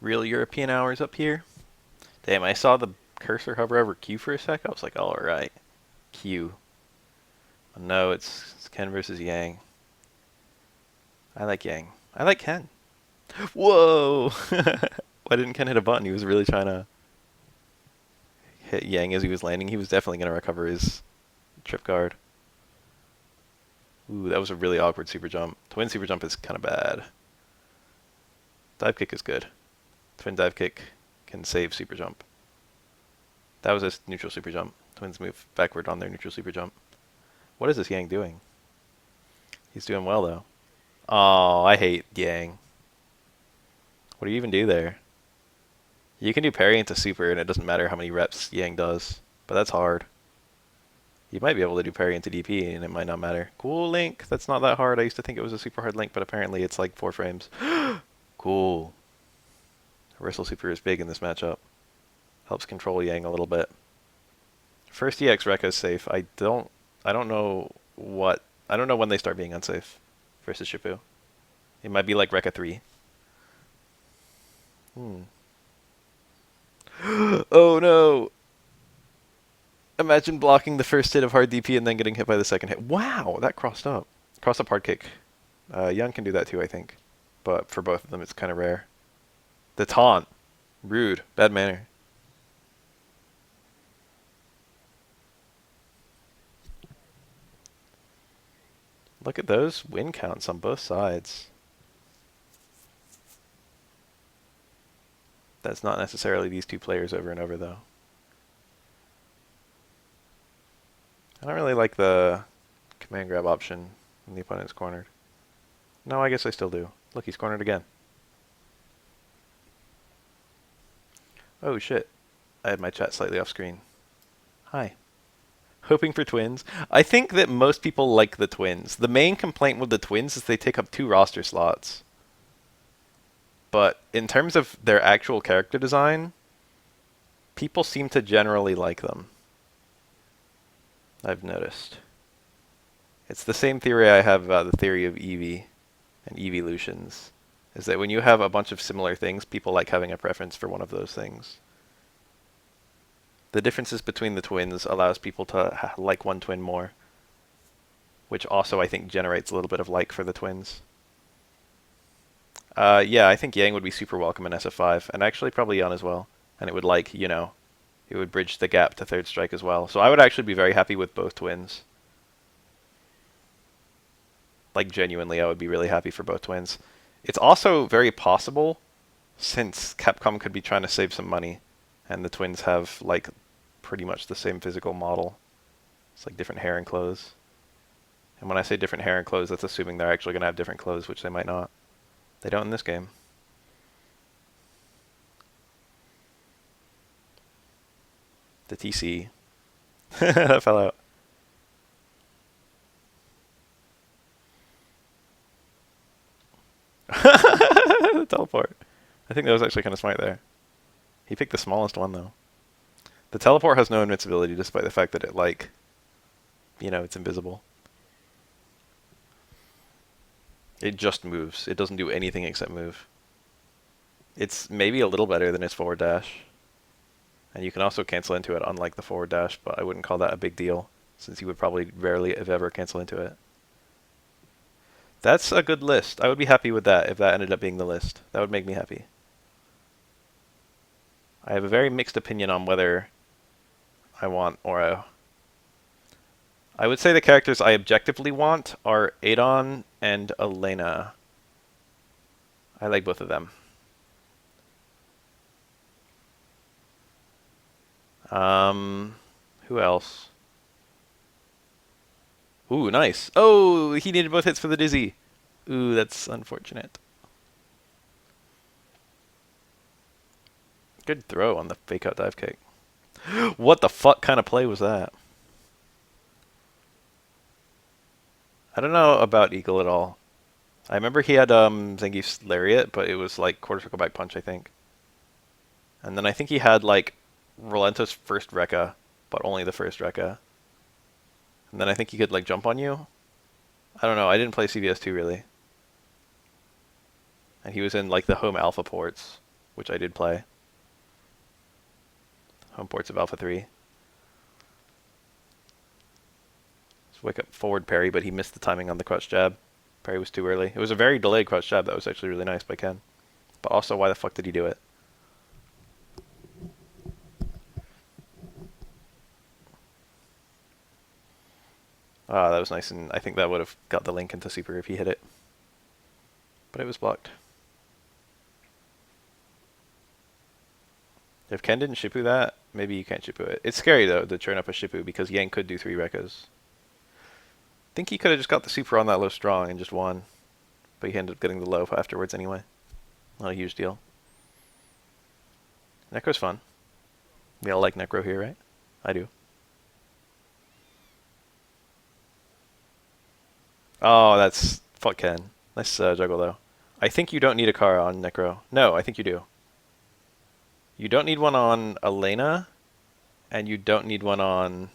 real European hours up here. Damn, I saw the cursor hover over Q for a sec. I was like, all right, Q. Oh, no, it's Ken versus Yang. I like Yang. I like Ken. Whoa! Why didn't Ken hit a button? He was really trying to hit Yang as he was landing. He was definitely going to recover his trip guard. Ooh, that was a really awkward super jump. Twin super jump is kind of bad. Dive kick is good. Twin dive kick can save super jump. That was a neutral super jump. Twins move backward on their neutral super jump. What is this Yang doing? He's doing well, though. Oh, I hate Yang. What do you even do there? You can do parry into super, and it doesn't matter how many reps Yang does. But that's hard. You might be able to do parry into DP, and it might not matter. Cool link. That's not that hard. I used to think it was a super hard link, but apparently it's like 4 frames. Cool. Reversal super is big in this matchup. Helps control Yang a little bit. First EX Rekka is safe. I don't know when they start being unsafe versus Shifu. It might be like Rekka 3. Oh no! Imagine blocking the first hit of hard DP and then getting hit by the second hit. Wow, that crossed up. Cross up hard kick. Young can do that too, I think. But for both of them, it's kind of rare. The taunt. Rude. Bad manner. Look at those win counts on both sides. That's not necessarily these two players over and over, though. I don't really like the command grab option when the opponent's cornered. No, I guess I still do. Look, he's cornered again. Oh shit. I had my chat slightly off screen. Hi. Hoping for twins. I think that most people like the twins. The main complaint with the twins is they take up 2 roster slots. But in terms of their actual character design, people seem to generally like them. I've noticed. It's the same theory I have about the theory of Eevee and evolutions, is that when you have a bunch of similar things, people like having a preference for one of those things. The differences between the twins allows people to like one twin more, which also I think generates a little bit of like for the twins. Yeah, I think Yang would be super welcome in SF5, and actually probably Yan as well. And it would it would bridge the gap to third strike as well. So I would actually be very happy with both twins. Like genuinely, I would be really happy for both twins. It's also very possible, since Capcom could be trying to save some money, and the twins have like pretty much the same physical model. It's like different hair and clothes. And when I say different hair and clothes, that's assuming they're actually going to have different clothes, which they might not. They don't in this game. The TC. That fell out. The teleport. I think that was actually kind of smart there. He picked the smallest one, though. The teleport has no invincibility, despite the fact that it, like, it's invisible. It just moves. It doesn't do anything except move. It's maybe a little better than its forward dash. And you can also cancel into it, unlike the forward dash, but I wouldn't call that a big deal, since you would probably rarely, if ever, cancel into it. That's a good list. I would be happy with that if that ended up being the list. That would make me happy. I have a very mixed opinion on whether I want Oro. I would say the characters I objectively want are Adon and Elena. I like both of them. Who else? Ooh, nice. Oh, he needed both hits for the dizzy. Ooh, that's unfortunate. Good throw on the fake out dive kick. What the fuck kind of play was that? I don't know about Eagle at all. I remember he had Zangief's Lariat, but it was like quarter circle back punch, I think. And then I think he had like Rolento's first Rekka, but only the first Rekka. And then I think he could like jump on you. I don't know, I didn't play CVS2 really. And he was in like the home alpha ports. which I did play. Home ports of Alpha 3. Let's wake up forward parry, but he missed the timing on the crouch jab. Parry was too early. It was a very delayed crouch jab that was actually really nice by Ken. But also, why the fuck did he do it? Ah, that was nice, and I think that would have got the link into super if he hit it. But it was blocked. If Ken didn't Shippu that, maybe you can't Shippu it. It's scary, though, to turn up a Shippu, because Yang could do 3 Rekkas. I think he could have just got the super on that low strong and just won. But he ended up getting the low afterwards anyway. Not a huge deal. Necro's fun. We all like Necro here, right? I do. Oh, that's... Fuck Ken. Nice juggle, though. I think you don't need a Kara on Necro. No, I think you do. You don't need one on Elena, and you don't need one on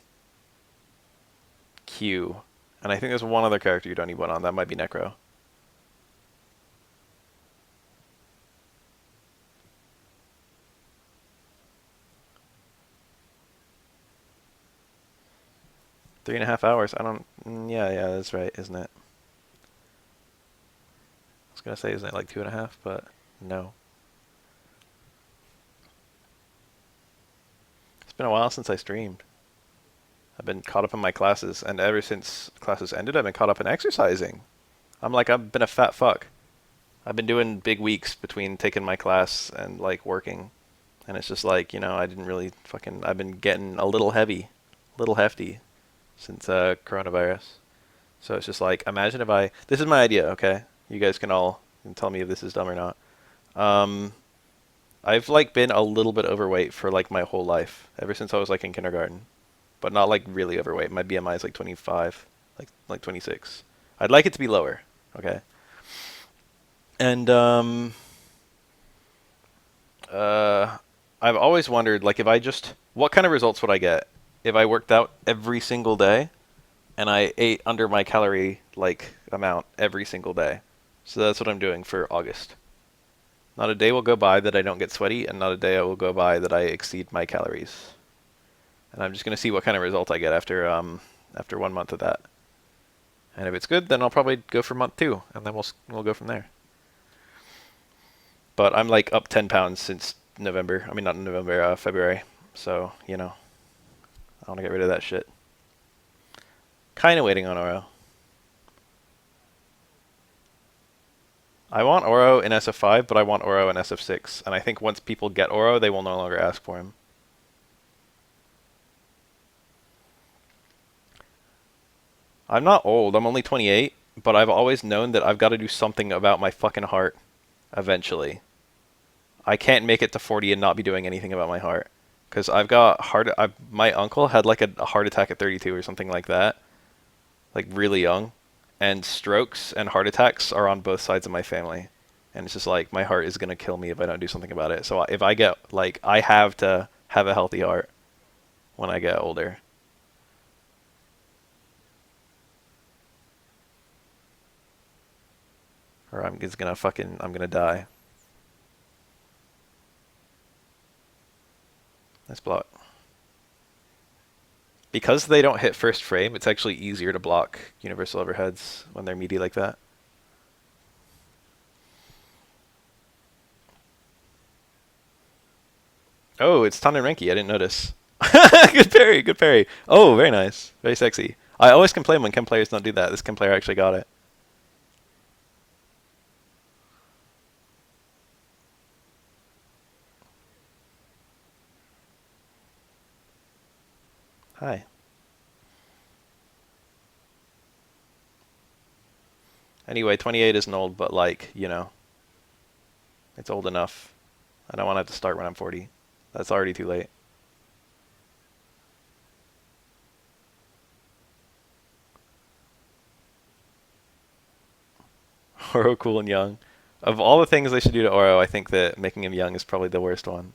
Q. And I think there's one other character you don't need one on. That might be Necro. Three and a half hours. I don't... Yeah, that's right, isn't it? I was going to say, isn't it like 2.5? But no. It's been a while since I streamed. I've been caught up in my classes, and ever since classes ended, I've been caught up in exercising. I've been a fat fuck. I've been doing big weeks between taking my class and, like, working. And it's just like, I didn't really I've been getting a little heavy, a little hefty since coronavirus. So it's just like, imagine if this is my idea, okay? You guys can all tell me if this is dumb or not. I've like been a little bit overweight for like my whole life, ever since I was like in kindergarten, but not like really overweight. My BMI is like 25, like 26. I'd like it to be lower, okay? And I've always wondered, like, what kind of results would I get if I worked out every single day and I ate under my calorie like amount every single day. So that's what I'm doing for August. Not a day will go by that I don't get sweaty, and not a day will go by that I exceed my calories. And I'm just going to see what kind of result I get after 1 month of that. And if it's good, then I'll probably go for month 2, and then we'll go from there. But I'm like up 10 pounds since November. I mean, not November, February. So, I want to get rid of that shit. Kind of waiting on Oro. I want Oro in SF5, but I want Oro in SF6. And I think once people get Oro, they will no longer ask for him. I'm not old. I'm only 28. But I've always known that I've got to do something about my fucking heart eventually. I can't make it to 40 and not be doing anything about my heart. Because I've got my uncle had like a heart attack at 32 or something like that. Like really young. And strokes and heart attacks are on both sides of my family. And it's just like, my heart is going to kill me if I don't do something about it. So if I get, like, I have to have a healthy heart when I get older. Or I'm gonna die. Nice block. Because they don't hit first frame, it's actually easier to block universal overheads when they're meaty like that. Oh, it's Tannen Renki. I didn't notice. Good parry, good parry. Oh, very nice. Very sexy. I always complain when chem players don't do that. This chem player actually got it. Hi. Anyway, 28 isn't old, but like, it's old enough. I don't want to have to start when I'm 40. That's already too late. Oro cool and young. Of all the things they should do to Oro, I think that making him young is probably the worst one.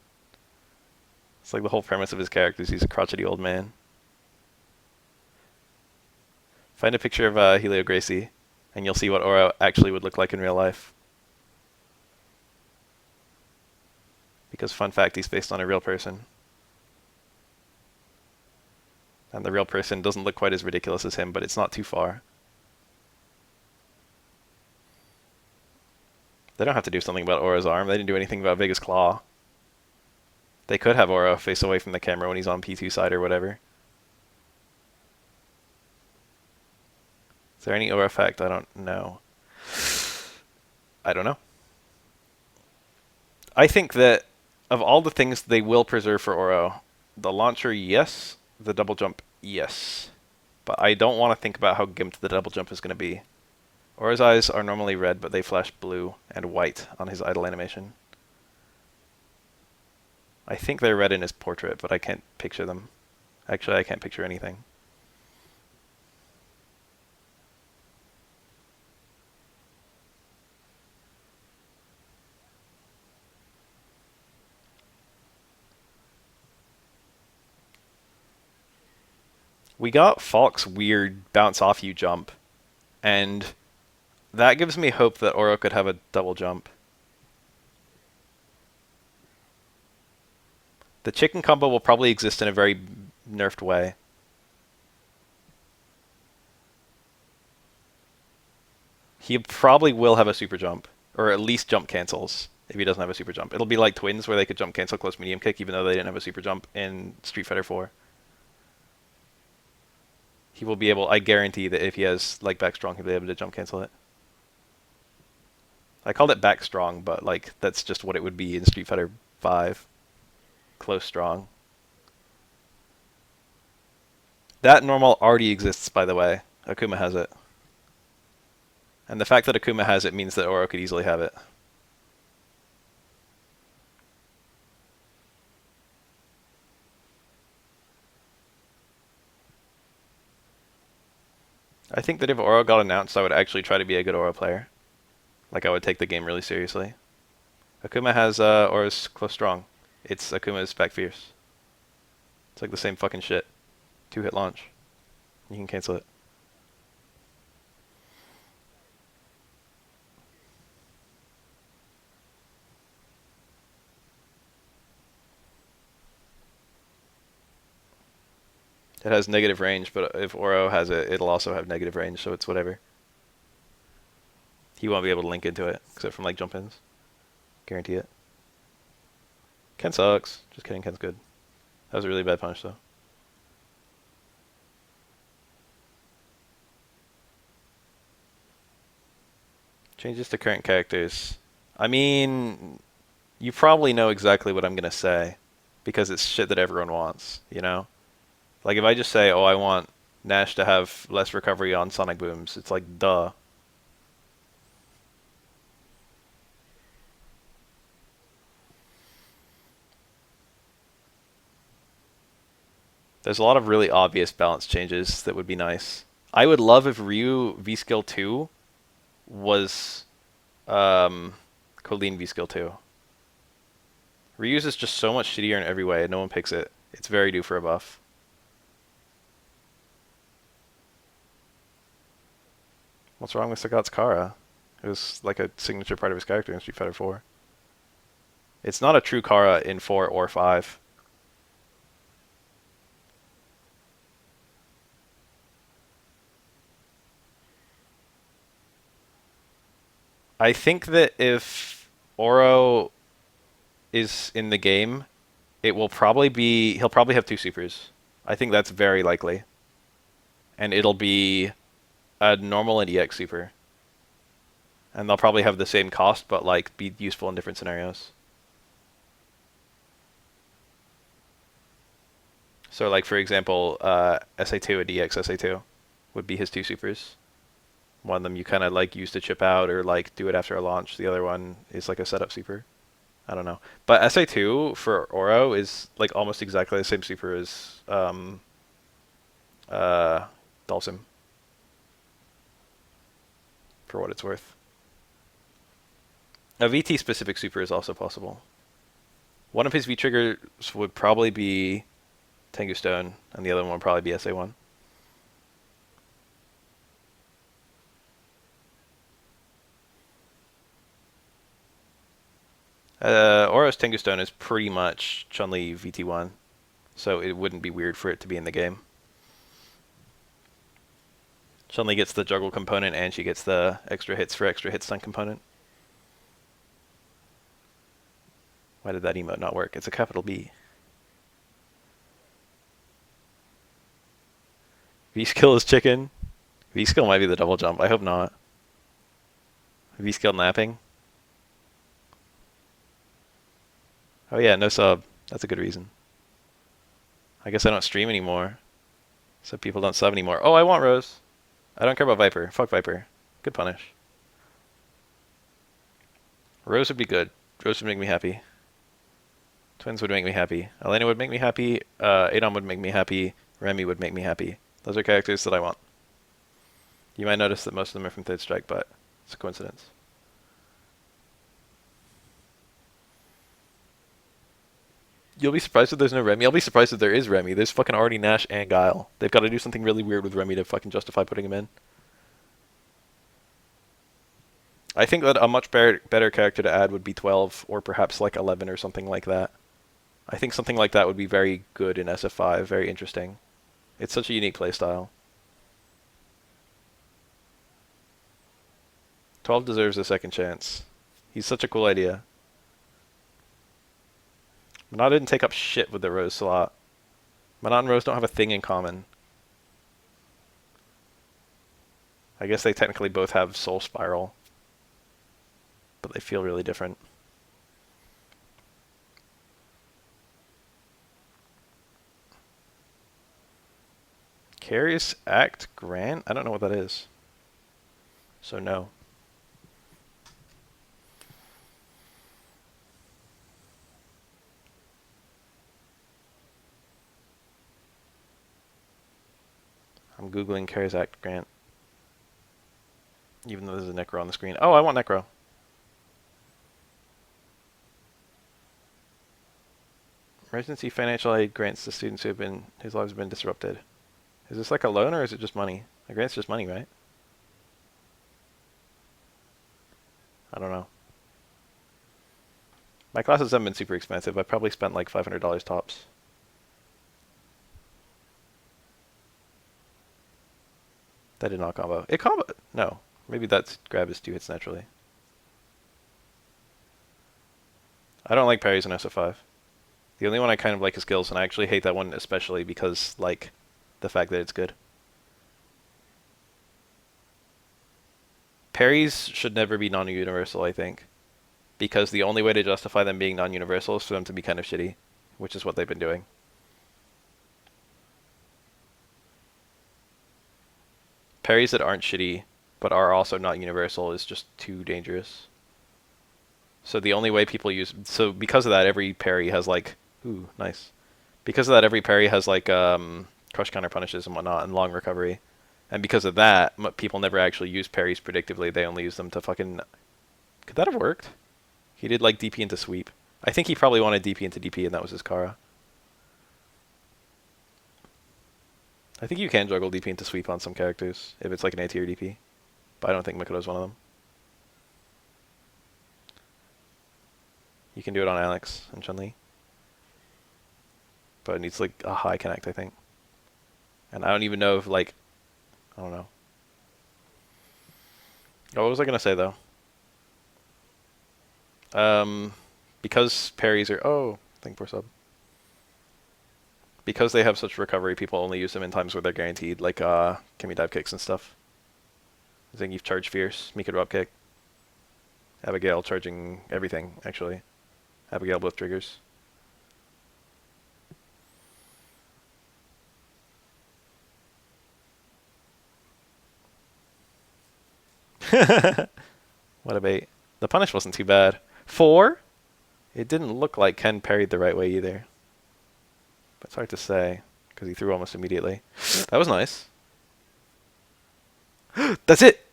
It's like the whole premise of his character is he's a crotchety old man. Find a picture of Helio Gracie, and you'll see what Oro actually would look like in real life. Because fun fact, he's based on a real person. And the real person doesn't look quite as ridiculous as him, but it's not too far. They don't have to do something about Aura's arm. They didn't do anything about Vega's claw. They could have Aura face away from the camera when he's on P2 side or whatever. Is there any Aura effect? I don't know. I don't know. I think that of all the things they will preserve for Oro, the launcher, yes. The double jump, yes. But I don't want to think about how gimped the double jump is going to be. Aura's eyes are normally red, but they flash blue and white on his idle animation. I think they're red in his portrait, but I can't picture them. Actually, I can't picture anything. We got Falk's weird bounce off you jump, and that gives me hope that Oro could have a double jump. The chicken combo will probably exist in a very nerfed way. He probably will have a super jump, or at least jump cancels if he doesn't have a super jump. It'll be like Twins, where they could jump cancel close medium kick even though they didn't have a super jump in Street Fighter 4. He will be able, I guarantee that if he has like back strong, he'll be able to jump cancel it. I called it back strong, but like that's just what it would be in Street Fighter 5. Close strong. That normal already exists, by the way. Akuma has it. And the fact that Akuma has it means that Oro could easily have it. I think that if Oro got announced, I would actually try to be a good Oro player. Like, I would take the game really seriously. Akuma has Oro's close strong. It's Akuma's back fierce. It's like the same fucking shit. 2-hit launch. You can cancel it. It has negative range, but if Oro has it, it'll also have negative range, so it's whatever. He won't be able to link into it, except from like jump-ins. Guarantee it. Ken sucks. Just kidding, Ken's good. That was a really bad punish, though. Changes to current characters. I mean, you probably know exactly what I'm going to say, because it's shit that everyone wants, you know? Like, if I just say, oh, I want Nash to have less recovery on Sonic Booms, it's like, duh. There's a lot of really obvious balance changes that would be nice. I would love if Ryu V-Skill 2 was Colleen V-Skill 2. Ryu's is just so much shittier in every way, and no one picks it. It's very due for a buff. What's wrong with Sagat's Kara? It was like a signature part of his character in Street Fighter 4. It's not a true Kara in 4 or 5. I think that if Oro is in the game, it will probably be... He'll probably have 2 supers. I think that's very likely. And it'll be a normal and EX super. And they'll probably have the same cost, but like be useful in different scenarios. So like for example, SA2 and EX SA2 would be his 2 supers. One of them you kind of like use to chip out or like do it after a launch. The other one is like a setup super. I don't know. But SA2 for Oro is like almost exactly the same super as Dhalsim. For what it's worth. A VT specific super is also possible. One of his V triggers would probably be Tengu Stone, and the other one would probably be SA1. Auro's Tengu Stone is pretty much Chun-Li VT1, so it wouldn't be weird for it to be in the game. Chun-Li gets the juggle component and she gets the extra hits for extra hit stun component. Why did that emote not work? It's a capital B. V-skill is chicken. V-skill might be the double jump. I hope not. V-skill napping. Oh yeah, no sub. That's a good reason. I guess I don't stream anymore, so people don't sub anymore. Oh, I want Rose. I don't care about Viper. Fuck Viper. Good punish. Rose would be good. Rose would make me happy. Twins would make me happy. Elena would make me happy. Adon would make me happy. Remy would make me happy. Those are characters that I want. You might notice that most of them are from Third Strike, but it's a coincidence. You'll be surprised if there's no Remy. I'll be surprised if there is Remy. There's fucking already Nash and Guile. They've got to do something really weird with Remy to fucking justify putting him in. I think that a much better character to add would be 12 or perhaps like 11 or something like that. I think something like that would be very good in SF5, very interesting. It's such a unique playstyle. 12 deserves a second chance. He's such a cool idea. Mana didn't take up shit with the Rose slot. Mana and Rose don't have a thing in common. I guess they technically both have Soul Spiral, but they feel really different. Carious Act Grant? I don't know what that is. So no. I'm Googling Carious Act Grant. Even though there's a Necro on the screen. Oh, I want Necro. Emergency financial aid grants to students whose lives have been disrupted. Is this like a loan or is it just money? A grant's just money, right? I don't know. My classes haven't been super expensive. I probably spent like $500 tops. That did not combo. It combo. No. Maybe that's grab his 2 hits naturally. I don't like parries in SF5. The only one I kind of like is Gills, and I actually hate that one especially because, like, the fact that it's good. Parries should never be non-universal, I think. Because the only way to justify them being non-universal is for them to be kind of shitty, which is what they've been doing. Parries that aren't shitty, but are also not universal is just too dangerous. So the only way people use... So because of that, every parry has like... Ooh, nice. Because of that, every parry has like crush counter punishes and whatnot, and long recovery. And because of that, people never actually use parries predictively. They only use them to fucking... Could that have worked? He did like DP into sweep. I think he probably wanted DP into DP, and that was his Kara. I think you can juggle DP into sweep on some characters, if it's like an A-tier DP. But I don't think Makoto's one of them. You can do it on Alex and Chun-Li. But it needs like a high connect, I think. And I don't even know if like... I don't know. Oh, what was I going to say, though? Because parries are... Oh, thank for sub. Because they have such recovery, people only use them in times where they're guaranteed, like Kimmy dive kicks and stuff. Zangief charge fierce, Mika drop kick. Abigail charging everything, actually. Abigail both triggers. What a bait. The punish wasn't too bad. 4? It didn't look like Ken parried the right way either. But it's hard to say, because he threw almost immediately. That was nice. That's it!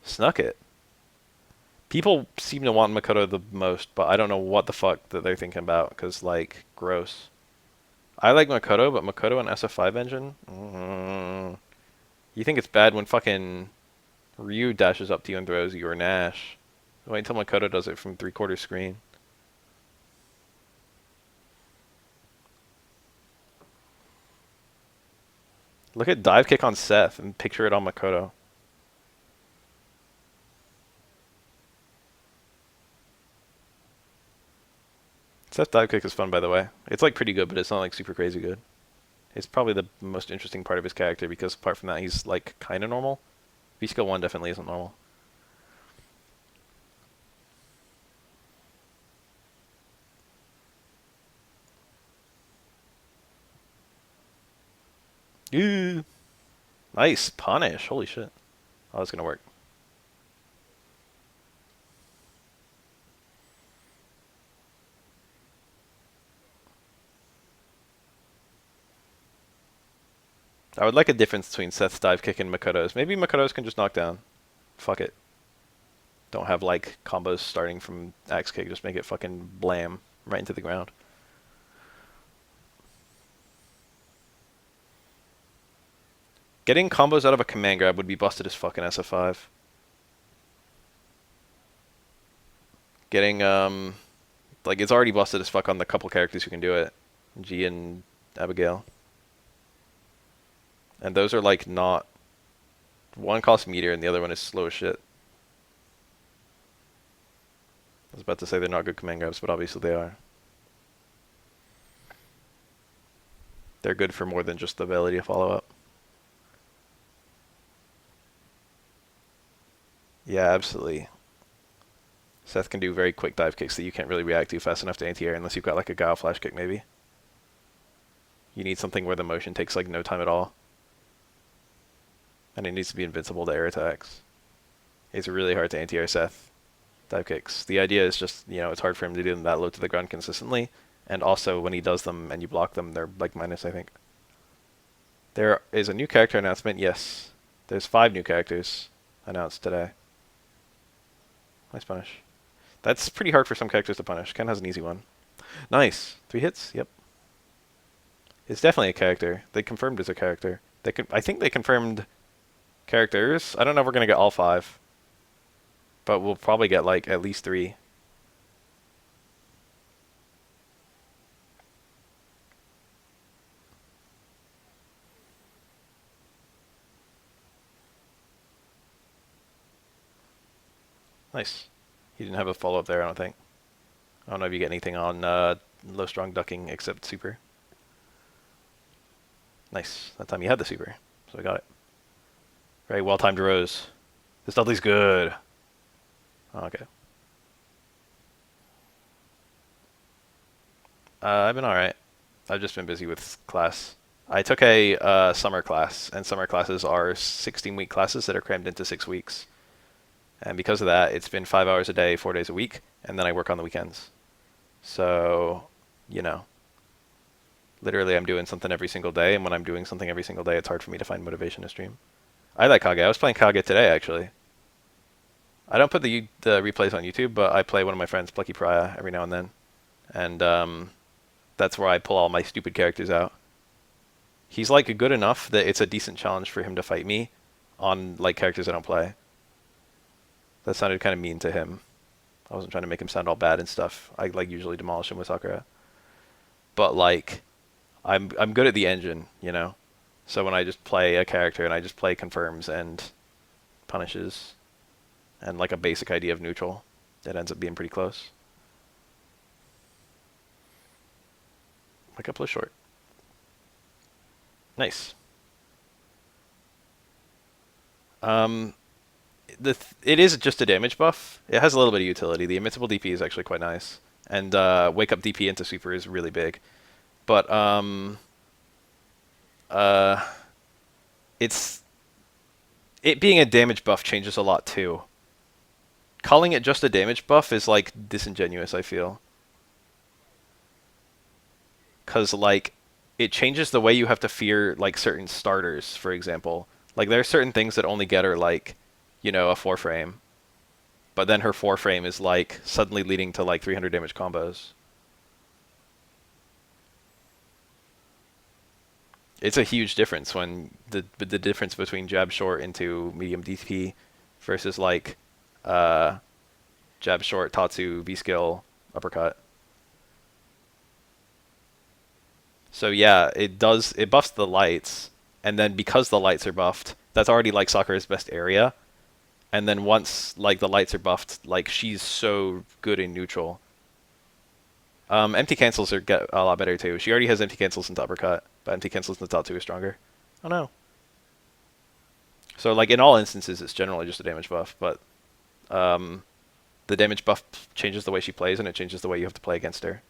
Snuck it. People seem to want Makoto the most, but I don't know what the fuck that they're thinking about, because, like, gross. I like Makoto, but Makoto and SF5 engine? You think it's bad when fucking Ryu dashes up to you and throws you, or Nash. Wait until Makoto does it from 3/4 screen. Look at dive kick on Seth and picture it on Makoto. Seth dive kick is fun, by the way. It's like pretty good, but it's not like super crazy good. It's probably the most interesting part of his character because apart from that, he's like kind of normal. V skill 1 definitely isn't normal. Yeah. Nice punish. Holy shit. Oh, that's gonna work. I would like a difference between Seth's dive kick and Makoto's. Maybe Makoto's can just knock down. Fuck it. Don't have like combos starting from axe kick. Just make it fucking blam right into the ground. Getting combos out of a command grab would be busted as fucking SF5. Getting like it's already busted as fuck on the couple characters who can do it, G and Abigail. And those are like not. One costs meter and the other one is slow as shit. I was about to say they're not good command grabs, but obviously they are. They're good for more than just the ability to follow up. Yeah, absolutely. Seth can do very quick dive kicks that you can't really react to fast enough to anti-air unless you've got like a Gao flash kick maybe. You need something where the motion takes like no time at all. And it needs to be invincible to air attacks. It's really hard to anti-air Seth dive kicks. The idea is just, it's hard for him to do them that low to the ground consistently. And also when he does them and you block them, they're like minus, I think. There is a new character announcement, yes. There's 5 new characters announced today. Nice punish. That's pretty hard for some characters to punish. Ken has an easy one. Nice. 3 hits? Yep. It's definitely a character. They confirmed it's a character. I think they confirmed characters. I don't know if we're going to get all 5. But we'll probably get like at least 3. Nice. He didn't have a follow-up there, I don't think. I don't know if you get anything on low strong ducking except super. Nice. That time you had the super, so I got it. Very well-timed rose. This Dudley's good. Oh, okay. I've been alright. I've just been busy with class. I took a summer class, and summer classes are 16-week classes that are crammed into 6 weeks. And because of that, it's been 5 hours a day, 4 days a week, and then I work on the weekends. So, literally I'm doing something every single day, and when I'm doing something every single day, it's hard for me to find motivation to stream. I like Kage. I was playing Kage today, actually. I don't put the replays on YouTube, but I play one of my friends, Plucky Pariah, every now and then. And that's where I pull all my stupid characters out. He's like good enough that it's a decent challenge for him to fight me on like characters I don't play. That sounded kind of mean to him. I wasn't trying to make him sound all bad and stuff. I like usually demolish him with Sakura. But like I'm good at the engine, So when I just play a character and I just play confirms and punishes and like a basic idea of neutral, it ends up being pretty close. Wake up, play short. Nice. It is just a damage buff. It has a little bit of utility. The invincible DP is actually quite nice, and wake up DP into super is really big. But it being a damage buff changes a lot too. Calling it just a damage buff is like disingenuous, I feel, because like it changes the way you have to fear like certain starters, for example. Like there are certain things that only get her like, a 4 frame. But then her 4 frame is like suddenly leading to like 300 damage combos. It's a huge difference when the difference between jab short into medium DP versus like jab short, Tatsu, V-skill, uppercut. So yeah, it buffs the lights, and then because the lights are buffed, that's already like Sakura's best area. And then once like the lights are buffed, like she's so good in neutral. Empty cancels get a lot better too. She already has empty cancels into uppercut, but empty cancels into Tatsu is stronger. Oh no. So like in all instances, it's generally just a damage buff, but um, the damage buff changes the way she plays, and it changes the way you have to play against her.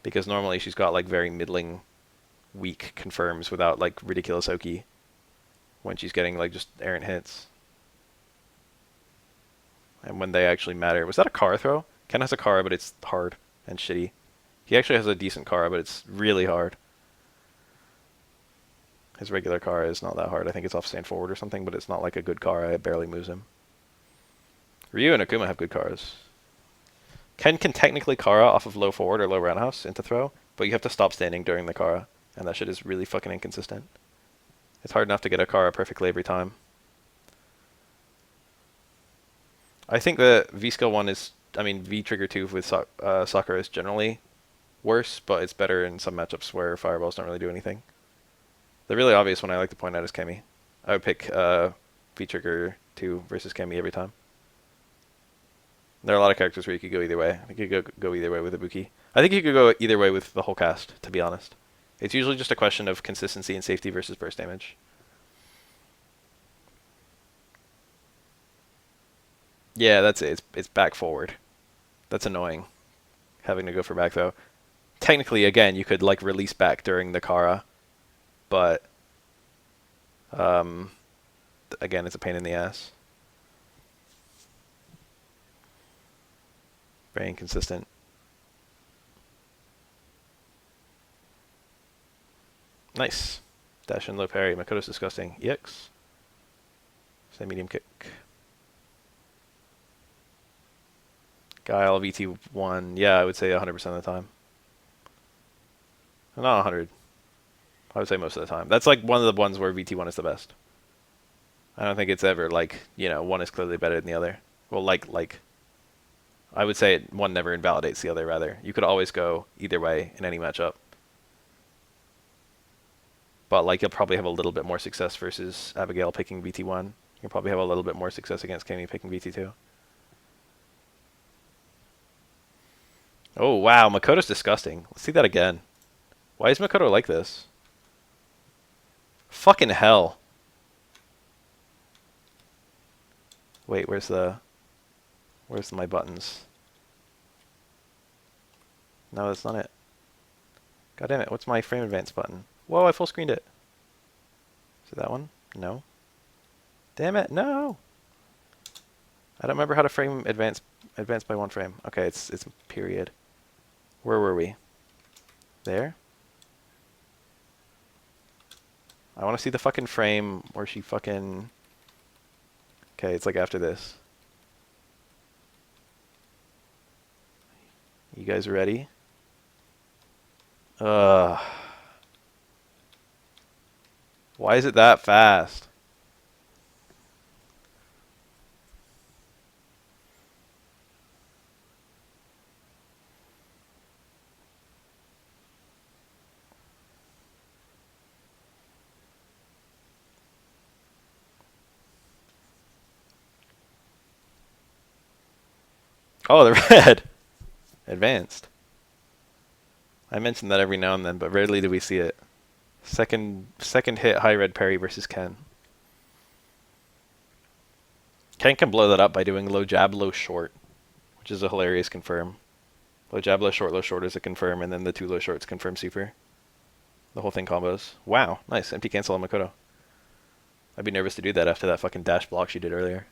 Because normally she's got like very middling, weak confirms without like ridiculous Oki when she's getting like just errant hits. And when they actually matter. Was that a Kara throw? Ken has a Kara, but it's hard and shitty. He actually has a decent Kara, but it's really hard. His regular Kara is not that hard. I think it's off stand forward or something, but it's not like a good Kara. It barely moves him. Ryu and Akuma have good Karas. Ken can technically Kara off of low forward or low roundhouse into throw, but you have to stop standing during the Kara, and that shit is really fucking inconsistent. It's hard enough to get a Kara perfectly every time. I think the V-skill one is, I mean, V-trigger 2 with Sakura is generally worse, but it's better in some matchups where fireballs don't really do anything. The really obvious one I like to point out is Kemi. I would pick V-trigger 2 versus Kemi every time. There are a lot of characters where you could go either way. I think you could go either way with Ibuki. I think you could go either way with the whole cast, to be honest. It's usually just a question of consistency and safety versus burst damage. Yeah, that's it. It's back forward. That's annoying, having to go for back throw. Technically, again, you could like release back during the Kara, but again, it's a pain in the ass. Very inconsistent. Nice. Dash and low parry. Makoto's disgusting. EX. Say medium kick. Guile VT1. Yeah, I would say 100% of the time. Not 100. I would say most of the time. That's like one of the ones where VT1 is the best. I don't think it's ever like, you know, one is clearly better than the other. Well, like I would say one never invalidates the other, rather. You could always go either way in any matchup. But like you'll probably have a little bit more success versus Abigail picking VT1. You'll probably have a little bit more success against Kami picking VT2. Oh, wow. Makoto's disgusting. Let's see that again. Why is Makoto like this? Fucking hell. Wait, where's my buttons? No, that's not it. God damn it, what's my frame advance button? Whoa, I full screened it. Is it that one? No. Damn it, no! I don't remember how to frame advance by one frame. Okay, it's period. Where were we? There? I want to see the fucking frame where she fucking... Okay, it's like after this. You guys ready? Why is it that fast? Oh, the red! Advanced. I mention that every now and then, but rarely do we see it. Second hit high red parry versus Ken. Ken can blow that up by doing low jab, low short, which is a hilarious confirm. Low jab, low short is a confirm, and then the two low shorts confirm super. The whole thing combos. Wow, nice. Empty cancel on Makoto. I'd be nervous to do that after that fucking dash block she did earlier.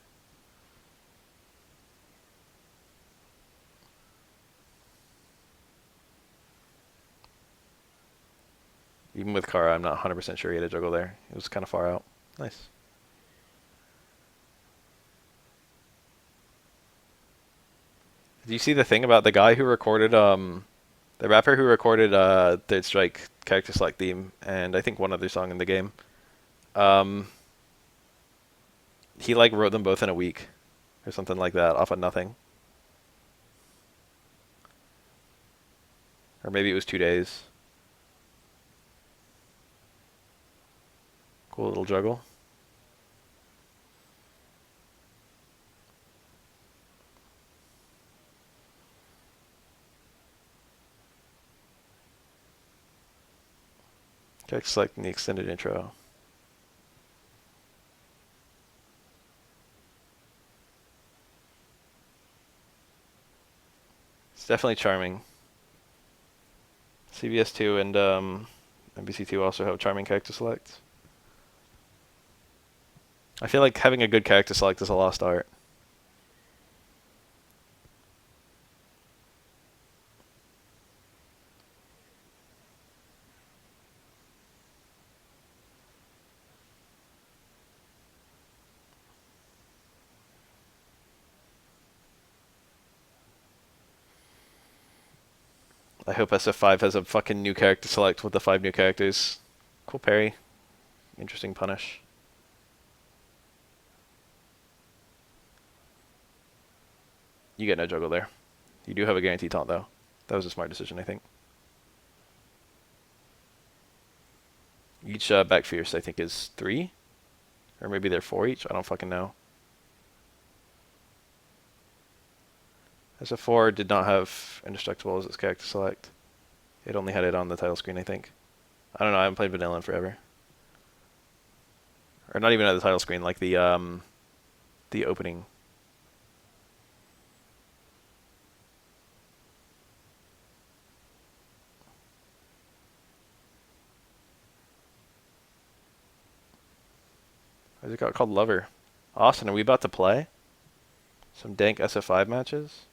Even with Kara, I'm not 100% sure he had a juggle there. It was kind of far out. Nice. Did you see the thing about the guy who recorded, the rapper who recorded Third Strike character select theme, and I think one other song in the game? He like wrote them both in a week or something like that off of nothing. Or maybe it was 2 days. Cool little juggle. Okay, selecting the extended intro. It's definitely charming. CBS2 and NBC2 also have charming character selects. I feel like having a good character select is a lost art. I hope SF5 has a fucking new character select with the 5 new characters. Cool parry. Interesting punish. You get no juggle there. You do have a guaranteed taunt though. That was a smart decision, I think. Each back fierce, I think, is 3. Or maybe they're 4 each. I don't fucking know. SF4 did not have Indestructible as its character select. It only had it on the title screen, I think. I don't know, I haven't played Vanilla in forever. Or not even at the title screen, like the opening. What's it called? Lover. Austin, are we about to play? Some dank SF5 matches?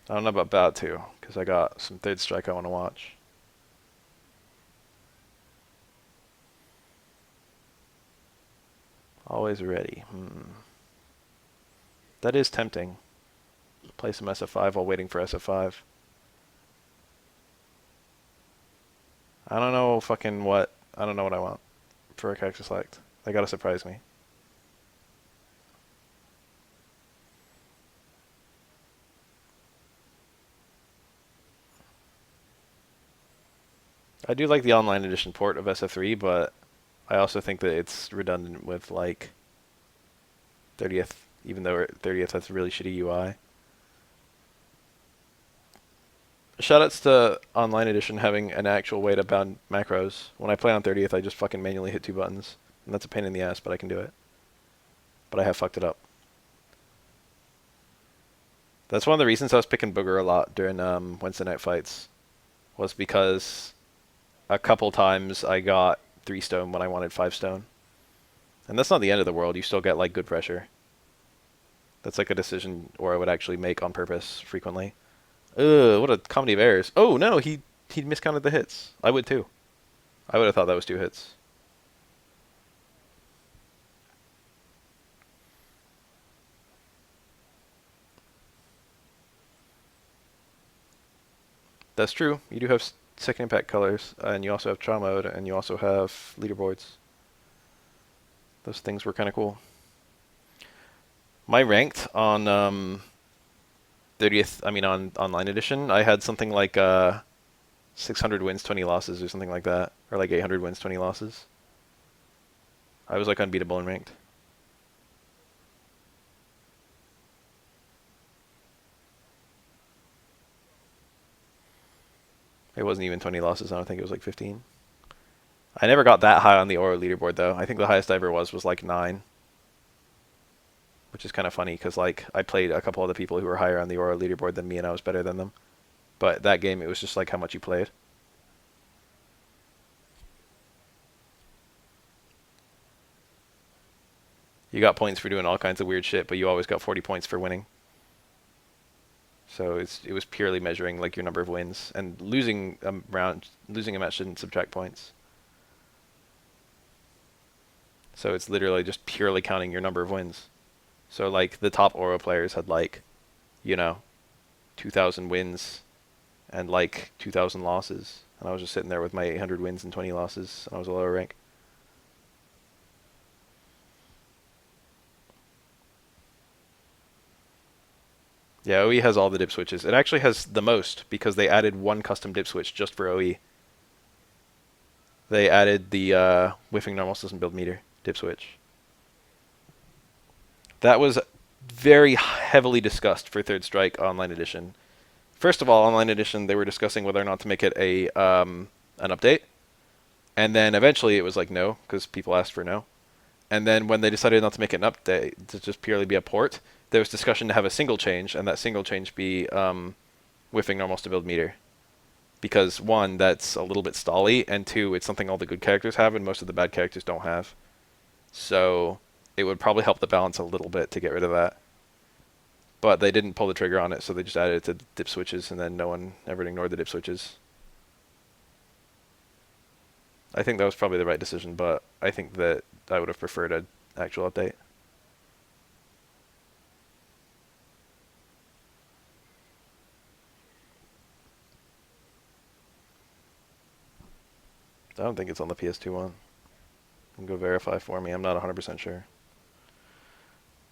I don't know about to, because I got some third strike I want to watch. Always ready. That is tempting. Play some SF5 while waiting for SF5. I don't know fucking what. I don't know what I want for a character select. They gotta surprise me. I do like the online edition port of SF3, but I also think that it's redundant with like 30th, even though 30th has really shitty UI. Shoutouts to online edition having an actual way to bound macros. When I play on 30th, I just fucking manually hit 2 buttons. And that's a pain in the ass, but I can do it. But I have fucked it up. That's one of the reasons I was picking Booger a lot during Wednesday night fights. Was because a couple times I got 3 stone when I wanted 5 stone. And that's not the end of the world. You still get like good pressure. That's like a decision or I would actually make on purpose frequently. Ugh, what a comedy of errors. Oh no, he miscounted the hits. I would too. I would have thought that was 2 hits. That's true. You do have second impact colors, and you also have trial mode, and you also have leaderboards. Those things were kind of cool. My ranked on 30th, I mean on online edition, I had something like 600 wins, 20 losses, or something like that, or like 800 wins, 20 losses. I was like unbeatable in ranked. It wasn't even 20 losses. I don't think it was like 15. I never got that high on the Oro leaderboard though. I think the highest I ever was like 9. Which is kind of funny because like I played a couple other people who were higher on the Oro leaderboard than me and I was better than them. But that game it was just like how much you played. You got points for doing all kinds of weird shit, but you always got 40 points for winning. So it was purely measuring like your number of wins, and losing a match shouldn't subtract points. So it's literally just purely counting your number of wins. So like the top Oro players had like, you know, 2,000 wins, and like 2,000 losses. And I was just sitting there with my 800 wins and 20 losses, and I was a lower rank. Yeah, OE has all the dip switches. It actually has the most because they added one custom dip switch just for OE. They added the whiffing normal doesn't build meter dip switch. That was very heavily discussed for Third Strike Online Edition. First of all, Online Edition, they were discussing whether or not to make it a an update. And then eventually it was like no, because people asked for no. And then when they decided not to make it an update, to just purely be a port, there was discussion to have a single change, and that single change be whiffing normal to build meter. Because one, that's a little bit stally, and two, it's something all the good characters have and most of the bad characters don't have. So it would probably help the balance a little bit to get rid of that. But they didn't pull the trigger on it, so they just added it to dip switches, and then no one ever ignored the dip switches. I think that was probably the right decision, but I think that I would have preferred an actual update. I don't think it's on the PS2 one. You can go verify for me. I'm not 100% sure.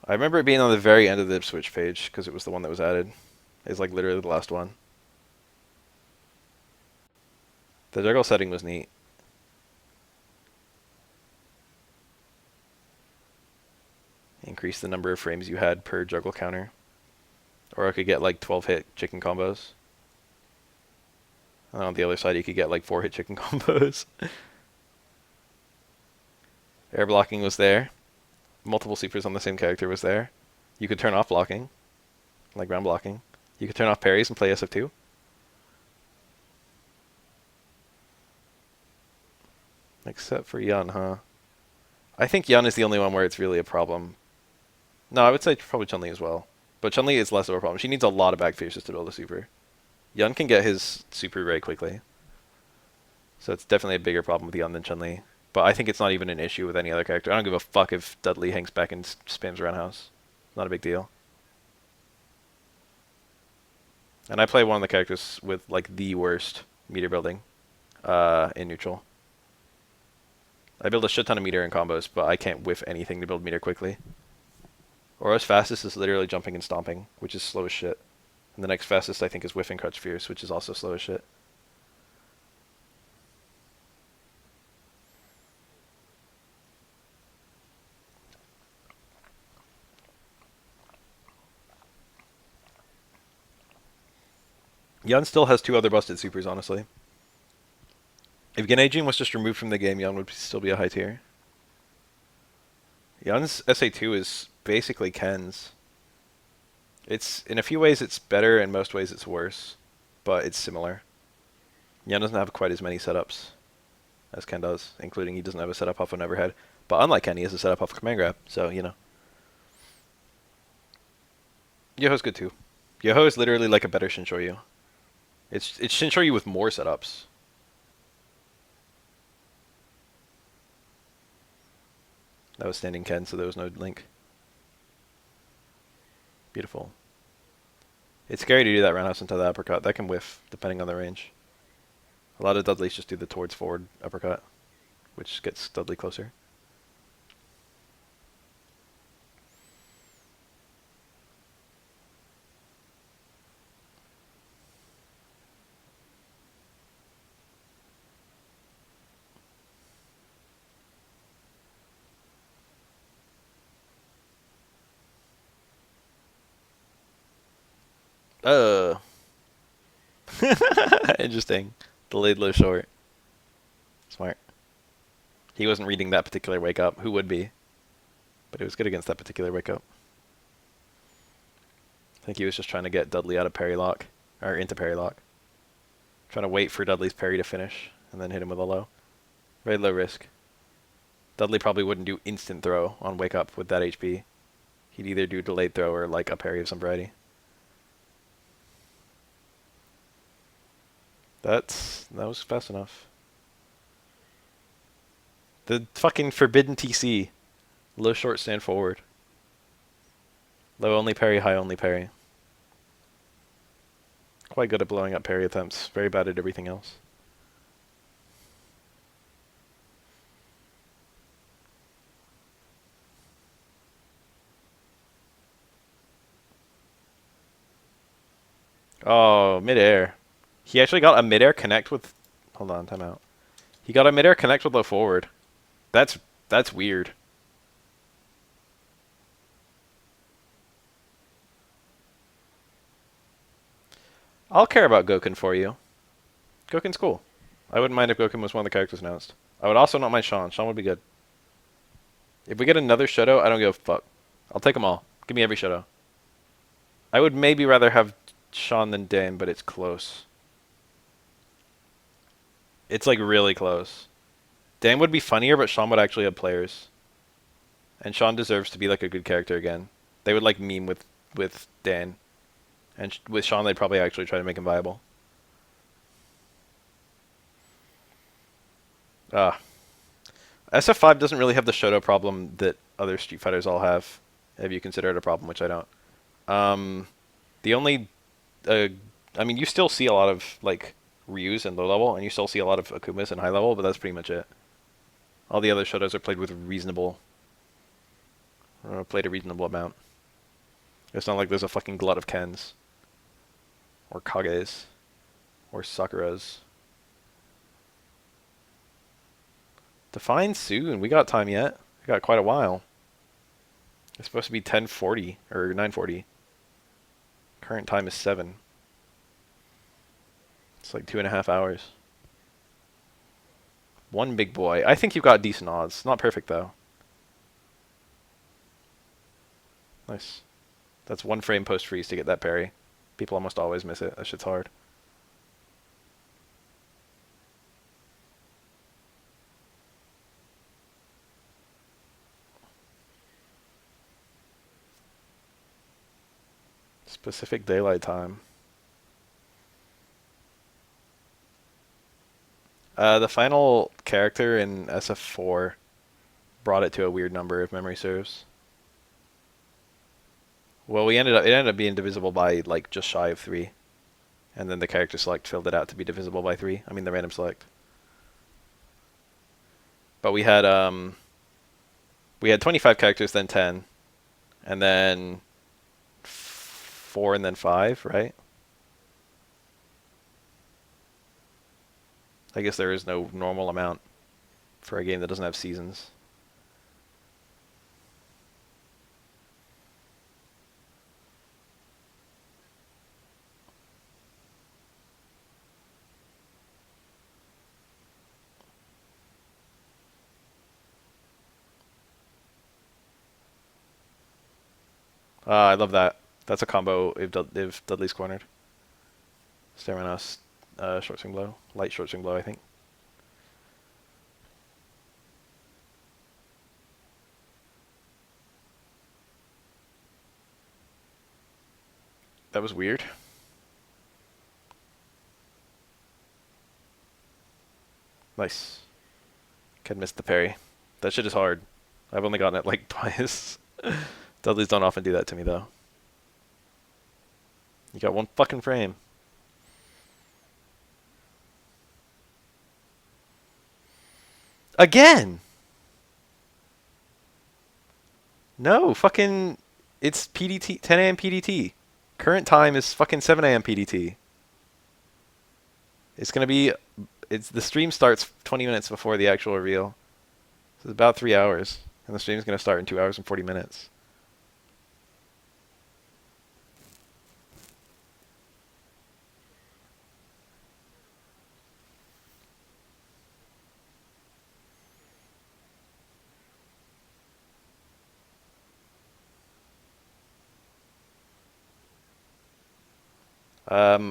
I remember it being on the very end of the dip switch page because it was the one that was added. It's like literally the last one. The juggle setting was neat. Increase the number of frames you had per juggle counter. Or I could get like 12 hit chicken combos. And on the other side you could get like 4 hit chicken combos. Air blocking was there. Multiple supers on the same character was there. You could turn off blocking, like ground blocking. You could turn off parries and play SF2. Except for Yun, huh? I think Yun is the only one where it's really a problem. No, I would say probably Chun-Li as well. But Chun-Li is less of a problem. She needs a lot of back fierces to build a super. Yun can get his super very quickly. So it's definitely a bigger problem with Yun than Chun-Li. But I think it's not even an issue with any other character. I don't give a fuck if Dudley hangs back and spams Roundhouse. Not a big deal. And I play one of the characters with like the worst meter building in neutral. I build a shit ton of meter in combos, but I can't whiff anything to build meter quickly. Aura's fastest is literally jumping and stomping, which is slow as shit. And the next fastest I think is whiffing Crutch Fierce, which is also slow as shit. Yun still has 2 other busted supers, honestly. If Genaging was just removed from the game, Yun would still be a high tier. Yun's SA2 is basically Ken's. It's in a few ways it's better, in most ways it's worse, but it's similar. Yun doesn't have quite as many setups as Ken does, including he doesn't have a setup off of Overhead. But unlike Ken, he has a setup off of Command Grab, so you know. Yoho's good too. Yoho is literally like a better Shinshoryu. It's Shinshoryu with more setups. That was standing Ken, so there was no link. Beautiful. It's scary to do that roundhouse into the uppercut. That can whiff, depending on the range. A lot of Dudleys just do the towards forward uppercut, which gets Dudley closer. Interesting. Delayed low short. Smart. He wasn't reading that particular wake up. Who would be? But it was good against that particular wake up. I think he was just trying to get Dudley out of parry lock. Or into parry lock. Trying to wait for Dudley's parry to finish. And then hit him with a low. Very low risk. Dudley probably wouldn't do instant throw on wake up with that HP. He'd either do delayed throw or like a parry of some variety. That was fast enough. The fucking forbidden TC. Low short stand forward. Low only parry, high only parry. Quite good at blowing up parry attempts. Very bad at everything else. Oh, midair. He actually got a midair connect with... Hold on, timeout. He got a midair connect with low forward. That's weird. I'll care about Goken for you. Goken's cool. I wouldn't mind if Goken was one of the characters announced. I would also not mind Sean. Sean would be good. If we get another Shoto, I don't give a fuck. I'll take them all. Give me every Shoto. I would maybe rather have Sean than Dane, but it's close. It's like really close. Dan would be funnier, but Sean would actually have players. And Sean deserves to be like a good character again. They would like meme with Dan. And with Sean, they'd probably actually try to make him viable. SF5 doesn't really have the Shoto problem that other Street Fighters all have, if you consider it a problem, which I don't. The only... I mean, you still see a lot of, like, Ryus in low level, and you still see a lot of Akumas in high level, but that's pretty much it. All the other Shotos are played with reasonable... played a reasonable amount. It's not like there's a fucking glut of Kens. Or Kages. Or Sakuras. Define soon. We got time yet. We got quite a while. It's supposed to be 10:40 or 9:40. Current time is 7. It's like 2.5 hours. One big boy. I think you've got decent odds. Not perfect though. Nice. That's 1 frame post freeze to get that parry. People almost always miss it. That shit's hard. Pacific Daylight Time. The final character in SF4 brought it to a weird number, if memory serves. Well, it ended up being divisible by like just shy of 3, and then the character select filled it out to be divisible by 3. I mean the random select. But we had 25 characters, then 10, and then 4 and then 5, right? I guess there is no normal amount for a game that doesn't have seasons. I love that. That's a combo if Dudley's cornered. Stairmanos, short swing blow. Light short swing blow, I think. That was weird. Nice. Kid missed the parry. That shit is hard. I've only gotten it like twice. Dudleys don't often do that to me though. You got 1 fucking frame. Again! No, fucking... It's PDT, 10 a.m. PDT. Current time is fucking 7 a.m. PDT. It's gonna be... the stream starts 20 minutes before the actual reveal. So it's about 3 hours. And the stream's gonna start in 2 hours and 40 minutes.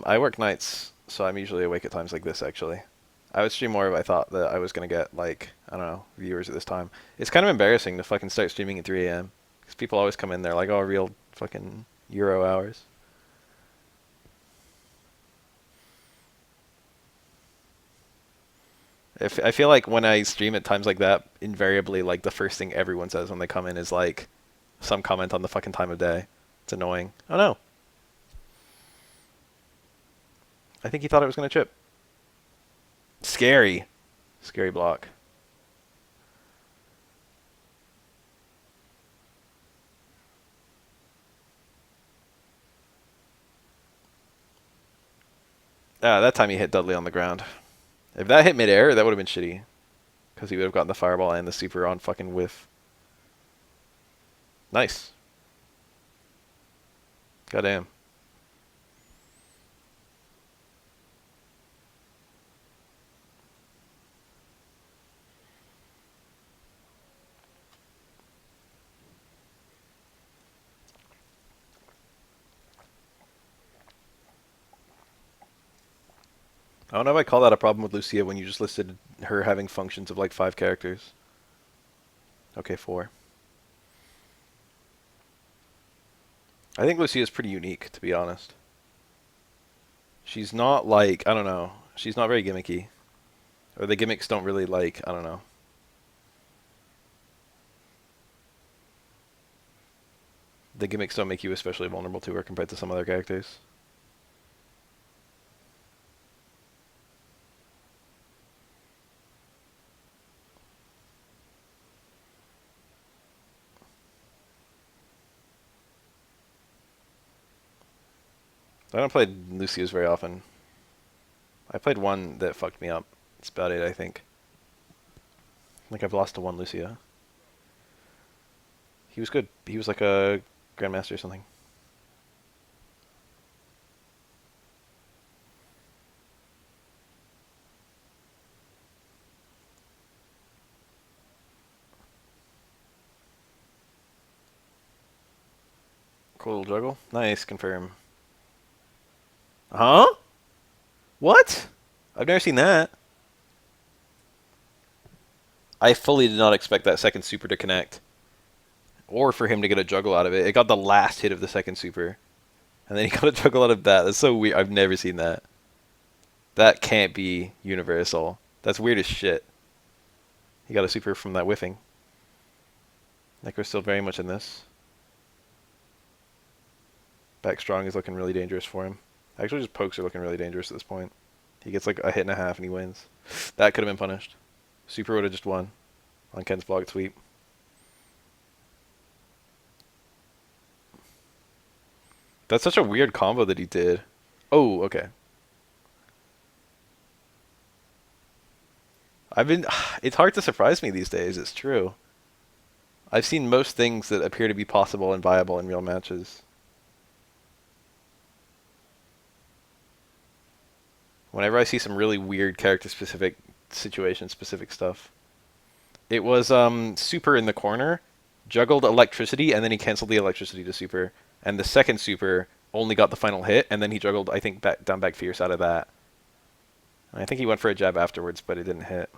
I work nights, so I'm usually awake at times like this, actually. I would stream more if I thought that I was going to get, like, I don't know, viewers at this time. It's kind of embarrassing to fucking start streaming at 3 a.m. Because people always come in there like, oh, real fucking Euro hours. I feel like when I stream at times like that, invariably, like, the first thing everyone says when they come in is, like, some comment on the fucking time of day. It's annoying. Oh, no. I think he thought it was going to chip. Scary. Scary block. Ah, that time he hit Dudley on the ground. If that hit midair, that would have been shitty. Because he would have gotten the fireball and the super on fucking whiff. Nice. Goddamn. I don't know if I call that a problem with Lucia when you just listed her having functions of like 5 characters. Okay, 4. I think Lucia's pretty unique, to be honest. She's not like, I don't know, she's not very gimmicky. Or the gimmicks don't really like, I don't know. The gimmicks don't make you especially vulnerable to her compared to some other characters. I don't play Lucia's very often. I played one that fucked me up. That's about it, I think. Like I've lost to one Lucia. He was good. He was like a Grandmaster or something. Cool little juggle. Nice, confirm. Huh? What? I've never seen that. I fully did not expect that second super to connect. Or for him to get a juggle out of it. It got the last hit of the second super. And then he got a juggle out of that. That's so weird. I've never seen that. That can't be universal. That's weird as shit. He got a super from that whiffing. Necro's still very much in this. Back strong is looking really dangerous for him. Actually, just pokes are looking really dangerous at this point. He gets like a hit and a half and he wins. That could have been punished. Super would have just won on Ken's block sweep. That's such a weird combo that he did. Oh, okay. It's hard to surprise me these days, it's true. I've seen most things that appear to be possible and viable in real matches. Whenever I see some really weird character-specific, situation-specific stuff. It was super in the corner, juggled electricity, and then he canceled the electricity to super. And the second super only got the final hit, and then he juggled, I think, down back fierce out of that. And I think he went for a jab afterwards, but it didn't hit.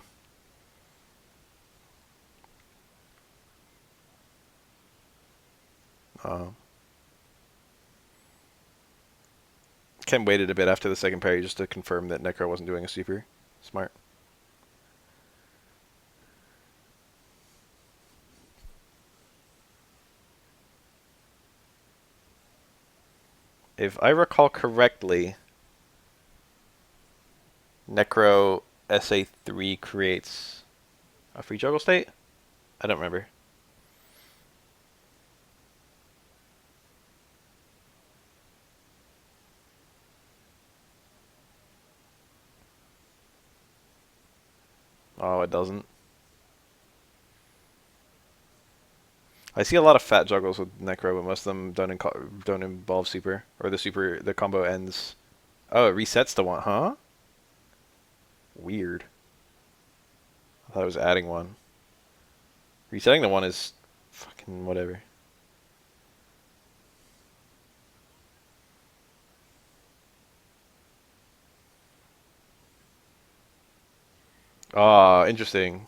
Uh, Ken waited a bit after the second parry just to confirm that Necro wasn't doing a super. Smart. If I recall correctly, Necro SA3 creates a free juggle state? I don't remember. Oh, it doesn't. I see a lot of fat juggles with Necro, but most of them don't involve super, or the combo ends. Oh, it resets to one, huh? Weird. I thought it was adding one. Resetting the one is fucking whatever. Ah, interesting.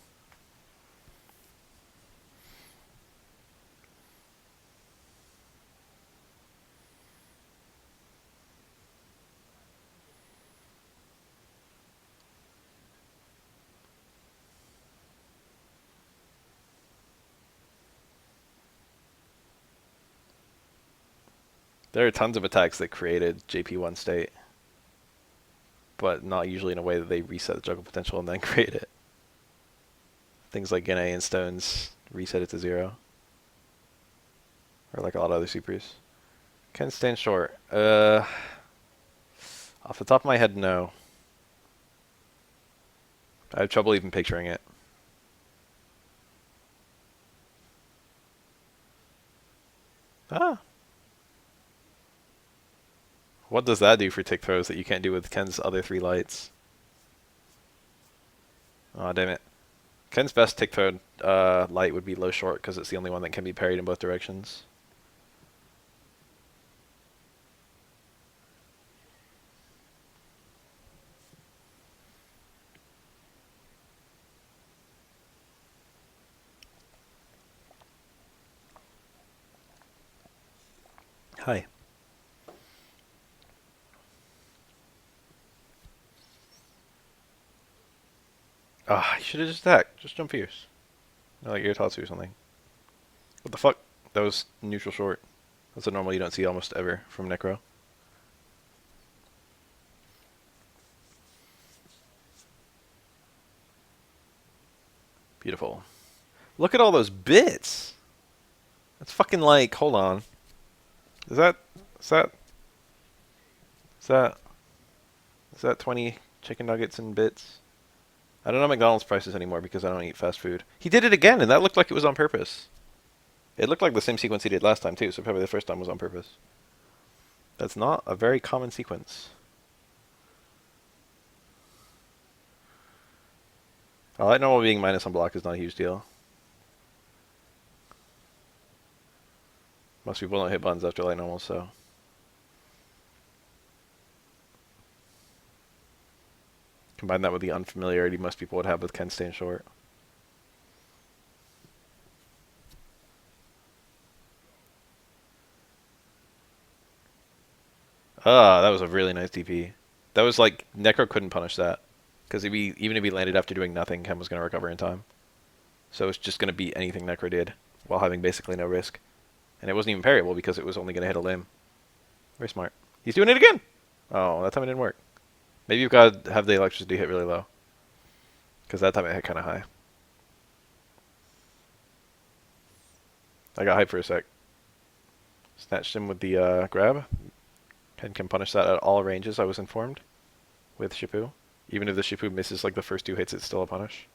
There are tons of attacks that created JP1 state. but not usually in a way that they reset the juggle potential and then create it. Things like Gene and Stones reset it to 0. Or like a lot of other supers. Can stand short. Off the top of my head, no. I have trouble even picturing it. Ah. What does that do for tick throws that you can't do with Ken's other 3 lights? Aw, damn it. Ken's best tick throw light would be low short because it's the only one that can be parried in both directions. Hi. Ah, you should have just attacked. Just jump fierce. Like Tatsu or something. What the fuck? That was neutral short. That's a normal you don't see almost ever from Necro. Beautiful. Look at all those bits! That's fucking like, hold on. Is that 20 chicken nuggets and bits? I don't know McDonald's prices anymore because I don't eat fast food. He did it again, and that looked like it was on purpose. It looked like the same sequence he did last time, too, so probably the first time was on purpose. That's not a very common sequence. Light normal being minus on block is not a huge deal. Most people don't hit buttons after light normal, so... Combine that with the unfamiliarity most people would have with Ken staying short. Ah, that was a really nice DP. That was like, Necro couldn't punish that. Because even if he landed after doing nothing, Ken was going to recover in time. So it's just going to beat anything Necro did, while having basically no risk. And it wasn't even parryable because it was only going to hit a limb. Very smart. He's doing it again! Oh, that time it didn't work. Maybe you've got to have the electricity hit really low. Because that time it hit kind of high. I got hyped for a sec. Snatched him with the grab. Ken can punish that at all ranges, I was informed. With Shippu. Even if the Shippu misses like the first 2 hits, it's still a punish.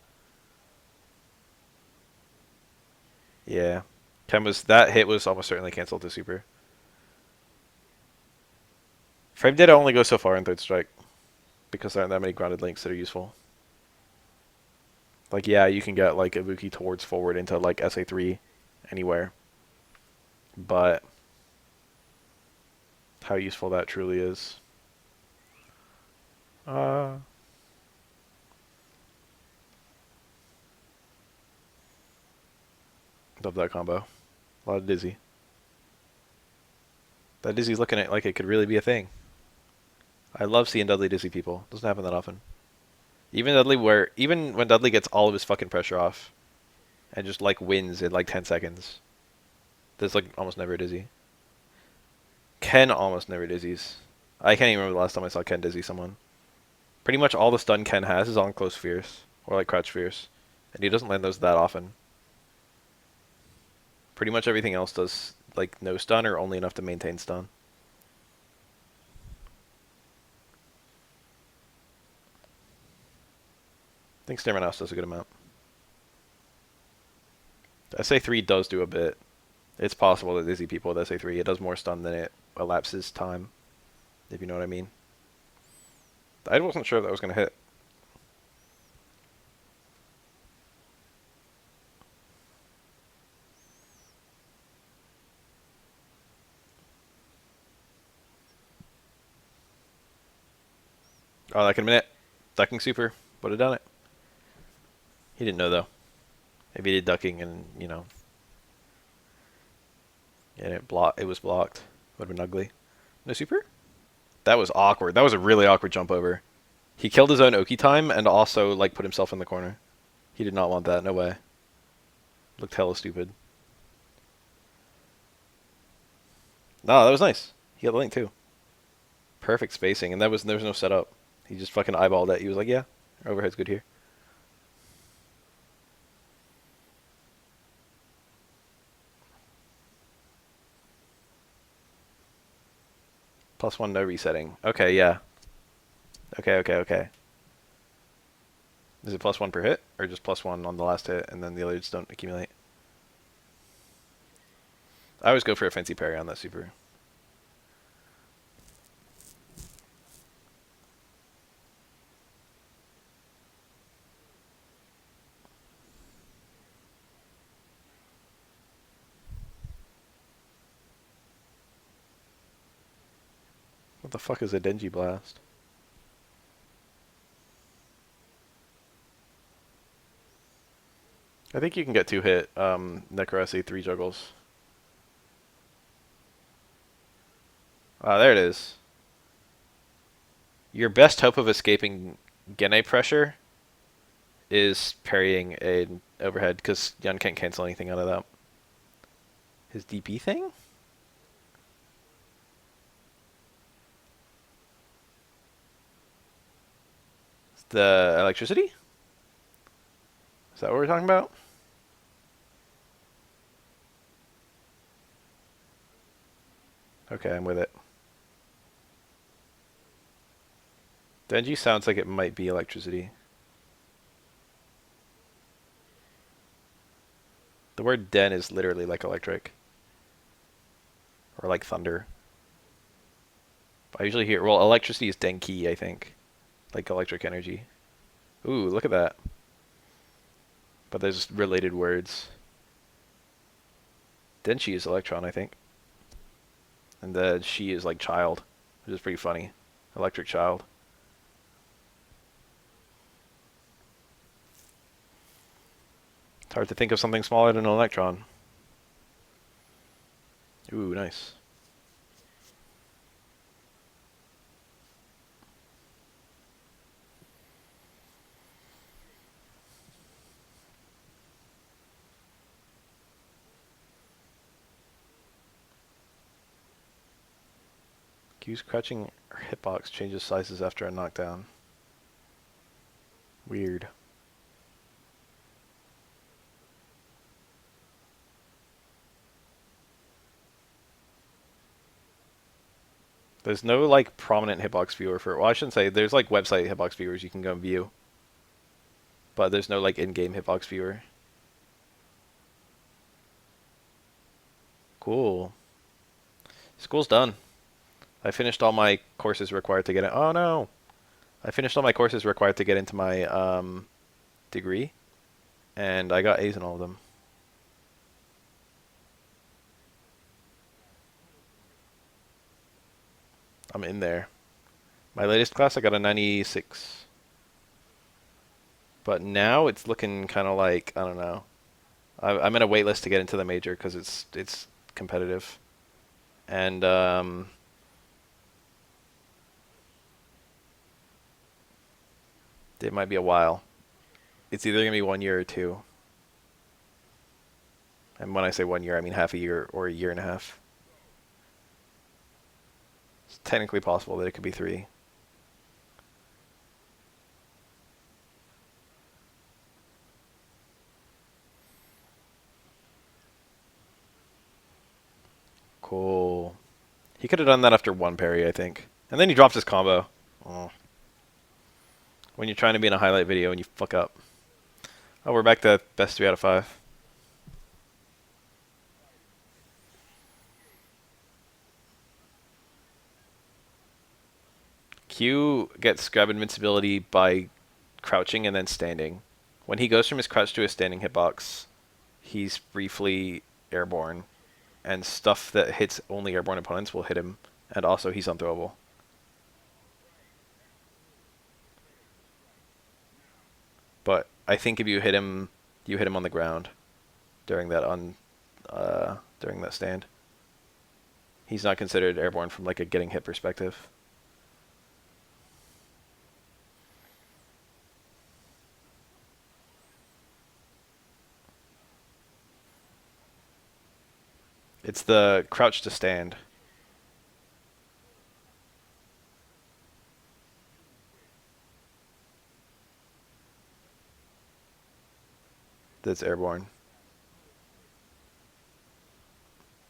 Yeah. That hit was almost certainly cancelled to super. Frame data only goes so far in third strike. Because there aren't that many grounded links that are useful. Like, yeah, you can get like Ibuki towards forward into like SA3 anywhere. But how useful that truly is. Love that combo. A lot of dizzy. That dizzy's looking at like it could really be a thing. I love seeing Dudley dizzy people. Doesn't happen that often. Even when Dudley gets all of his fucking pressure off and just like wins in like 10 seconds. There's like almost never a dizzy. Ken almost never dizzies. I can't even remember the last time I saw Ken dizzy someone. Pretty much all the stun Ken has is on close fierce. Or like crouch fierce. And he doesn't land those that often. Pretty much everything else does like no stun or only enough to maintain stun. I think Stairman does a good amount. SA3 does do a bit. It's possible that dizzy people with SA3, it does more stun than it elapses time. If you know what I mean. I wasn't sure if that was going to hit. Oh, that could have been it. Ducking super. Would have done it. He didn't know, though. If he did ducking and, you know... And it was blocked. Would have been ugly. No super? That was awkward. That was a really awkward jump over. He killed his own Oki time and also, like, put himself in the corner. He did not want that. No way. Looked hella stupid. No, that was nice. He got the link, too. Perfect spacing. And there was no setup. He just fucking eyeballed it. He was like, yeah, overhead's good here. +1, no resetting. Okay, yeah. Okay. Is it +1 per hit, or just +1 on the last hit, and then the others don't accumulate? I always go for a fancy parry on that super. What the fuck is a Denji Blast? I think you can get 2-hit Necro 3 juggles. Ah, there it is. Your best hope of escaping Gene pressure is parrying an overhead, because Yun can't cancel anything out of that. His DP thing? The electricity? Is that what we're talking about? Okay, I'm with it. Denji sounds like it might be electricity. The word den is literally like electric. Or like thunder. I usually hear, well, electricity is denki, I think. Like electric energy. Ooh, look at that. But there's related words. Denshi is electron, I think. And the she is like child, which is pretty funny. Electric child. It's hard to think of something smaller than an electron. Ooh, nice. Q's crouching hitbox changes sizes after a knockdown. Weird. There's no like prominent hitbox viewer for, well, I shouldn't say, there's like website hitbox viewers you can go and view. But there's no like in-game hitbox viewer. Cool. School's done. I finished all my courses required to get it. Oh no! I finished all my courses required to get into my degree, and I got A's in all of them. I'm in there. My latest class, I got a 96. But now it's looking kind of like, I don't know. I'm in a wait list to get into the major because it's competitive, and it might be a while. It's either gonna be 1 year or 2. And when I say 1 year, I mean half a year or a year and a half. It's technically possible that it could be 3. Cool. He could have done that after 1 parry, I think. And then he drops his combo. Oh. When you're trying to be in a highlight video and you fuck up. Oh, we're back to best 3 out of 5. Q gets grab invincibility by crouching and then standing. When he goes from his crouch to his standing hitbox, he's briefly airborne. And stuff that hits only airborne opponents will hit him. And also, he's unthrowable. But I think if you hit him on the ground during that during that stand. He's not considered airborne from like a getting hit perspective. It's the crouch to stand. that's airborne.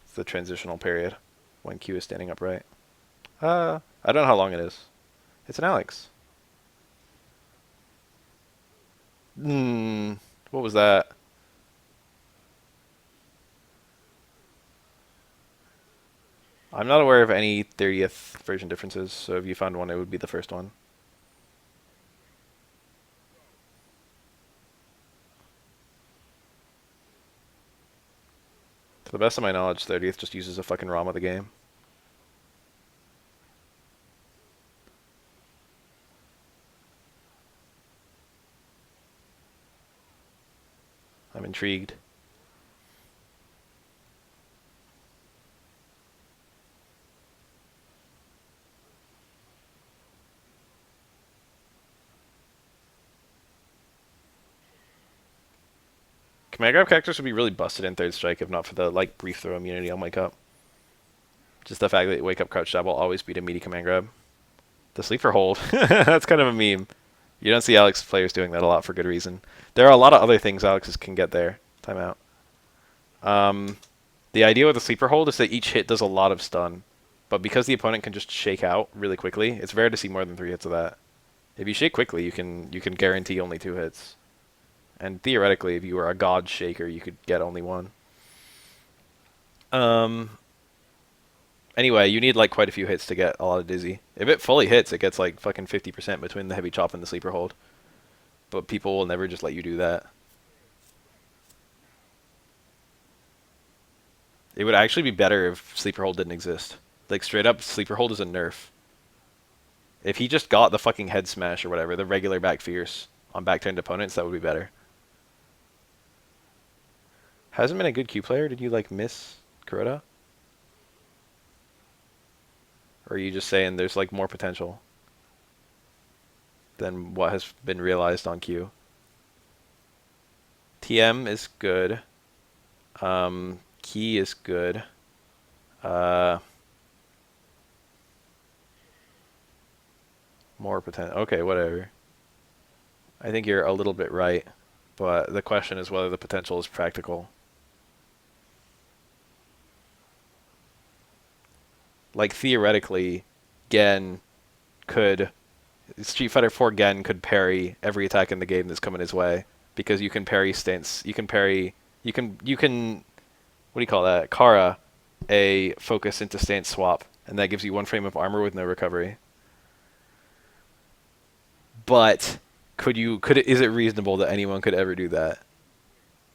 It's the transitional period when Q is standing upright. I don't know how long it is. It's an Alex. Hmm. What was that? I'm not aware of any 30th version differences, so if you found one, it would be the first one. To the best of my knowledge, 30th just uses a fucking ROM of the game. I'm intrigued. Command grab characters would be really busted in third strike if not for the like brief throw immunity on wake up. Just the fact that wake up crouch jab will always beat a meaty command grab. The sleeper hold. That's kind of a meme. You don't see Alex players doing that a lot for good reason. There are a lot of other things Alex's can get there. Timeout. The idea with the sleeper hold is that each hit does a lot of stun. But because the opponent can just shake out really quickly, it's rare to see more than 3 hits of that. If you shake quickly, you can guarantee only 2 hits. And theoretically, if you were a god shaker, you could get only 1. Anyway, you need like quite a few hits to get a lot of dizzy. If it fully hits, it gets like fucking 50% between the heavy chop and the sleeper hold. But people will never just let you do that. It would actually be better if sleeper hold didn't exist. Like straight up, sleeper hold is a nerf. If he just got the fucking head smash or whatever, the regular back fierce on back-turned opponents, that would be better. Hasn't been a good Q player? Did you like miss Kuroda? Or are you just saying there's like more potential than what has been realized on Q? TM is good. Key is good. More potential. Okay, whatever. I think you're a little bit right, but the question is whether the potential is practical. Like theoretically, Gen could Street Fighter 4 Gen could parry every attack in the game that's coming his way because you can parry stance. You can parry. You can what do you call that? Kara a focus into stance swap, and that gives you 1 frame of armor with no recovery. But is it reasonable that anyone could ever do that?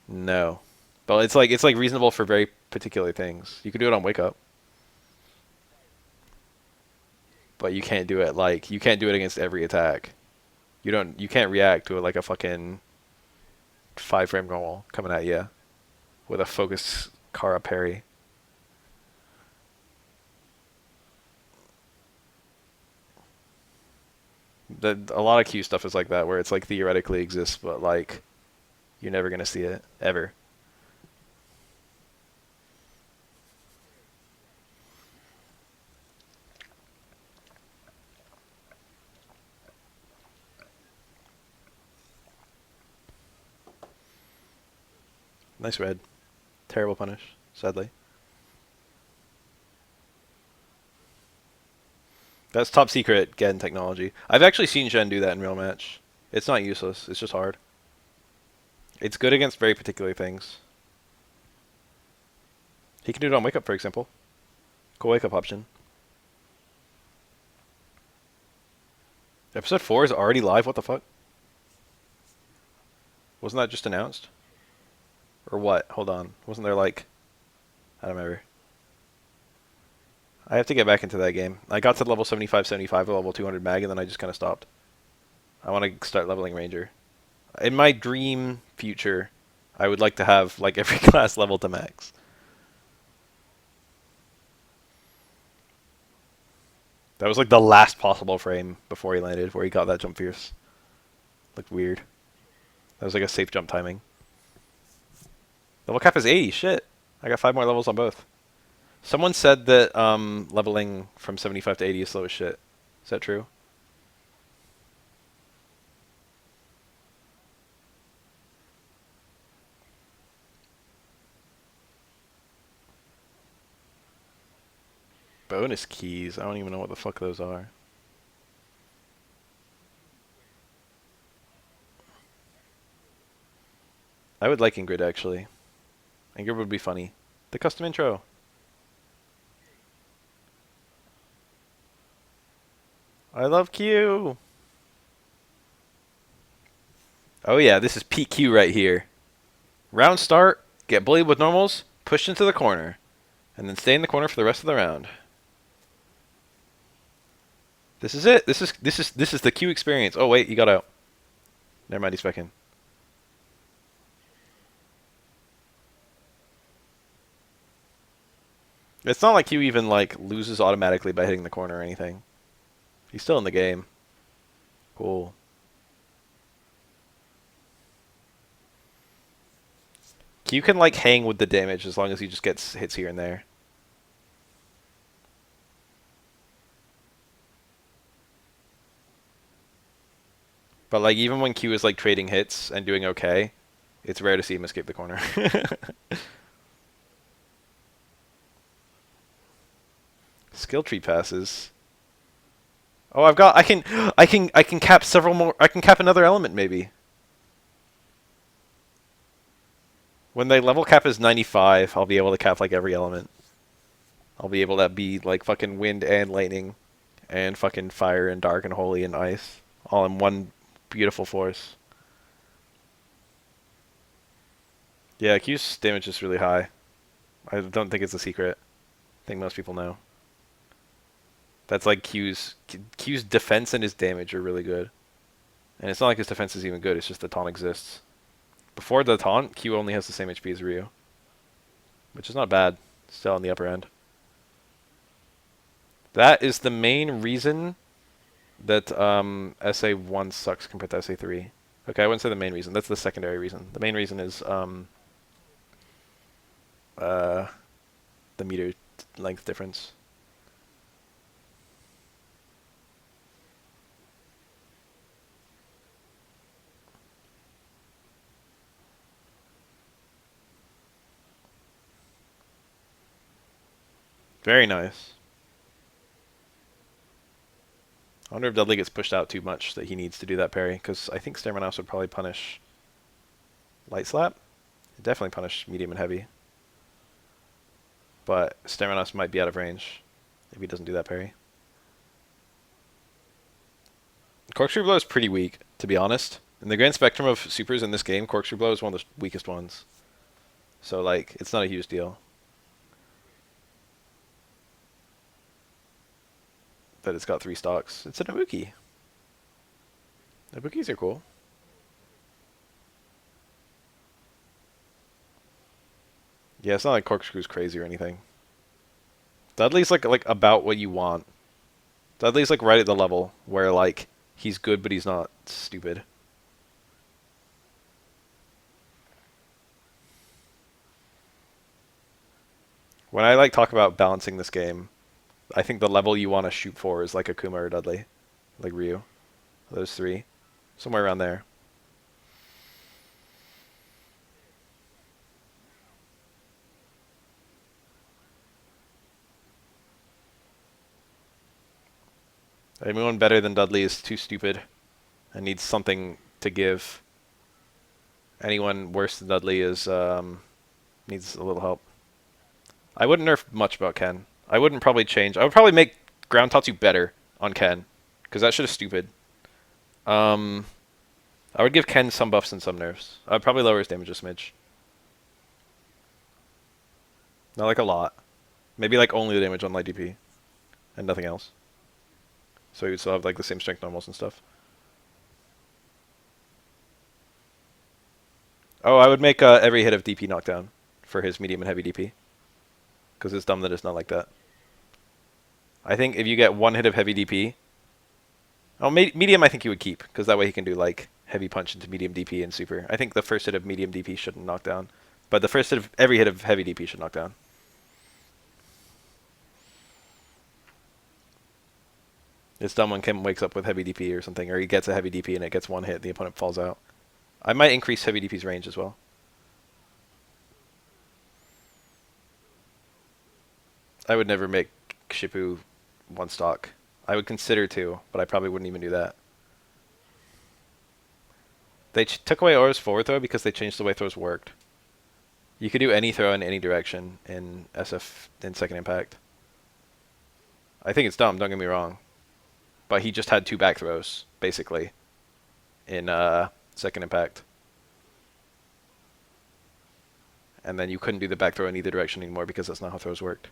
No. But it's like reasonable for very particular things. You could do it on wake up. But you can't do it against every attack. You can't react to it like a fucking 5 frame goal coming at you with a focus Kara parry. A lot of Q stuff is like that where it's like theoretically exists but like you're never gonna see it ever. Nice red. Terrible punish, sadly. That's top secret Gen technology. I've actually seen Shen do that in real match. It's not useless, it's just hard. It's good against very particular things. He can do it on wake up, for example. Cool wake up option. Episode 4 is already live? What the fuck? Wasn't that just announced? Or what? Hold on. Wasn't there like... I don't remember. I have to get back into that game. I got to level 75, 75, level 200 mag, and then I just kind of stopped. I want to start leveling Ranger. In my dream future, I would like to have like every class level to max. That was like the last possible frame before he landed, where he got that jump fierce. Looked weird. That was like a safe jump timing. Level cap is 80. Shit. I got 5 more levels on both. Someone said that leveling from 75 to 80 is slow as shit. Is that true? Bonus keys. I don't even know what the fuck those are. I would like Ingrid, actually. Ingrid would be funny. The custom intro. I love Q. Oh yeah, this is peak Q right here. Round start, get bullied with normals, pushed into the corner, and then stay in the corner for the rest of the round. This is it. This is the Q experience. Oh wait, you got out. Never mind, he's back in. It's not like Q even like loses automatically by hitting the corner or anything. He's still in the game. Cool. Q can like hang with the damage as long as he just gets hits here and there. But like even when Q is like trading hits and doing okay, it's rare to see him escape the corner. Skill tree passes. Oh, I can cap several more. I can cap another element maybe. When the level cap is 95, I'll be able to cap like every element. I'll be able to be like fucking wind and lightning, and fucking fire and dark and holy and ice, all in one beautiful force. Yeah, Q's damage is really high. I don't think it's a secret. I think most people know. That's like Q's defense and his damage are really good. And it's not like his defense is even good, it's just the taunt exists. Before the taunt, Q only has the same HP as Ryu. Which is not bad. Still on the upper end. That is the main reason that SA1 sucks compared to SA3. Okay, I wouldn't say the main reason. That's the secondary reason. The main reason is the meter length difference. Very nice. I wonder if Dudley gets pushed out too much that he needs to do that parry, because I think Stairmanos would probably punish Light Slap. It'd definitely punish medium and heavy. But Stairmanos might be out of range if he doesn't do that parry. Corkscrew Blow is pretty weak, to be honest. In the grand spectrum of supers in this game, Corkscrew Blow is one of the weakest ones. So, like, it's not a huge deal. That it's got 3 stocks. It's an Ibuki. Ibukis are cool. Yeah, it's not like Corkscrew's crazy or anything. Dudley's like about what you want. Dudley's like right at the level where like he's good but he's not stupid. When I like talk about balancing this game, I think the level you want to shoot for is like Akuma or Dudley, like Ryu. Those 3, somewhere around there. Anyone better than Dudley is too stupid and needs something to give. Anyone worse than Dudley is needs a little help. I wouldn't nerf much about Ken. I wouldn't probably change. I would probably make ground Tatsu better on Ken, because that shit is stupid. I would give Ken some buffs and some nerfs. I'd probably lower his damage a smidge. Not like a lot. Maybe like only the damage on light DP and nothing else. So he would still have like the same strength normals and stuff. Oh, I would make every hit of DP knockdown for his medium and heavy DP. Because it's dumb that it's not like that. I think if you get 1 hit of heavy DP... Oh, medium I think he would keep, because that way he can do like heavy punch into medium DP and super. I think the first hit of medium DP shouldn't knock down. But the first hit of every hit of heavy DP should knock down. It's dumb when Kim wakes up with heavy DP or something, or he gets a heavy DP and it gets 1 hit and the opponent falls out. I might increase heavy DP's range as well. I would never make Shipu one stock. I would consider to, but I probably wouldn't even do that. They took away Aura's forward throw because they changed the way throws worked. You could do any throw in any direction in SF in Second Impact. I think it's dumb, don't get me wrong. But he just had 2 back throws, basically, in Second Impact. And then you couldn't do the back throw in either direction anymore because that's not how throws worked.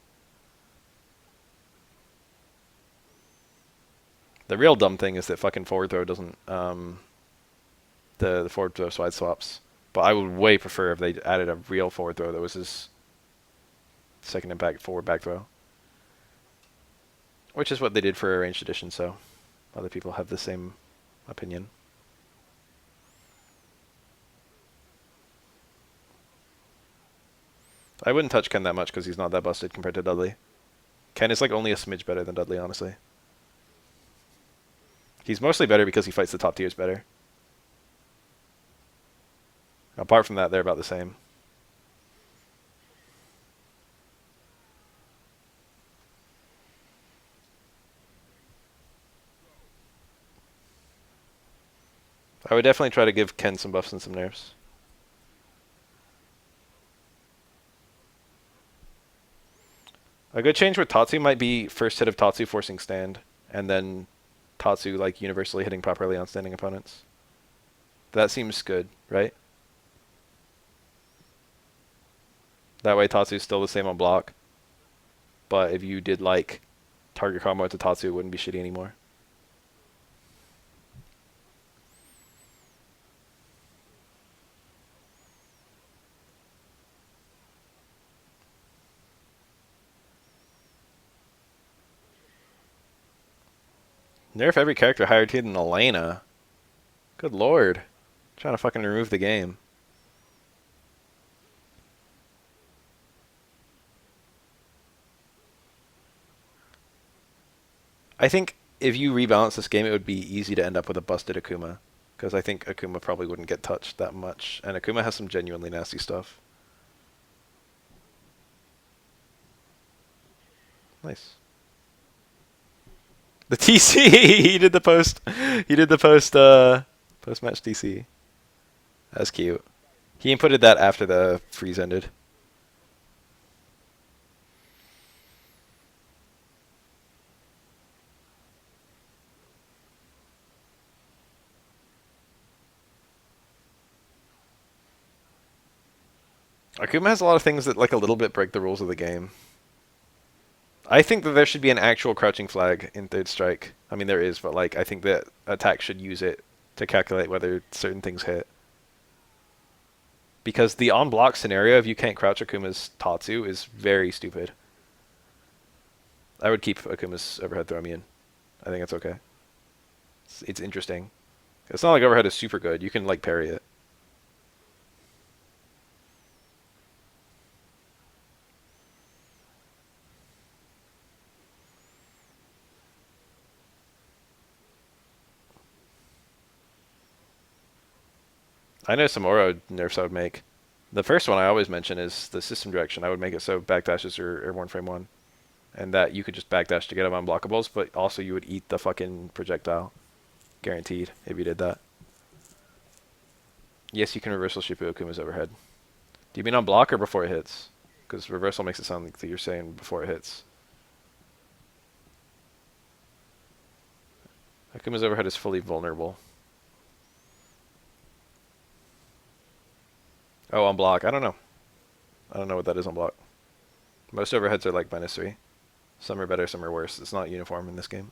The real dumb thing is that fucking forward throw doesn't, the forward throw slide swaps. But I would way prefer if they added a real forward throw that was his Second Impact forward back throw. Which is what they did for Arranged Edition, so other people have the same opinion. I wouldn't touch Ken that much because he's not that busted compared to Dudley. Ken is like only a smidge better than Dudley, honestly. He's mostly better because he fights the top tiers better. Apart from that, they're about the same. I would definitely try to give Ken some buffs and some nerfs. A good change with Tatsu might be first hit of Tatsu forcing stand, and then Tatsu like universally hitting properly on standing opponents. That seems good, right? That way Tatsu's still the same on block. But if you did like target combo to Tatsu, it wouldn't be shitty anymore. Nerf every character higher tier than Elena. Good lord. Trying to fucking remove the game. I think if you rebalance this game, it would be easy to end up with a busted Akuma. Because I think Akuma probably wouldn't get touched that much. And Akuma has some genuinely nasty stuff. Nice. The TC! He did the post. He did the post-match TC. That's cute. He inputted that after the freeze ended. Akuma has a lot of things that like a little bit break the rules of the game. I think that there should be an actual crouching flag in Third Strike. I mean, there is, but like I think that attack should use it to calculate whether certain things hit. Because the on-block scenario, if you can't crouch Akuma's Tatsu, is very stupid. I would keep Akuma's overhead throw immune. I think it's okay. It's interesting. It's not like overhead is super good. You can like parry it. I know some Oro nerfs I would make. The first one I always mention is the system direction. I would make it so backdashes are airborne frame 1. And that you could just backdash to get them unblockables, but also you would eat the fucking projectile. Guaranteed, if you did that. Yes, you can reversal Shipu Akuma's overhead. Do you mean on block or before it hits? Because reversal makes it sound like you're saying before it hits. Akuma's overhead is fully vulnerable. Oh, on block. I don't know. I don't know what that is on block. Most overheads are like -3. Some are better, some are worse. It's not uniform in this game.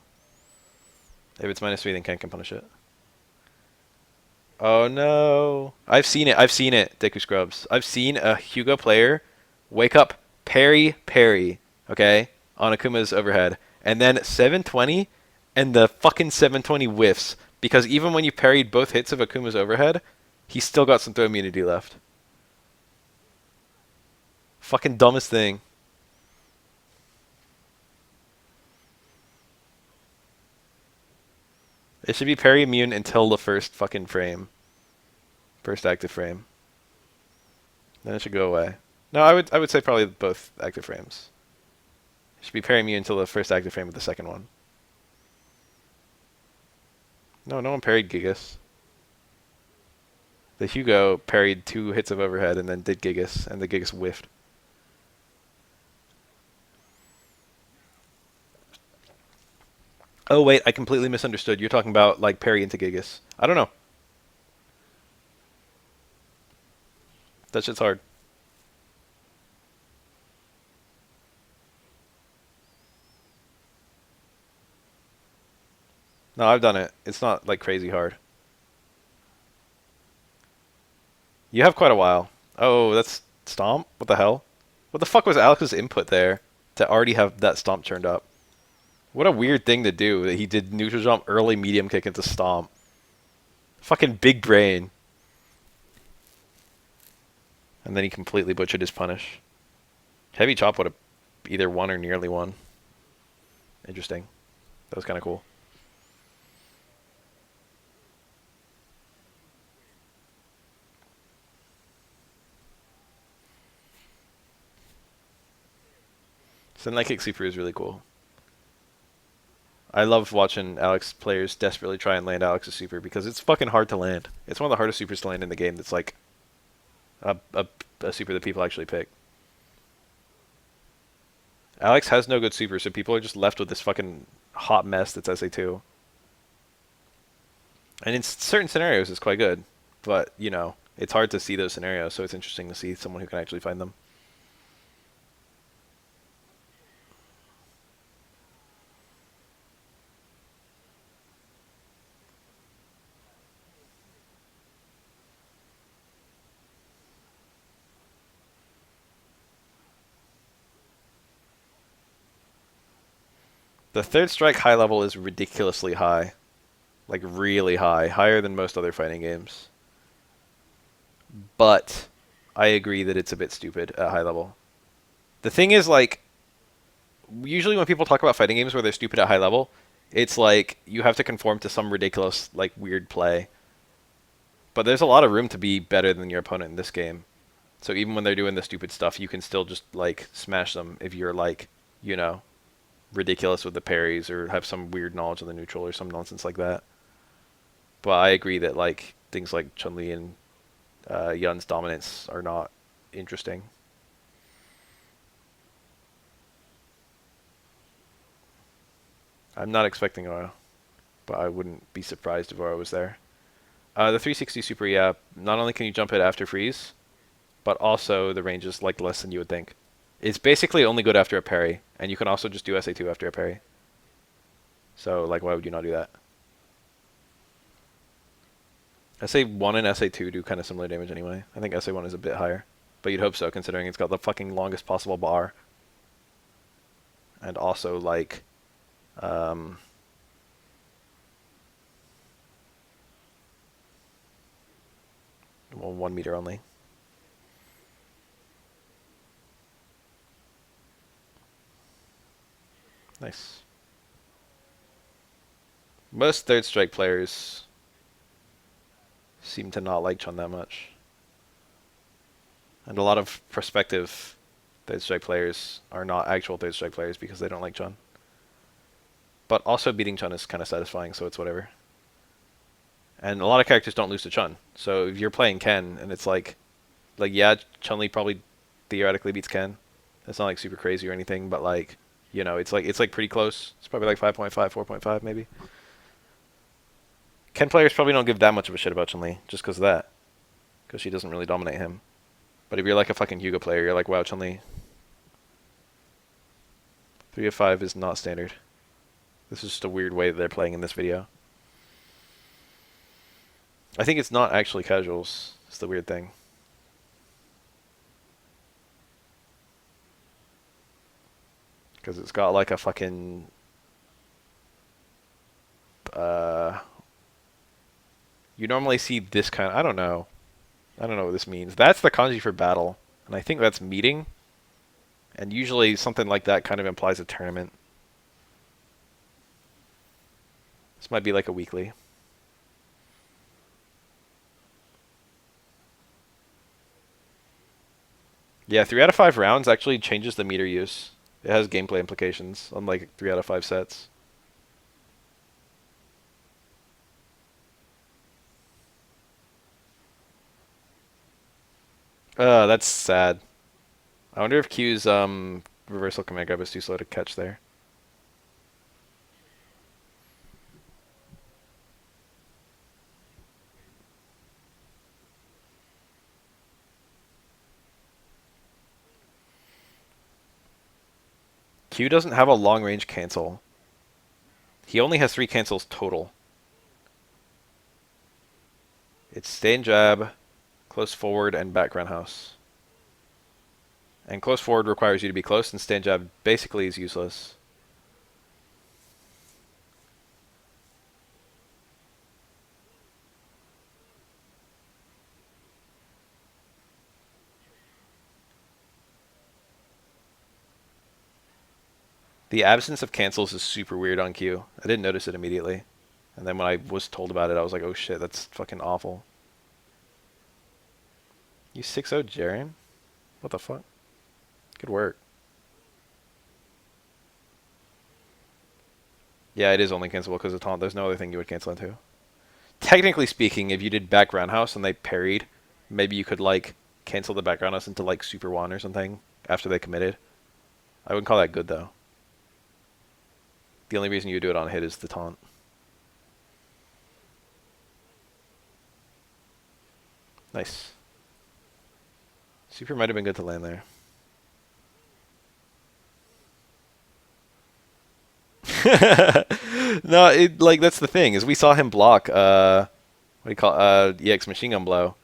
If it's -3, then Ken can punish it. Oh no. I've seen it. I've seen it, Deku Scrubs. I've seen a Hugo player wake up parry, okay, on Akuma's overhead. And then 720, and the fucking 720 whiffs. Because even when you parried both hits of Akuma's overhead, he still got some throw immunity left. Fucking dumbest thing. It should be parry immune until the first fucking frame. First active frame. Then it should go away. No, I would say probably both active frames. Should be parry immune until the first active frame of the second one. No, no one parried Gigas. The Hugo parried 2 hits of overhead and then did Gigas, and the Gigas whiffed. Oh wait, I completely misunderstood. You're talking about like parry into Gigas. I don't know. That shit's hard. No, I've done it. It's not like crazy hard. You have quite a while. Oh, that's stomp? What the hell? What the fuck was Alex's input there to already have that stomp turned up? What a weird thing to do that he did neutral jump, early medium kick into stomp. Fucking big brain. And then he completely butchered his punish. Heavy chop would have either won or nearly won. Interesting. That was kind of cool. Sunlight Kick Super is really cool. I love watching Alex players desperately try and land Alex's super because it's fucking hard to land. It's one of the hardest supers to land in the game that's like a super that people actually pick. Alex has no good super, so people are just left with this fucking hot mess that's SA2. And in certain scenarios, it's quite good. But, you know, it's hard to see those scenarios, so it's interesting to see someone who can actually find them. The third strike high level is ridiculously high. Like, really high. Higher than most other fighting games. But I agree that it's a bit stupid at high level. The thing is, like, usually when people talk about fighting games where they're stupid at high level, it's like you have to conform to some ridiculous, like, weird play. But there's a lot of room to be better than your opponent in this game. So even when they're doing the stupid stuff, you can still just, like, smash them if you're, like, you know, ridiculous with the parries or have some weird knowledge of the neutral or some nonsense like that. But I agree that, like, things like Chun-Li and Yun's dominance are not interesting. I'm not expecting Aura, but I wouldn't be surprised if Aura was there. The 360 super, yeah, not only can you jump it after freeze, but also the range is like less than you would think. It's basically only good after a parry, and you can also just do SA2 after a parry. So, like, why would you not do that? SA1 and SA2 do kind of similar damage anyway. I think SA1 is a bit higher, but you'd hope so considering it's got the fucking longest possible bar. And also, like, well, 1 meter only. Nice. Most third strike players seem to not like Chun that much. And a lot of prospective third strike players are not actual third strike players because they don't like Chun. But also beating Chun is kind of satisfying, so it's whatever. And a lot of characters don't lose to Chun. So if you're playing Ken and it's like yeah, Chun-Li probably theoretically beats Ken. It's not like super crazy or anything, but like, you know, it's like pretty close. It's probably like 5.5, 4.5 maybe. Ken players probably don't give that much of a shit about Chun-Li just because of that. Because she doesn't really dominate him. But if you're like a fucking Hugo player, you're like, wow, Chun-Li. 3 of 5 is not standard. This is just a weird way that they're playing in this video. I think it's not actually casuals. It's the weird thing. Because it's got like a fucking... you normally see this kind of... I don't know. I don't know what this means. That's the kanji for battle. And I think that's meeting. And usually something like that kind of implies a tournament. This might be like a weekly. Yeah, 3 out of 5 rounds actually changes the meter use. It has gameplay implications on like 3 out of 5 sets. That's sad. I wonder if Q's reversal command grab is too slow to catch there. Q doesn't have a long range cancel. He only has 3 cancels total. It's stand jab, close forward, and background house. And close forward requires you to be close, and stand jab basically is useless. The absence of cancels is super weird on Q. I didn't notice it immediately. And then when I was told about it, I was like, oh shit, that's fucking awful. You 6-0 Jaren? What the fuck? Good work. Yeah, it is only cancelable because of taunt. There's no other thing you would cancel into. Technically speaking, if you did background house and they parried, maybe you could like cancel the background house into like Super 1 or something after they committed. I wouldn't call that good though. The only reason you would do it on hit is the taunt. Nice. Super might have been good to land there. No, like that's the thing is we saw him block what do you call EX machine gun blow,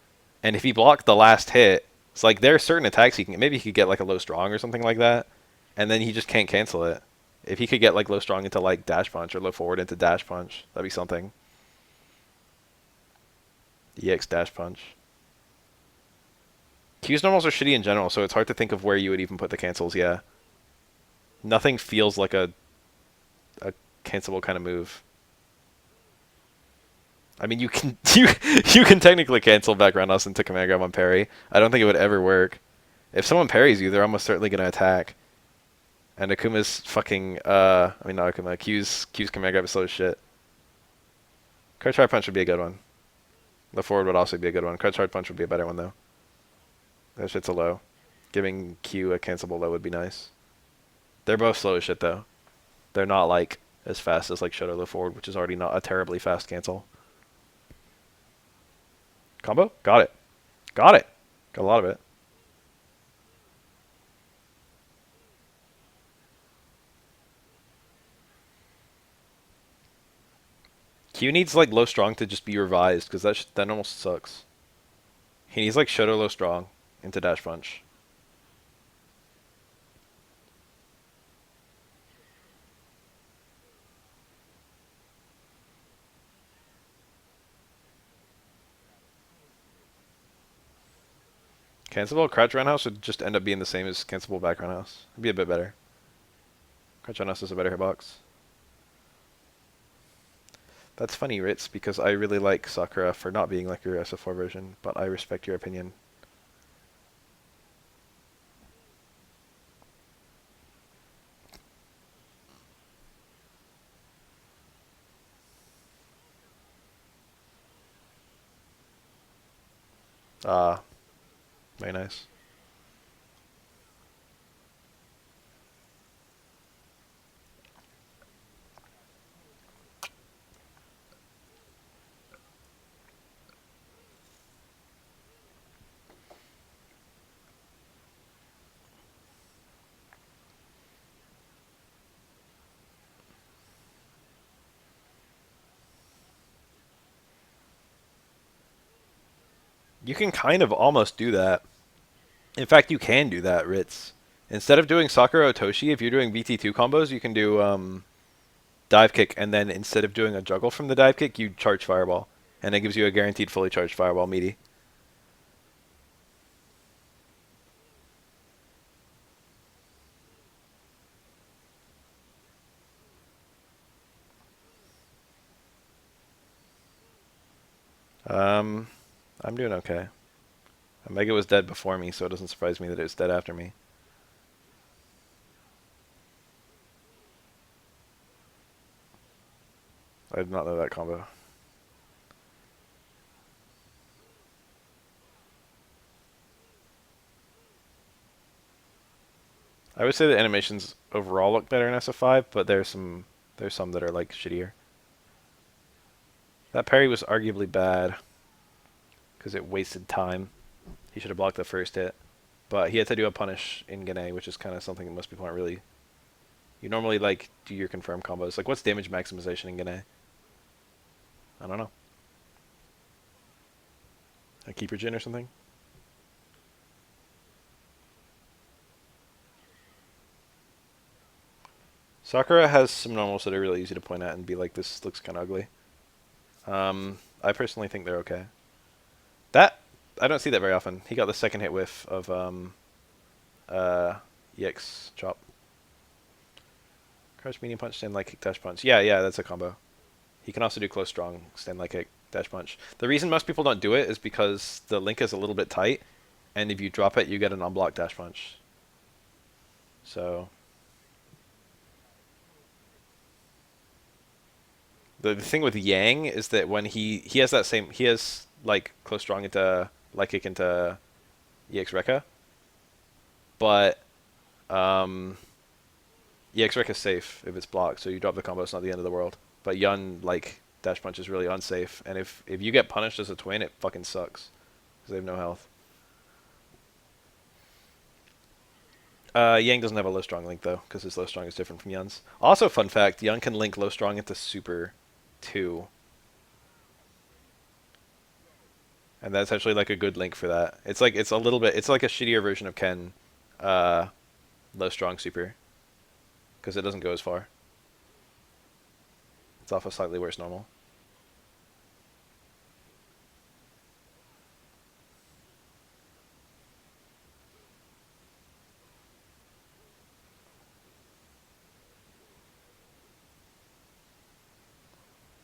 and if he blocked the last hit, it's like there are certain attacks he can maybe he could get like a low strong or something like that, and then he just can't cancel it. If he could get like low strong into like dash punch or low forward into dash punch, that'd be something. EX dash punch. Q's normals are shitty in general, so it's hard to think of where you would even put the cancels. Yeah, nothing feels like a cancelable kind of move. I mean, you can you can technically cancel background us into command grab on parry. I don't think it would ever work. If someone parries you, they're almost certainly gonna attack. And Akuma's fucking I mean not Akuma. Q's command grab is slow as shit. Crouch hard punch would be a good one. The forward would also be a good one. Crouch hard punch would be a better one though. That shit's a low. Giving Q a cancelable low would be nice. They're both slow as shit though. They're not like as fast as like Shoto low forward, which is already not a terribly fast cancel. Combo? Got it. Got it. Got a lot of it. Q needs like low strong to just be revised because that almost sucks. He needs like Shoto low strong into dash punch. Cancelable crouch roundhouse would just end up being the same as cancelable back roundhouse. It'd be a bit better. Crouch roundhouse is a better hitbox. That's funny, Ritz, because I really like Sakura for not being like your SF4 version, but I respect your opinion. Ah, very nice. You can kind of almost do that. In fact, you can do that, Ritz. Instead of doing Sakura Otoshi, if you're doing VT2 combos, you can do dive kick, and then instead of doing a juggle from the dive kick, you charge fireball, and it gives you a guaranteed fully charged fireball meaty. Um, I'm doing okay. Omega was dead before me, so it doesn't surprise me that it was dead after me. I did not know that combo. I would say the animations overall look better in SF5, but there's some that are like shittier. That parry was arguably bad because it wasted time. He should have blocked the first hit, but he had to do a punish in Gane, which is kind of something that most people aren't really. You normally like do your confirm combos. Like, what's damage maximization in Gane? I don't know. A keeper gen or something? Sakura has some normals that are really easy to point at and be like, this looks kind of ugly. I personally think they're okay. That, I don't see that very often. He got the second hit whiff of EX chop. Crouch medium punch, stand light kick, dash punch. Yeah, that's a combo. He can also do close strong, stand light kick, dash punch. The reason most people don't do it is because the link is a little bit tight, and if you drop it, you get an unblocked dash punch. So the thing with Yang is that when he has that same, he has like close strong into light kick into EX Rekka, but EX Rekka is safe if it's blocked, so you drop the combo, it's not the end of the world. But Yun, like, dash punch is really unsafe, and if you get punished as a twin, it fucking sucks because they have no health. Yang doesn't have a low strong link though, because his low strong is different from Yun's. Also, fun fact: Yun can link low strong into super 2, and that's actually like a good link for that. It's like it's a little bit. It's like a shittier version of Ken, low strong super, because it doesn't go as far. It's off a slightly worse normal.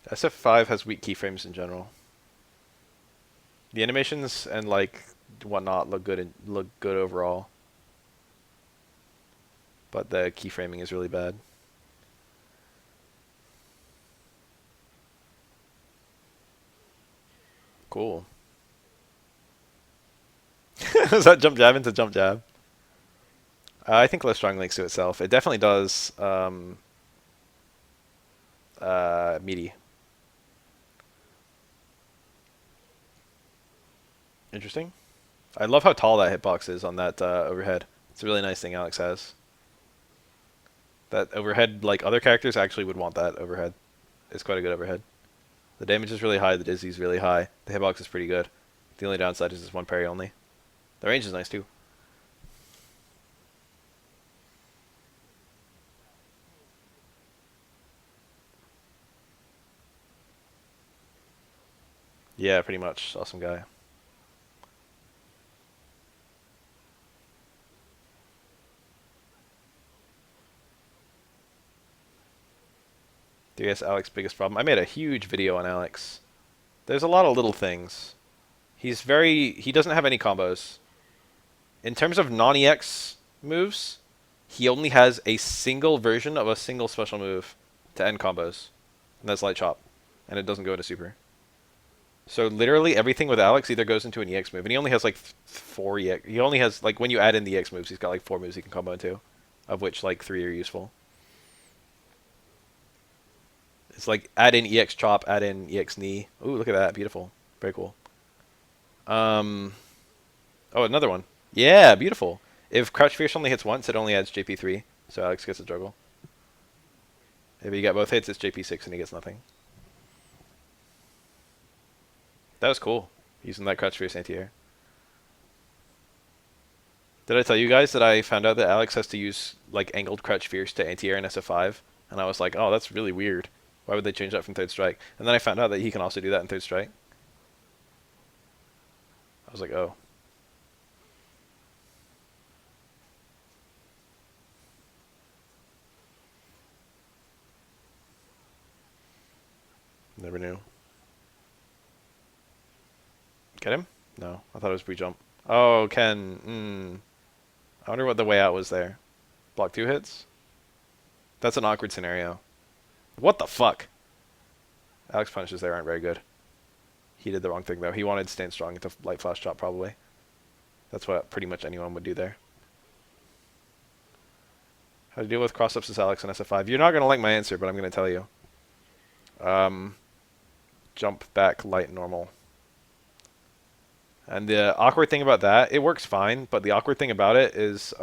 SF5 has weak keyframes in general. The animations and like whatnot look good overall, but the keyframing is really bad. Cool. Is that jump jab into jump jab? I think low strong links to itself. It definitely does. Meaty. Interesting. I love how tall that hitbox is on that overhead. It's a really nice thing Alex has. That overhead, like other characters actually would want that overhead. It's quite a good overhead. The damage is really high, the dizzy is really high. The hitbox is pretty good. The only downside is this one parry only. The range is nice too. Yeah, pretty much. Awesome guy. DS Alex biggest problem. I made a huge video on Alex. There's a lot of little things. He doesn't have any combos. In terms of non-EX moves, he only has a single version of a single special move to end combos. And that's light chop. And it doesn't go into super. So literally everything with Alex either goes into an EX move. And he only has like 4 EX. He only has, like, when you add in the EX moves, he's got like 4 moves he can combo into. Of which like 3 are useful. It's like add in EX chop, add in EX knee. Ooh, look at that. Beautiful. Very cool. Oh, another one. Yeah, beautiful. If Crouch Fierce only hits once, it only adds JP3. So Alex gets a juggle. If you get both hits, it's JP6 and he gets nothing. That was cool. Using that Crouch Fierce anti-air. Did I tell you guys that I found out that Alex has to use like angled Crouch Fierce to anti-air in SF5? And I was like, oh, that's really weird. Why would they change that from Third Strike? And then I found out that he can also do that in Third Strike. I was like, oh. Never knew. Get him? No, I thought it was pre-jump. Oh, Ken. I wonder what the way out was there. Block 2 hits? That's an awkward scenario. What the fuck? Alex punishes there aren't very good. He did the wrong thing though. He wanted to stand strong into light flash chop probably. That's what pretty much anyone would do there. How to deal with cross-ups is Alex in SF5. You're not going to like my answer, but I'm going to tell you. Jump back, light, normal. And the awkward thing about that, it works fine, but the awkward thing about it is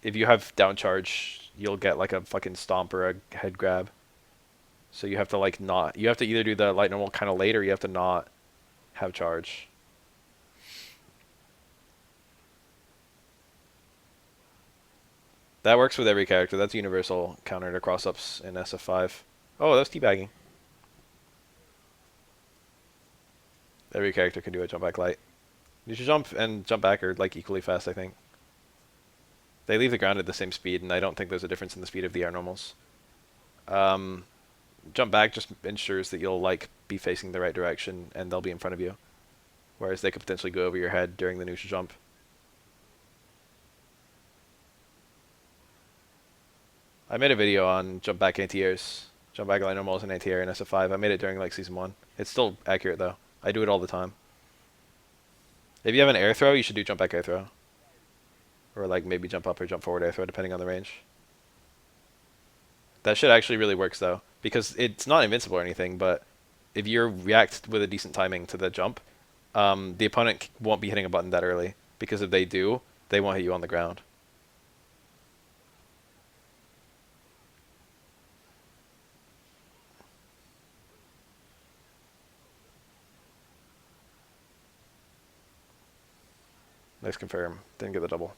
if you have down charge, you'll get like a fucking stomp or a head grab. So you have to like not, you have to either do the light normal kind of late or you have to not have charge. That works with every character. That's a universal counter to cross-ups in SF5. Oh, that's teabagging. Every character can do a jump back light. You should jump and jump back are like equally fast, I think. They leave the ground at the same speed, and I don't think there's a difference in the speed of the air normals. Jump back just ensures that you'll like be facing the right direction, and they'll be in front of you. Whereas they could potentially go over your head during the neutral jump. I made a video on jump back anti-airs, jump back light normals and anti-air in SF5. I made it during like season 1. It's still accurate though. I do it all the time. If you have an air throw, you should do jump back air throw. Or like maybe jump up or jump forward air throw depending on the range. That shit actually really works though, because it's not invincible or anything, but if you react with a decent timing to the jump, the opponent won't be hitting a button that early, because if they do, they won't hit you on the ground. Nice confirm. Didn't get the double.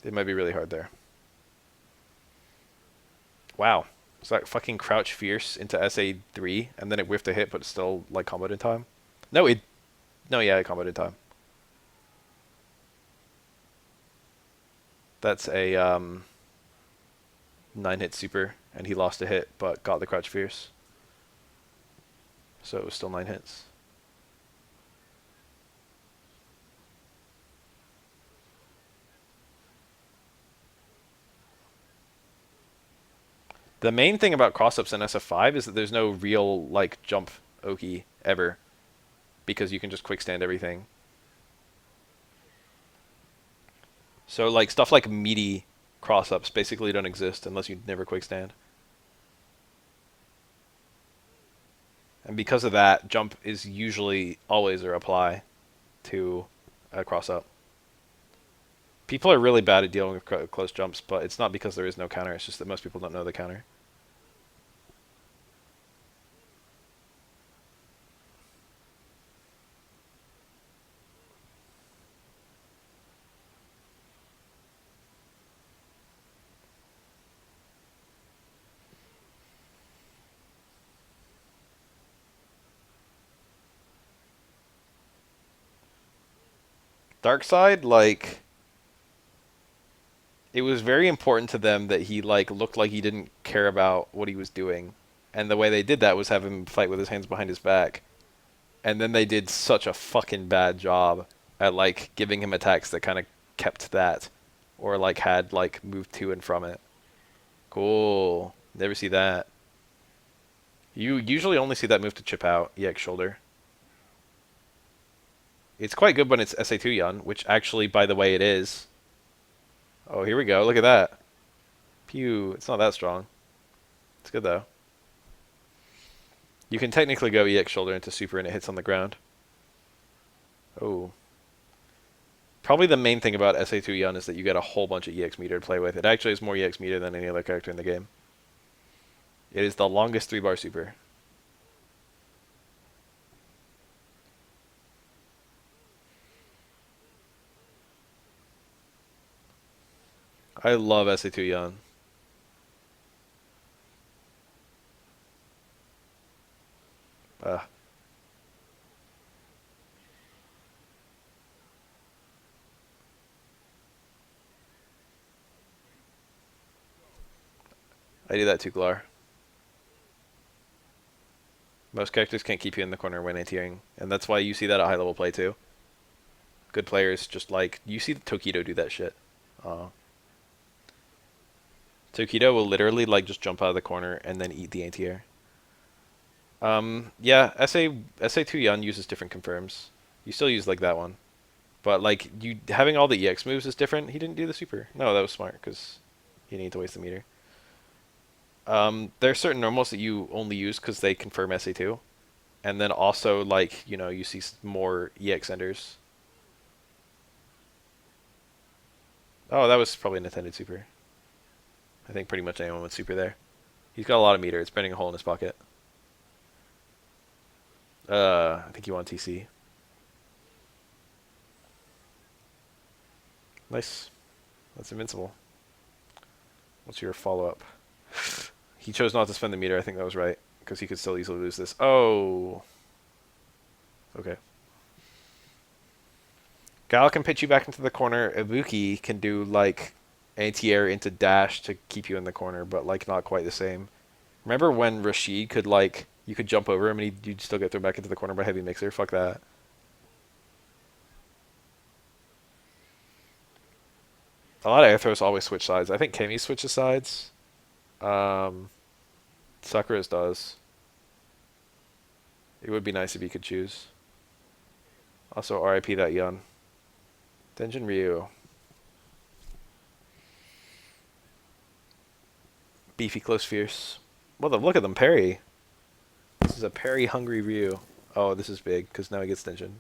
It might be really hard there. Wow. Was that fucking crouch fierce into SA3 and then it whiffed a hit but still like comboed in time? No, it comboed in time. That's a 9-hit super and he lost a hit but got the crouch fierce. So it was still 9 hits. The main thing about cross-ups in SF5 is that there's no real like jump Oki ever, because you can just quick stand everything. So like stuff like meaty cross-ups basically don't exist unless you never quick stand. And because of that, jump is usually always a reply to a cross-up. People are really bad at dealing with close jumps, but it's not because there is no counter, it's just that most people don't know the counter. Dark side, like, it was very important to them that he like looked like he didn't care about what he was doing, and the way they did that was have him fight with his hands behind his back, and then they did such a fucking bad job at like giving him attacks that kind of kept that, or like had like moved to and from it. Cool. Never see that. You usually only see that move to chip out EX shoulder. It's quite good when it's SA2 Yun, which actually, by the way, it is. Oh, here we go. Look at that. Pew. It's not that strong. It's good, though. You can technically go EX shoulder into super and it hits on the ground. Oh. Probably the main thing about SA2 Yun is that you get a whole bunch of EX meter to play with. It actually is more EX meter than any other character in the game. It is the longest 3-bar super. I love SA2 Yun. I do that too, Glar. Most characters can't keep you in the corner when anti-airing, and that's why you see that at high level play too. Good players just like, you see the Tokido do that shit. Tokido will literally like just jump out of the corner and then eat the anti-air. Yeah, SA2 Yun uses different confirms. You still use like that one. But like you having all the EX moves is different. He didn't do the super. No, that was smart because he didn't need to waste the meter. There are certain normals that you only use because they confirm SA2, and then also like you see more EX enders. Oh, that was probably an intended super. I think pretty much anyone would super there. He's got a lot of meter. It's burning a hole in his pocket. I think you want TC. Nice. That's invincible. What's your follow-up? He chose not to spend the meter. I think that was right because he could still easily lose this. Oh. Okay. Gal can pitch you back into the corner. Ibuki can do like anti-air into dash to keep you in the corner, but like not quite the same. Remember when Rashid could like you could jump over him and you'd still get thrown back into the corner by heavy mixer? Fuck that. A lot of air throws always switch sides. I think Kami switches sides. Um, Sakura's does. It would be nice if you could choose. Also, RIP that Yun. Denjin Ryu. Beefy, close, fierce. Well, look at them parry. This is a parry-hungry Ryu. Oh, this is big, because now he gets Denjin.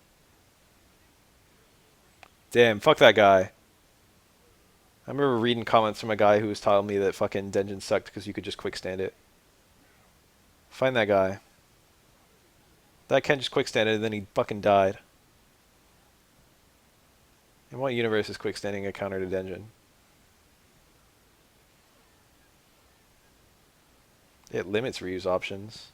Damn, fuck that guy. I remember reading comments from a guy who was telling me that fucking Denjin sucked because you could just quick stand it. Find that guy. That Ken just quick standed and then he fucking died. In what universe is quick standing a counter to Denjin? It limits reuse options.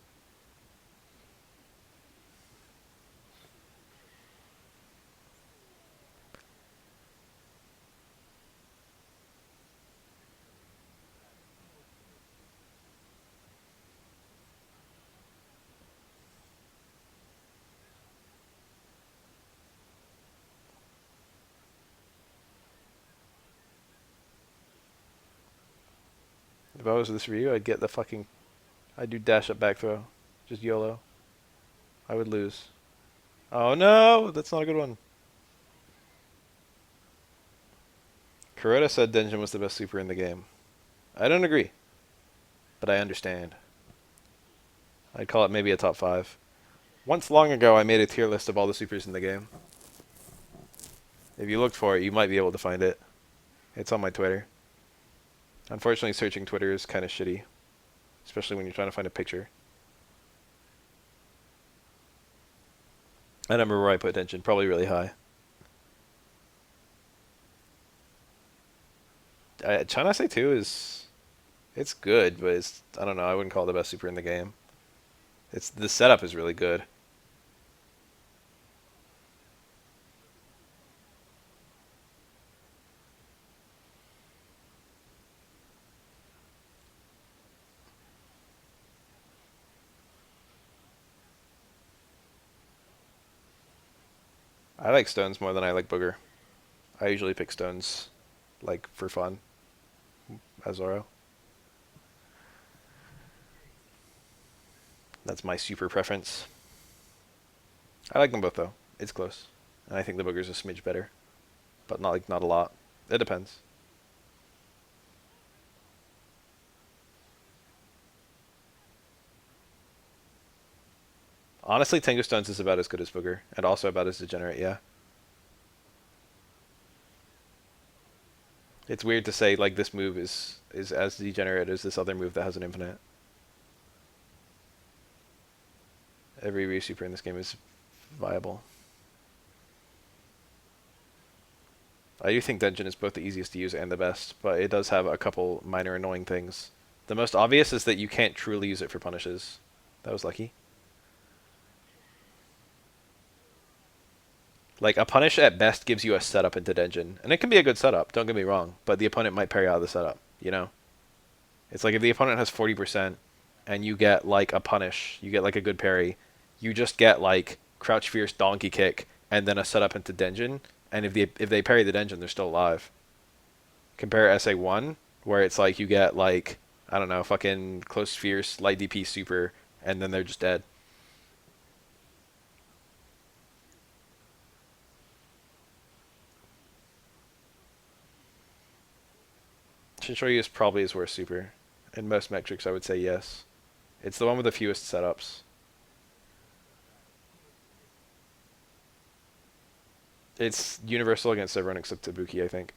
If I was this Ryu, I'd get the fucking... I'd do dash up back throw. Just YOLO. I would lose. Oh no! That's not a good one. Kuroda said Denjin was the best super in the game. I don't agree. But I understand. I'd call it maybe a top 5. Once long ago, I made a tier list of all the supers in the game. If you looked for it, you might be able to find it. It's on my Twitter. Unfortunately, searching Twitter is kind of shitty. Especially when you're trying to find a picture. I don't remember where I put Denjin. Probably really high. China Say 2 is... It's good, but it's... I don't know. I wouldn't call it the best super in the game. The setup is really good. I like stones more than I like booger. I usually pick stones, like, for fun, as Zoro. That's my super preference. I like them both, though. It's close. And I think the booger's a smidge better. But not a lot. It depends. Honestly, Tengu Stones is about as good as booger. And also about as degenerate, yeah. It's weird to say, like, this move is as degenerate as this other move that has an infinite. Every Ryu super in this game is viable. I do think Denjin is both the easiest to use and the best, but it does have a couple minor annoying things. The most obvious is that you can't truly use it for punishes. That was lucky. Like, a punish at best gives you a setup into Denjin. And it can be a good setup, don't get me wrong, but the opponent might parry out of the setup, you know? It's like if the opponent has 40% and you get, like, a punish, you get, like, a good parry, you just get, like, crouch fierce donkey kick and then a setup into Denjin, and if they parry the Denjin, they're still alive. Compare SA1, where it's like you get like I don't know, fucking close fierce light DP super, and then they're just dead. Shinshoryu is probably his worst super. In most metrics, I would say yes. It's the one with the fewest setups. It's universal against everyone except Tabuki, I think.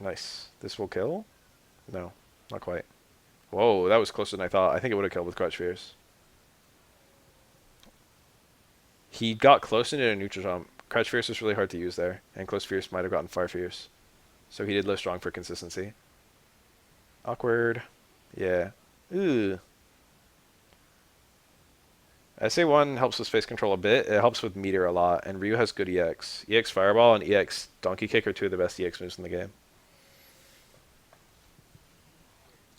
Nice. This will kill? No, not quite. Whoa, that was closer than I thought. I think it would have killed with Crouch Fierce. He got close into a neutral jump. Crouch Fierce was really hard to use there, and Close Fierce might have gotten Fire Fierce. So he did low strong for consistency. Awkward. Yeah. Ooh. SA1 helps with space control a bit. It helps with meter a lot, and Ryu has good EX. EX Fireball and EX Donkey Kick are two of the best EX moves in the game.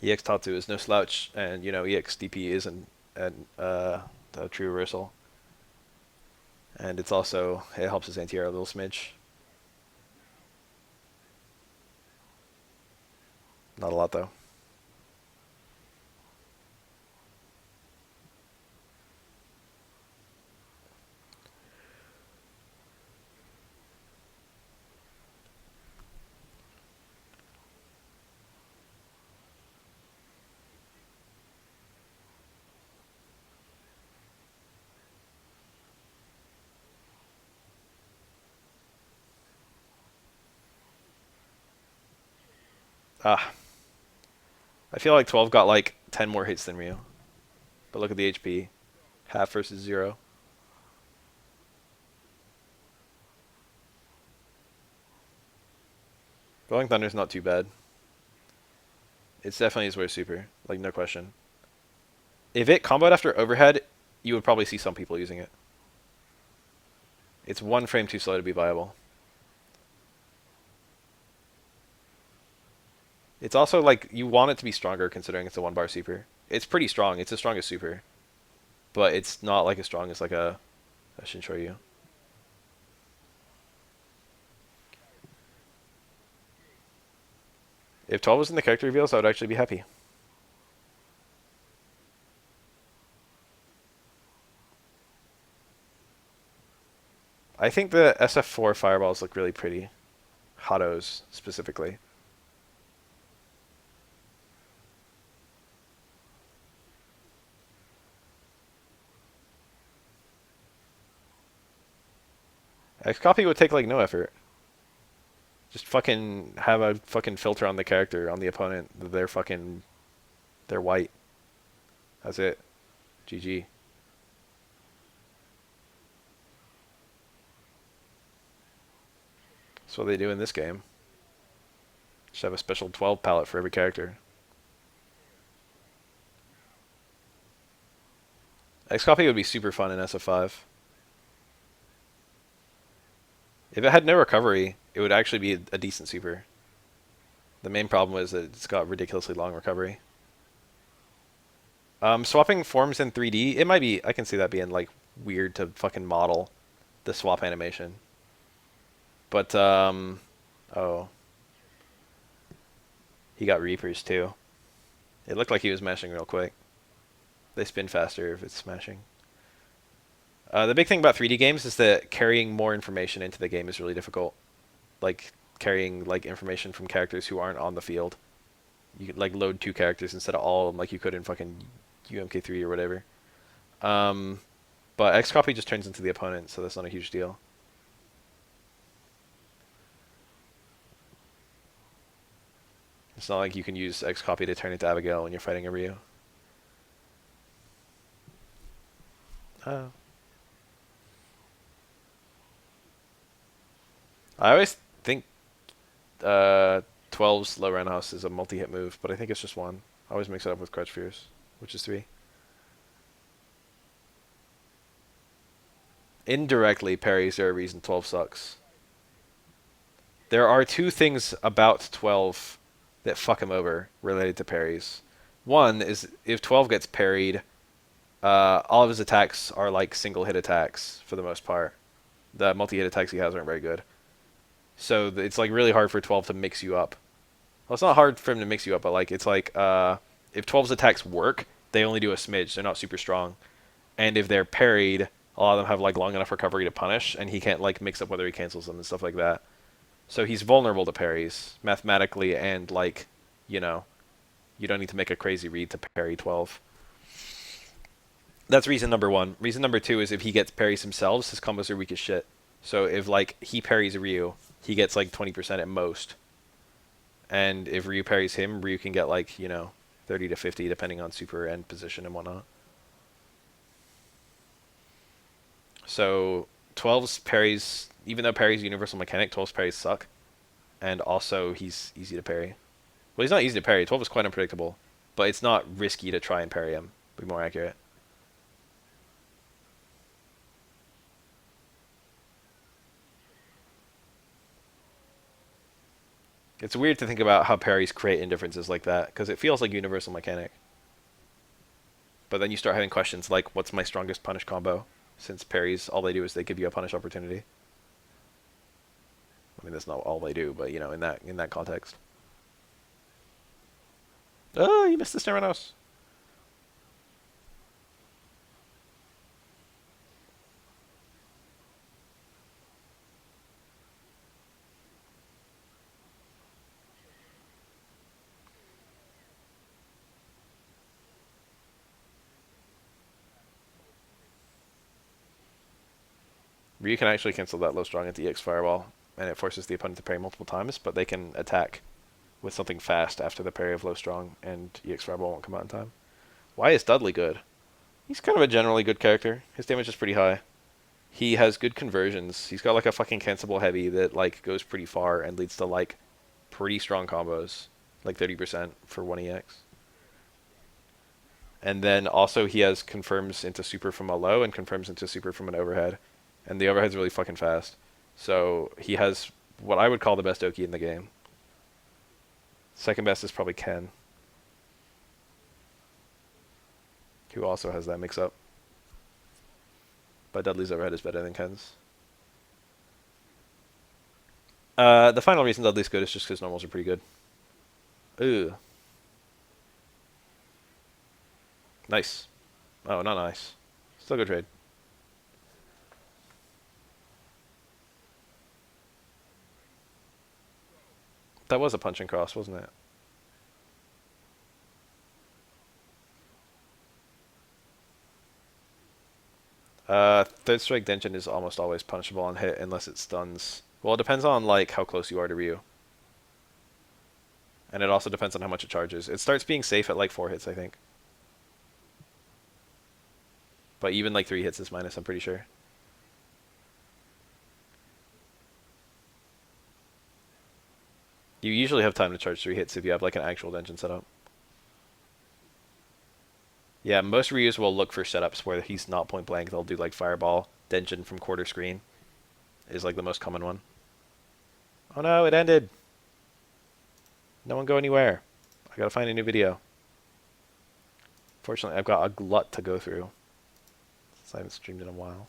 EX Tatsu is no slouch, and EX DP isn't a true reversal. And it helps his anti-air a little smidge. Not a lot though. Ah, I feel like 12 got like 10 more hits than Ryu. But look at the HP. Half versus 0. Rolling Thunder's not too bad. It's definitely his worst super. Like, no question. If it comboed after overhead, you would probably see some people using it. It's one frame too slow to be viable. It's also like, you want it to be stronger considering it's a 1 bar super. It's pretty strong. It's the strongest super. But it's not like as strong as like a Shinshoryu. If 12 was in the character reveals, I would actually be happy. I think the SF4 fireballs look really pretty. Hatos, specifically. X-Copy would take like no effort. Just fucking have a fucking filter on the character, on the opponent. They're white. That's it. GG. That's what they do in this game. Just have a special 12 palette for every character. X-Copy would be super fun in SF5. If it had no recovery, it would actually be a decent super. The main problem was that it's got ridiculously long recovery. Swapping forms in 3D, it might be, I can see that being like weird to fucking model the swap animation. But, oh. He got Reapers too. It looked like he was mashing real quick. They spin faster if it's smashing. The big thing about 3D games is that carrying more information into the game is really difficult. Like carrying like information from characters who aren't on the field. You could like load 2 characters instead of all of them like you could in fucking UMK3 or whatever. But X-Copy just turns into the opponent, so that's not a huge deal. It's not like you can use X-Copy to turn into Abigail when you're fighting a Ryu. Oh. I always think 12's low roundhouse is a multi-hit move, but I think it's just one. I always mix it up with Crouch Fierce, which is 3. Indirectly, parries are a reason 12 sucks. There are 2 things about 12 that fuck him over related to parries. One is if 12 gets parried, All of his attacks are like single hit attacks for the most part. The multi-hit attacks he has aren't very good. So it's like really hard for 12 to mix you up. Well, it's not hard for him to mix you up, but like it's like if 12's attacks work, they only do a smidge. They're not super strong. And if they're parried, a lot of them have like long enough recovery to punish, and he can't like mix up whether he cancels them and stuff like that. So he's vulnerable to parries mathematically, and like, you know, you don't need to make a crazy read to parry 12. That's reason number one. Reason number two is if he gets parries himself, his combos are weak as shit. So if like he parries Ryu, he gets like 20% at most. And if Ryu parries him, Ryu can get like, 30 to 50 depending on super end position and whatnot. So 12's parries, even though parry's universal mechanic, 12's parries suck. And also he's easy to parry. Well, he's not easy to parry. 12 is quite unpredictable. But it's not risky to try and parry him. Be more accurate. It's weird to think about how parries create indifferences like that, because it feels like universal mechanic. But then you start having questions like, what's my strongest punish combo? Since parries, all they do is they give you a punish opportunity. I mean, that's not all they do, but in that context. Oh, you missed the Sterenos. Ryu can actually cancel that low strong at the EX Fireball, and it forces the opponent to parry multiple times, but they can attack with something fast after the parry of low strong, and EX Fireball won't come out in time. Why is Dudley good? He's kind of a generally good character. His damage is pretty high. He has good conversions. He's got like a fucking cancelable heavy that like goes pretty far and leads to like pretty strong combos, like 30% for 1EX. And then also he has confirms into super from a low and confirms into super from an overhead. And the overhead's really fucking fast. So he has what I would call the best Oki in the game. Second best is probably Ken, who also has that mix up. But Dudley's overhead is better than Ken's. The final reason Dudley's good is just because normals are pretty good. Ooh. Nice. Oh, not nice. Still good trade. That was a punch and cross, wasn't it? Third strike Denshin is almost always punishable on hit unless it stuns. Well, it depends on like how close you are to Ryu. And it also depends on how much it charges. It starts being safe at like 4 hits, I think. But even like 3 hits is minus, I'm pretty sure. You usually have time to charge 3 hits if you have like an actual Denshin setup. Yeah, most Ryus will look for setups where he's not point blank. They'll do like Fireball, Denshin from quarter screen is like the most common one. Oh no, it ended. No one go anywhere. I gotta find a new video. Fortunately, I've got a glut to go through since I haven't streamed in a while.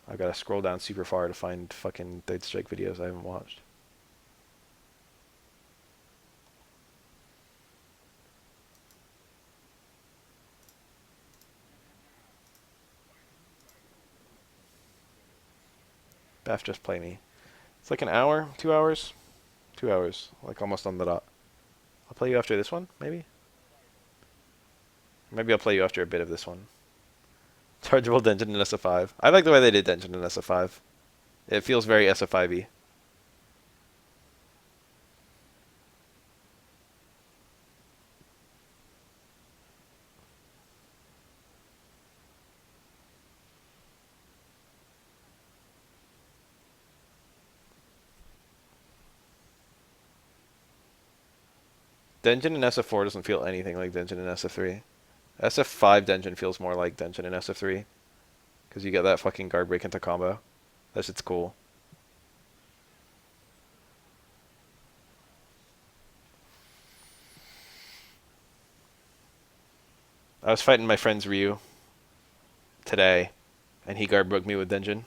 I've gotta scroll down super far to find fucking Third Strike videos I haven't watched. Beth, just play me. It's like an hour, 2 hours? 2 hours, like almost on the dot. I'll play you after this one, maybe? Maybe I'll play you after a bit of this one. Chargeable Dungeon in SF5. I like the way they did Dungeon in SF5. It feels very SF5y. Dungeon in SF4 doesn't feel anything like Dungeon in SF3. SF5 Dungeon feels more like Dungeon in SF3. Because you get that fucking guard break into combo. That shit's cool. I was fighting my friend's Ryu today, and he guard broke me with Denjin.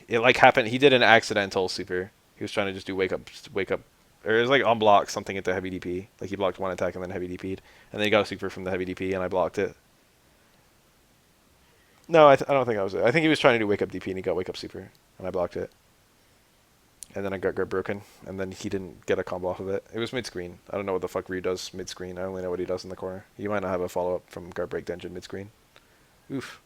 It like happened. He did an accidental super. He was trying to just do wake up, or it was like on block something into heavy DP. Like he blocked one attack and then heavy DP'd, and then he got a super from the heavy DP, and I blocked it. No, I don't think I was it. I think he was trying to do wake up DP, and he got wake up super, and I blocked it. And then I got guard broken, and then he didn't get a combo off of it. It was mid screen. I don't know what the fuck Ryu does mid screen. I only know what he does in the corner. He might not have a follow up from guard break Denjin mid screen. Oof.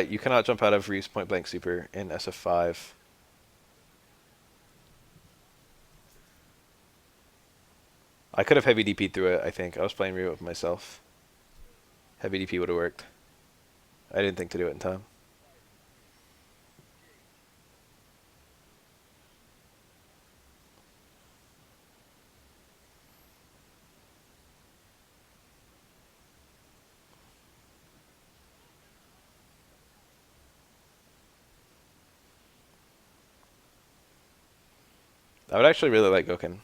You cannot jump out of Ryu's point blank super in SF5. I could have heavy DP'd through it, I think. I was playing Ryu with myself. Heavy DP would have worked. I didn't think to do it in time. I would actually really like Goken.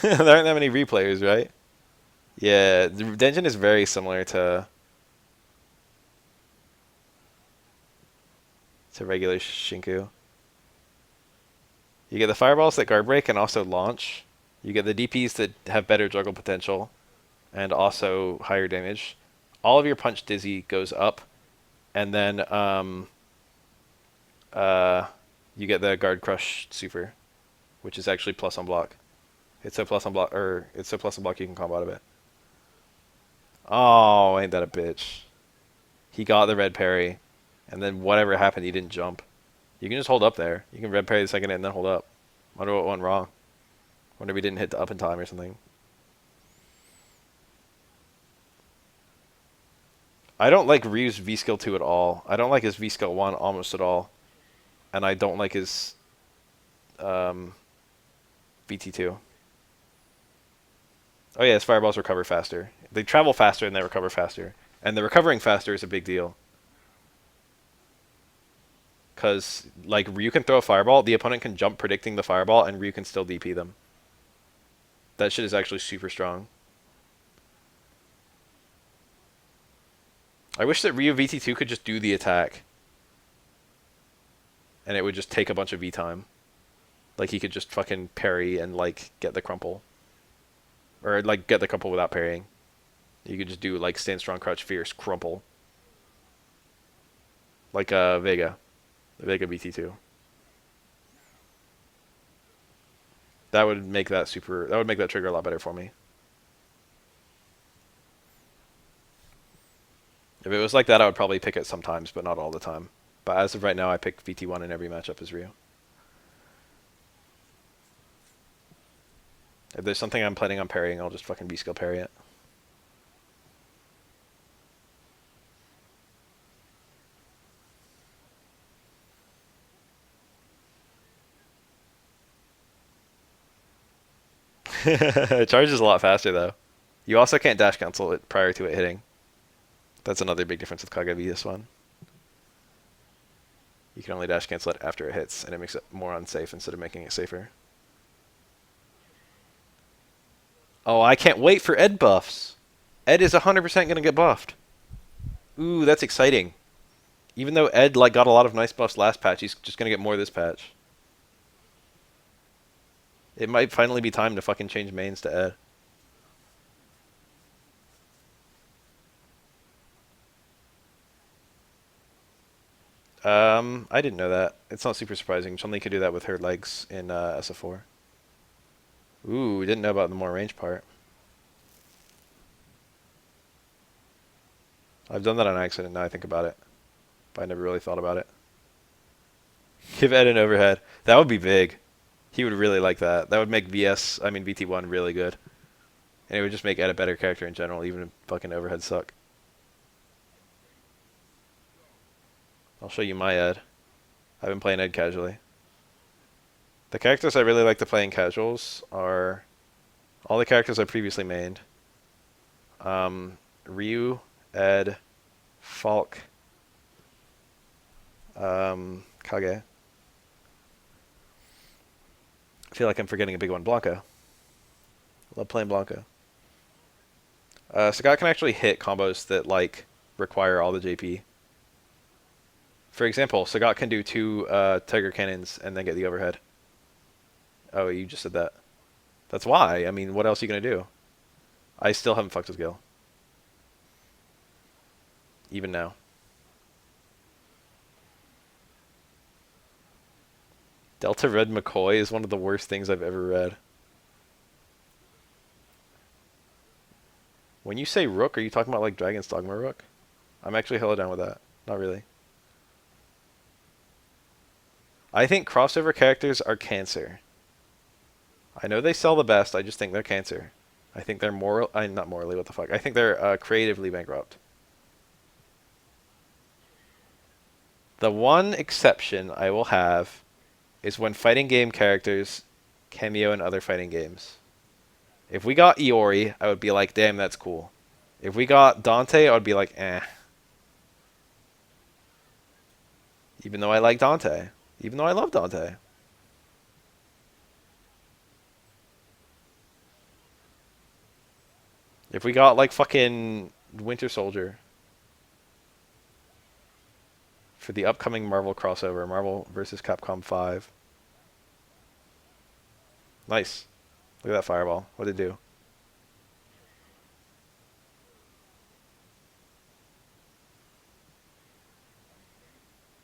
There aren't that many replayers, right? Yeah, the Denjin is very similar to regular Shinku. You get the fireballs that guard break and also launch. You get the DPs that have better juggle potential and also higher damage. All of your punch dizzy goes up, and then uh, you get the guard crush super, which is actually plus on block. It's a plus on block, or it's a plus on block you can combo out of it. Oh, ain't that a bitch? He got the red parry, and then whatever happened, he didn't jump. You can just hold up there. You can red parry the second hit and then hold up. Wonder what went wrong. Wonder if he didn't hit the up in time or something. I don't like Ryu's V skill 2 at all. I don't like his V skill 1 almost at all. And I don't like his um, VT2. Oh yeah, his fireballs recover faster. They travel faster and they recover faster. And the recovering faster is a big deal. Because, like, Ryu can throw a fireball, the opponent can jump predicting the fireball, and Ryu can still DP them. That shit is actually super strong. I wish that Ryu VT2 could just do the attack. And it would just take a bunch of V time. Like, he could just fucking parry and, like, get the crumple. Or, like, get the crumple without parrying. You could just do, like, stand strong, crouch, fierce, crumple. Like, Vega. The Vega VT2. That would make that super... That would make that trigger a lot better for me. If it was like that, I would probably pick it sometimes, but not all the time. But as of right now, I pick VT1 in every matchup as Ryu. If there's something I'm planning on parrying, I'll just fucking B-skill parry it. It charges a lot faster, though. You also can't dash cancel it prior to it hitting. That's another big difference with Kage this one. You can only dash cancel it after it hits, and it makes it more unsafe instead of making it safer. Oh, I can't wait for Ed buffs. Ed is 100% going to get buffed. Ooh, that's exciting. Even though Ed like got a lot of nice buffs last patch, he's just going to get more this patch. It might finally be time to fucking change mains to Ed. I didn't know that. It's not super surprising. Chun-Li could do that with her legs in SF4. Ooh, didn't know about the more range part. I've done that on accident now I think about it. But I never really thought about it. Give Ed an overhead. That would be big. He would really like that. That would make VT1 really good. And it would just make Ed a better character in general, even if fucking overheads suck. I'll show you my Ed. I've been playing Ed casually. The characters I really like to play in casuals are all the characters I previously mained. Ryu, Ed, Falk, Kage. I feel like I'm forgetting a big one. Blanca. Love playing Blanca. Sagat can actually hit combos that like require all the JP. For example, Sagat can do 2 Tiger Cannons and then get the overhead. Oh, you just said that. That's why. I mean, what else are you gonna do? I still haven't fucked with Gil. Even now. Delta Red McCoy is one of the worst things I've ever read. When you say Rook, are you talking about like Dragon's Dogma Rook? I'm actually hella down with that. Not really. I think crossover characters are cancer. I know they sell the best, I just think they're cancer. I think they're not morally, what the fuck. I think they're creatively bankrupt. The one exception I will have is when fighting game characters cameo in other fighting games. If we got Iori, I would be like, damn, that's cool. If we got Dante, I would be like, eh. Even though I like Dante. Even though I love Dante. If we got like fucking Winter Soldier for the upcoming Marvel crossover, Marvel vs. Capcom 5. Nice. Look at that fireball. What did it do?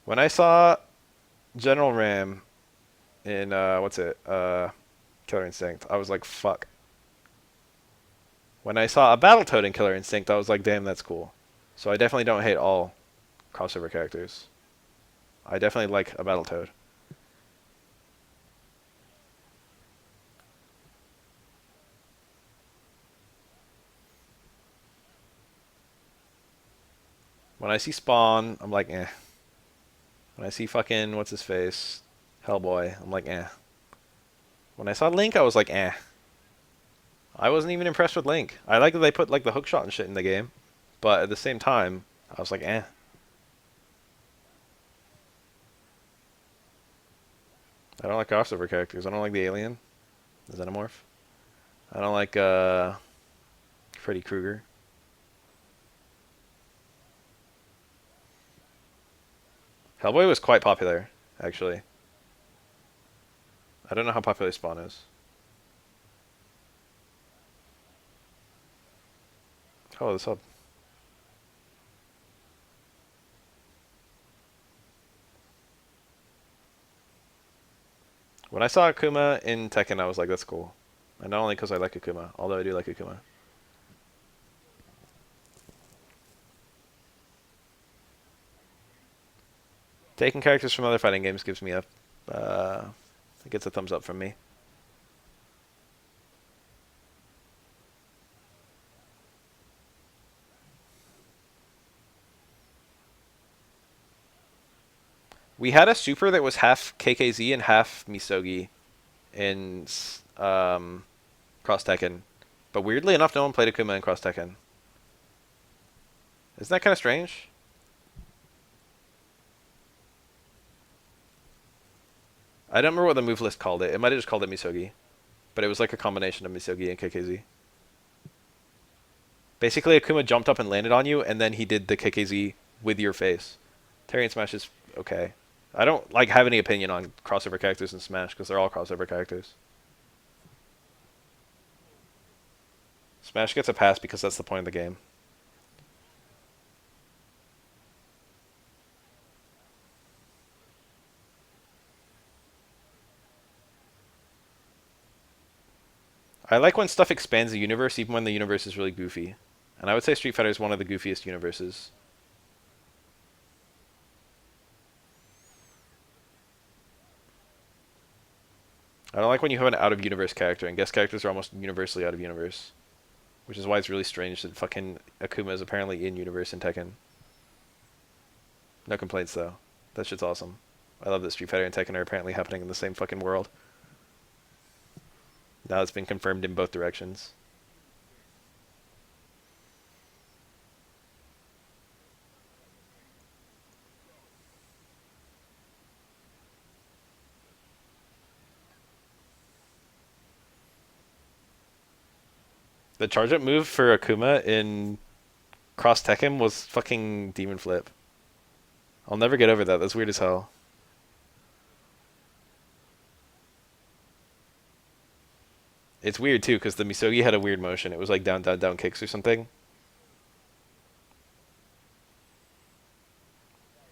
When I saw General Ram in Killer Instinct, I was like, fuck. When I saw a Battletoad in Killer Instinct, I was like, damn, that's cool. So I definitely don't hate all crossover characters. I definitely like a Battletoad. When I see Spawn, I'm like, eh. When I see fucking, what's his face? Hellboy, I'm like, eh. When I saw Link, I was like, eh. I wasn't even impressed with Link. I like that they put like the hookshot and shit in the game, but at the same time, I was like, eh. I don't like crossover characters. I don't like the alien, the xenomorph. I don't like Freddy Krueger. Hellboy was quite popular, actually. I don't know how popular Spawn is. Oh, the sub. When I saw Akuma in Tekken, I was like, that's cool. And not only because I like Akuma, although I do like Akuma. Taking characters from other fighting games gives me it gets a thumbs up from me. We had a super that was half KKZ and half Misogi in Cross Tekken. But weirdly enough, no one played Akuma in Cross Tekken. Isn't that kind of strange? I don't remember what the move list called it. It might have just called it Misogi. But it was like a combination of Misogi and KKZ. Basically, Akuma jumped up and landed on you, and then he did the KKZ with your face. Terry and Smash is okay. I don't like have any opinion on crossover characters in Smash because they're all crossover characters. Smash gets a pass because that's the point of the game. I like when stuff expands the universe even when the universe is really goofy. And I would say Street Fighter is one of the goofiest universes. I don't like when you have an out-of-universe character, and guest characters are almost universally out-of-universe. Which is why it's really strange that fucking Akuma is apparently in-universe in Tekken. No complaints, though. That shit's awesome. I love that Street Fighter and Tekken are apparently happening in the same fucking world. Now it's been confirmed in both directions. The charge up move for Akuma in Cross Tekken was fucking Demon Flip. I'll never get over that. That's weird as hell. It's weird too because the Misogi had a weird motion. It was like down, down, down kicks or something.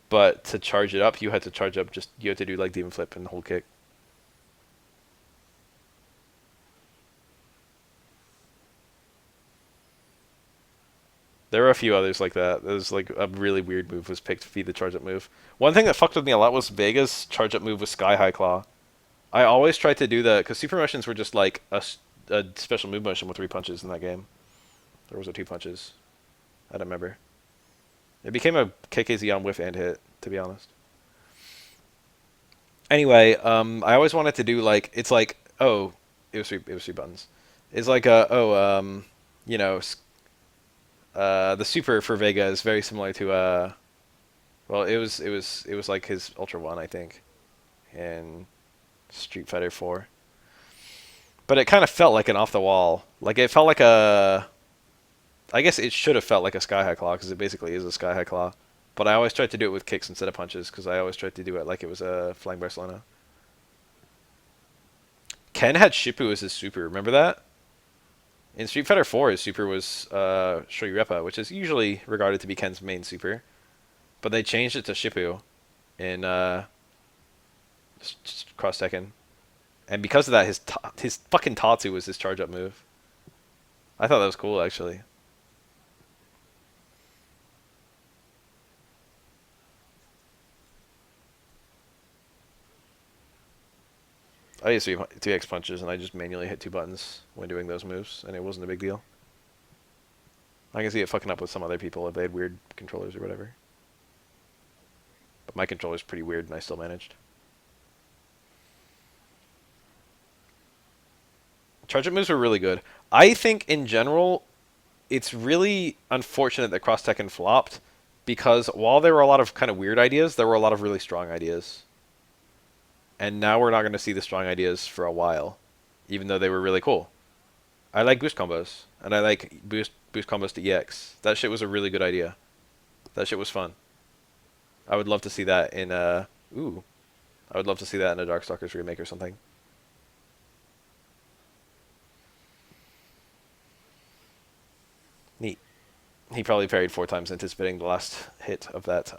But to charge it up, you had to charge up just you had to do like Demon Flip and hold kick. There were a few others like that. There was like a really weird move was picked to be the charge up move. One thing that fucked with me a lot was Vega's charge up move with Sky High Claw. I always tried to do that because super motions were just like a special move motion with 3 punches in that game. There was a 2 punches. I don't remember. It became a KKZ on whiff and hit, to be honest. Anyway, I always wanted to do like it's like oh, it was three buttons. It's like you know, the super for Vega is very similar to well, it was like his Ultra One, I think, in Street Fighter 4. But it kind of felt like an off the wall. Like it felt like a. I guess it should have felt like a Sky High Claw because it basically is a Sky High Claw. But I always tried to do it with kicks instead of punches because I always tried to do it like it was a Flying Barcelona. Ken had Shippu as his super. Remember that? In Street Fighter 4, his super was Shoryurepa, which is usually regarded to be Ken's main super. But they changed it to Shippu in Cross Tekken. And because of that, his fucking Tatsu was his charge up move. I thought that was cool, actually. I used to 2x punches, and I just manually hit 2 buttons when doing those moves, and it wasn't a big deal. I can see it fucking up with some other people if they had weird controllers or whatever. But my controller's pretty weird, and I still managed. Charge up moves were really good. I think, in general, it's really unfortunate that Cross Tekken flopped, because while there were a lot of kind of weird ideas, there were a lot of really strong ideas. And now we're not going to see the strong ideas for a while, even though they were really cool. I like boost combos, and I like boost combos to EX. That shit was a really good idea. That shit was fun. I would love to see that in ooh, I would love to see that in a Darkstalkers remake or something. Neat. He probably parried 4 times, anticipating the last hit of that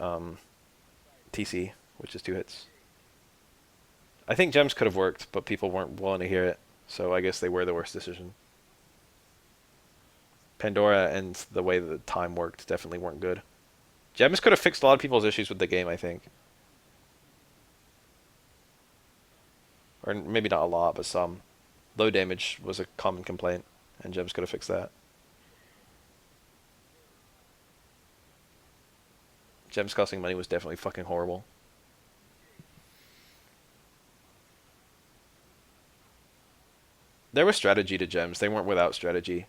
TC, which is 2 hits. I think gems could have worked, but people weren't willing to hear it, so I guess they were the worst decision. Pandora and the way the time worked definitely weren't good. Gems could have fixed a lot of people's issues with the game, I think. Or maybe not a lot, but some. Low damage was a common complaint, and gems could have fixed that. Gems costing money was definitely fucking horrible. There was strategy to gems. They weren't without strategy.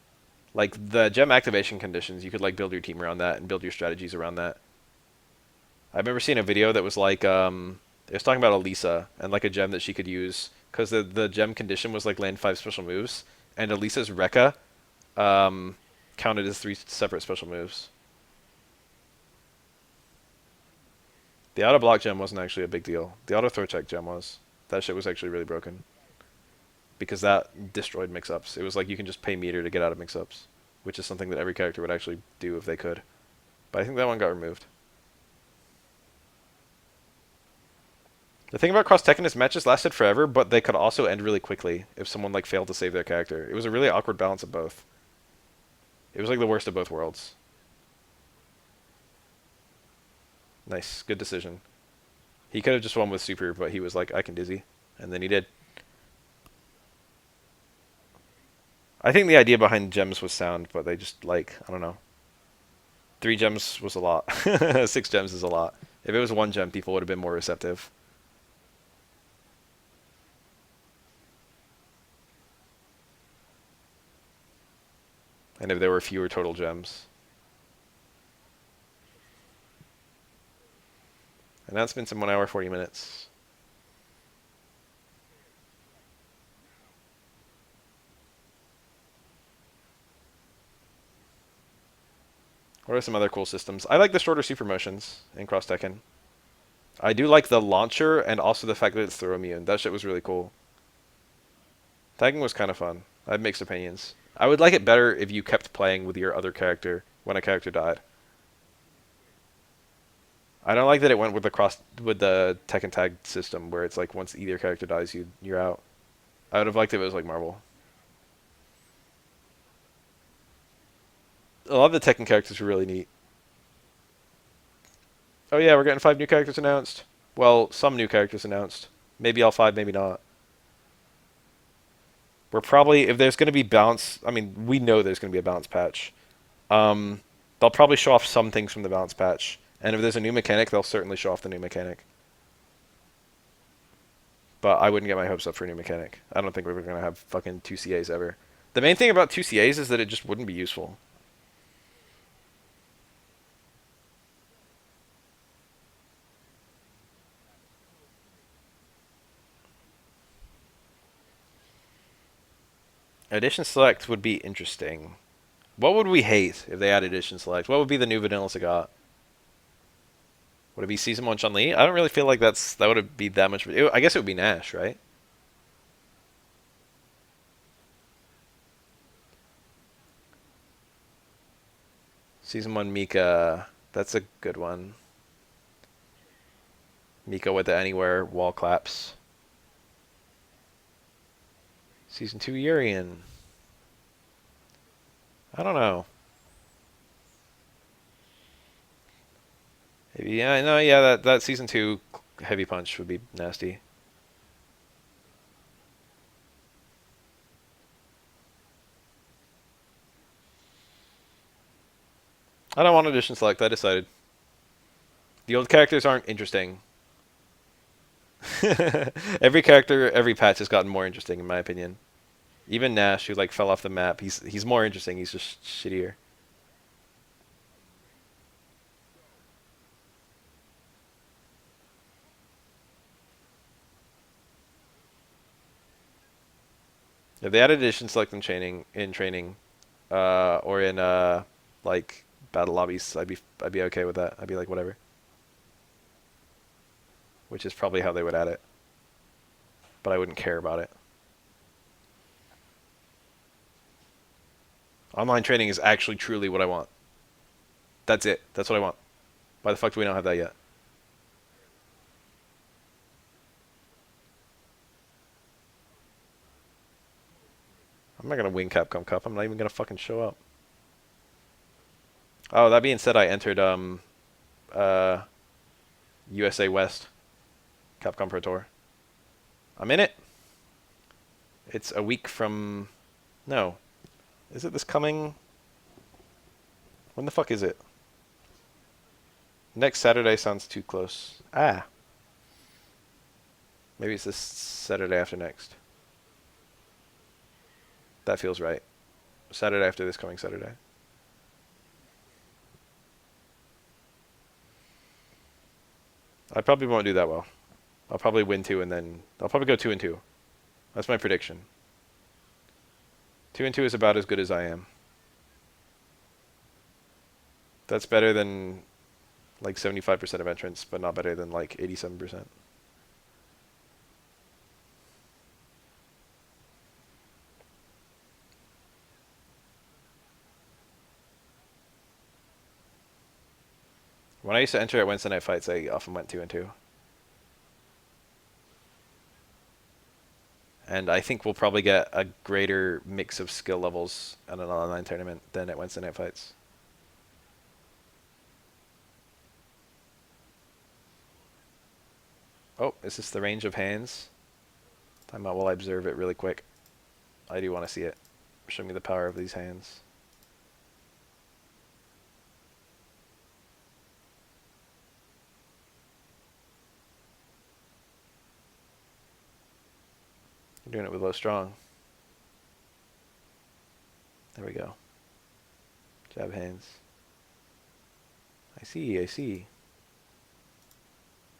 Like the gem activation conditions, you could like build your team around that and build your strategies around that. I remember seeing a video that was like it was talking about Elisa and like a gem that she could use because the gem condition was like land 5 special moves, and Elisa's Rekka counted as 3 separate special moves. The auto block gem wasn't actually a big deal. The auto throw check gem was. That shit was actually really broken because that destroyed mix-ups. It was like you can just pay meter to get out of mix-ups, which is something that every character would actually do if they could. But I think that one got removed. The thing about Cross Tekken is matches lasted forever, but they could also end really quickly if someone like failed to save their character. It was a really awkward balance of both. It was like the worst of both worlds. Nice, good decision. He could have just won with super, but he was like, I can dizzy, and then he did. I think the idea behind gems was sound, but they just like, I don't know. 3 gems was a lot. 6 gems is a lot. If it was 1 gem, people would have been more receptive. And if there were fewer total gems. Announcements in 1 hour 40 minutes. What are some other cool systems? I like the shorter super motions in Cross Tekken. I do like the launcher and also the fact that it's throw immune. That shit was really cool. Tagging was kind of fun. I have mixed opinions. I would like it better if you kept playing with your other character when a character died. I don't like that it went with the Tekken tag system where it's like once either character dies, you're out. I would have liked it if it was like Marvel. A lot of the Tekken characters were really neat. Oh yeah, we're getting 5 new characters announced. Well, some new characters announced. Maybe all 5, maybe not. We're probably if there's going to be balance. I mean, we know there's going to be a balance patch. Um, they'll probably show off some things from the balance patch, and if there's a new mechanic, they'll certainly show off the new mechanic. But I wouldn't get my hopes up for a new mechanic. I don't think we're going to have fucking 2CAs ever. The main thing about 2CAs is that it just wouldn't be useful. Edition Select would be interesting. What would we hate if they added Edition Select? What would be the new Vanilla Sagat? Would it be Season 1 Chun-Li? I don't really feel like that would be that much. I guess it would be Nash, right? Season 1 Mika. That's a good one. Mika with the Anywhere wall claps. Season 2 Urian. I don't know. Maybe, yeah, no, yeah, that Season 2 Heavy Punch would be nasty. I don't want Edition Select, I decided. The old characters aren't interesting. Every character, every patch has gotten more interesting, in my opinion. Even Nash, who like fell off the map, he's more interesting. He's just shittier. If they added Edition Select in training, or in like battle lobbies, I'd be okay with that. I'd be like whatever. Which is probably how they would add it, but I wouldn't care about it. Online training is actually truly what I want. That's it. That's what I want. Why the fuck do we not have that yet? I'm not gonna win Capcom Cup. I'm not even gonna fucking show up. Oh, that being said, I entered uh USA West Capcom Pro Tour. I'm in it. It's a week from no. Is it this coming? When the fuck is it? Next Saturday sounds too close. Ah, maybe it's this Saturday after next. That feels right. Saturday after this coming Saturday. I probably won't do that well. I'll probably win 2 and then I'll probably go 2-2. That's my prediction. 2-2 is about as good as I am. That's better than like 75% of entrants, but not better than like 87%. When I used to enter at Wednesday night fights, I often went 2-2. And I think we'll probably get a greater mix of skill levels at an online tournament than at Wednesday night fights. Oh, is this the range of hands? Time out while I observe it really quick. I do want to see it. Show me the power of these hands. You're doing it with low strong. There we go. Jab hands. I see, I see.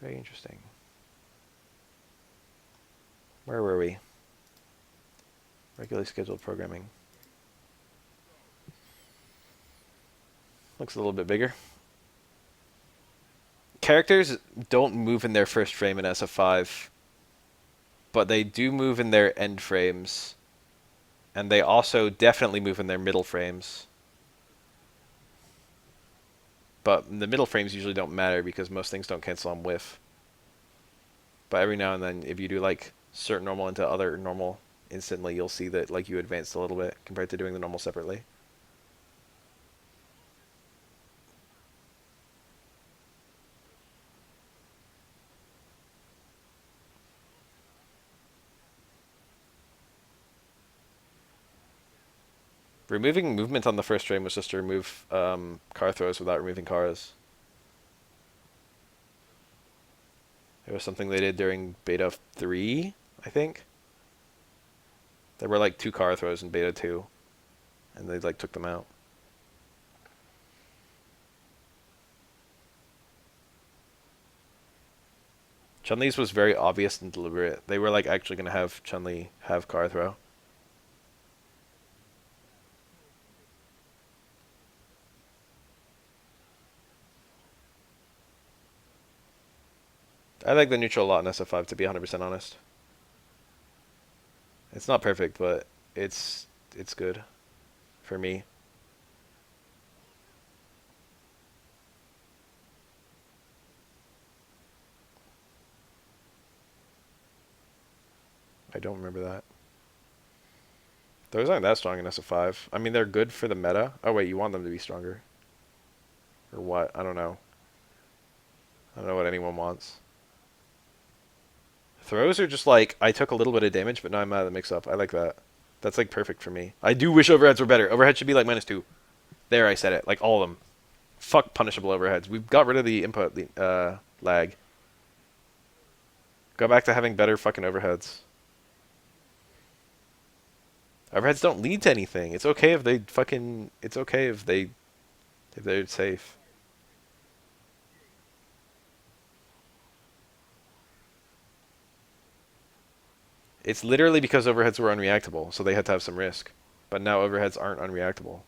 Very interesting. Where were we? Regularly scheduled programming. Looks a little bit bigger. Characters don't move in their first frame in SF5, but they do move in their end frames, and they also definitely move in their middle frames. But the middle frames usually don't matter because most things don't cancel on whiff. But every now and then, if you do like certain normal into other normal instantly, you'll see that like you advanced a little bit compared to doing the normal separately. Removing movement on the first frame was just to remove car throws without removing cars. It was something they did during beta 3, I think. There were like 2 car throws in beta 2, and they like took them out. Chun-Li's was very obvious and deliberate. They were like actually going to have Chun-Li have car throw. I like the neutral a lot in SF5, to be 100% honest. It's not perfect, but it's good for me. I don't remember that. Those aren't that strong in SF5. I mean, they're good for the meta. Oh wait, you want them to be stronger. Or what? I don't know. I don't know what anyone wants. Throws are just like, I took a little bit of damage, but now I'm out of the mix-up. I like that. That's like perfect for me. I do wish overheads were better. Overhead should be like -2. There, I said it. Like all of them. Fuck punishable overheads. We've got rid of the input lag. Go back to having better fucking overheads. Overheads don't lead to anything. It's okay if they fucking... It's okay if they're safe. It's literally because overheads were unreactable, so they had to have some risk. But now overheads aren't unreactable.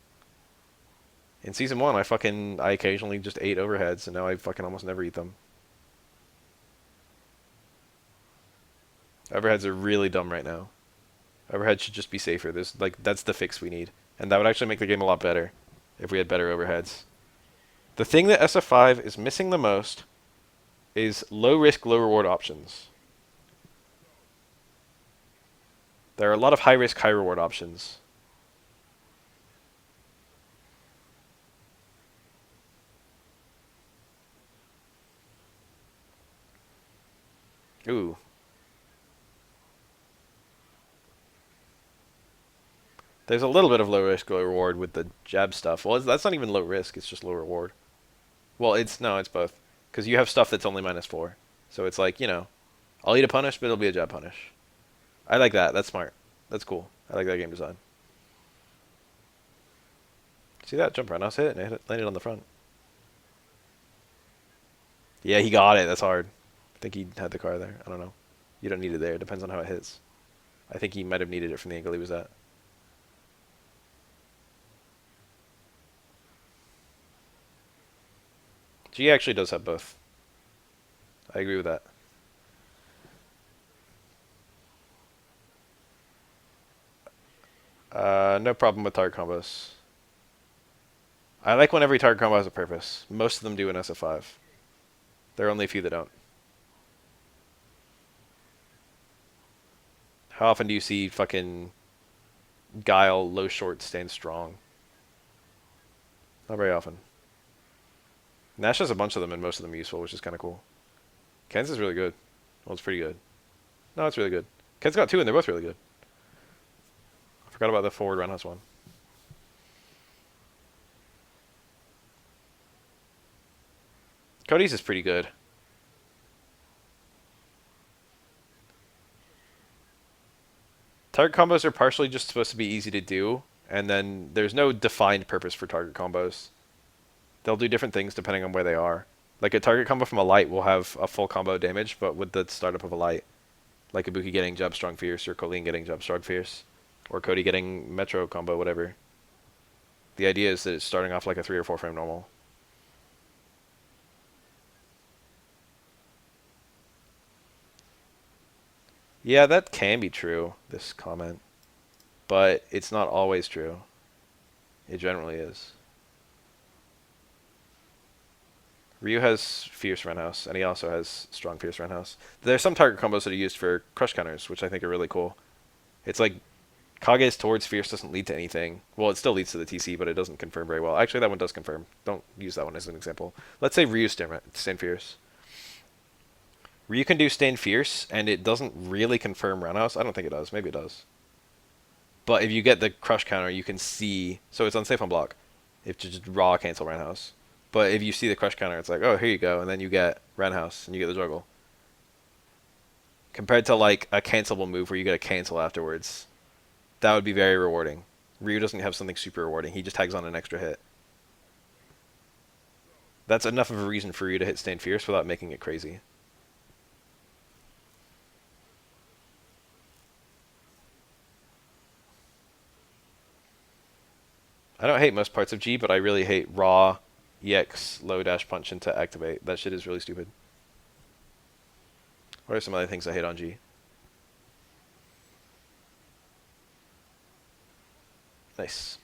In Season 1, I occasionally just ate overheads, and now I fucking almost never eat them. Overheads are really dumb right now. Overheads should just be safer. That's the fix we need. And that would actually make the game a lot better if we had better overheads. The thing that SF5 is missing the most is low risk, low reward options. There are a lot of high risk, high reward options. Ooh. There's a little bit of low risk, low reward with the jab stuff. Well, that's not even low risk, it's just low reward. Well, it's both. Because you have stuff that's only -4. So it's like, I'll eat a punish, but it'll be a jab punish. I like that. That's smart. That's cool. I like that game design. See that jump around? I was hit and it landed on the front. Yeah, he got it. That's hard. I think he had the car there. I don't know. You don't need it there. It depends on how it hits. I think he might have needed it from the angle he was at. G actually does have both. I agree with that. No problem with target combos. I like when every target combo has a purpose. Most of them do in SF5. There are only a few that don't. How often do you see fucking Guile low short stand strong? Not very often. Nash has a bunch of them and most of them are useful, which is kind of cool. Ken's is really good. Well, it's pretty good. No, it's really good. Ken's got 2 and they're both really good. I forgot about the forward roundhouse one. Cody's is pretty good. Target combos are partially just supposed to be easy to do, and then there's no defined purpose for target combos. They'll do different things depending on where they are. Like a target combo from a light will have a full combo damage, but with the startup of a light. Like Ibuki getting jab strong fierce, or Colleen getting jab strong fierce, or Cody getting metro combo, whatever. The idea is that it's starting off like a 3 or 4 frame normal. Yeah, that can be true, this comment. But it's not always true. It generally is. Ryu has Fierce Roundhouse, and he also has Strong Fierce Roundhouse. There's some target combos that are used for crush counters, which I think are really cool. It's like Kage's towards Fierce doesn't lead to anything. Well, it still leads to the TC, but it doesn't confirm very well. Actually, that one does confirm. Don't use that one as an example. Let's say Ryu Stand Fierce. Ryu can do Stand Fierce, and it doesn't really confirm Roundhouse. I don't think it does. Maybe it does. But if you get the crush counter, you can see. So it's unsafe on block. If you just raw cancel Roundhouse. But if you see the crush counter, it's like, oh, here you go, and then you get Roundhouse, and you get the juggle. Compared to like a cancelable move where you get a cancel afterwards, that would be very rewarding. Ryu doesn't have something super rewarding. He just tags on an extra hit. That's enough of a reason for you to hit Stand Fierce without making it crazy. I don't hate most parts of G, but I really hate raw EX low dash punch into activate. That shit is really stupid. What are some other things I hate on G? Nice.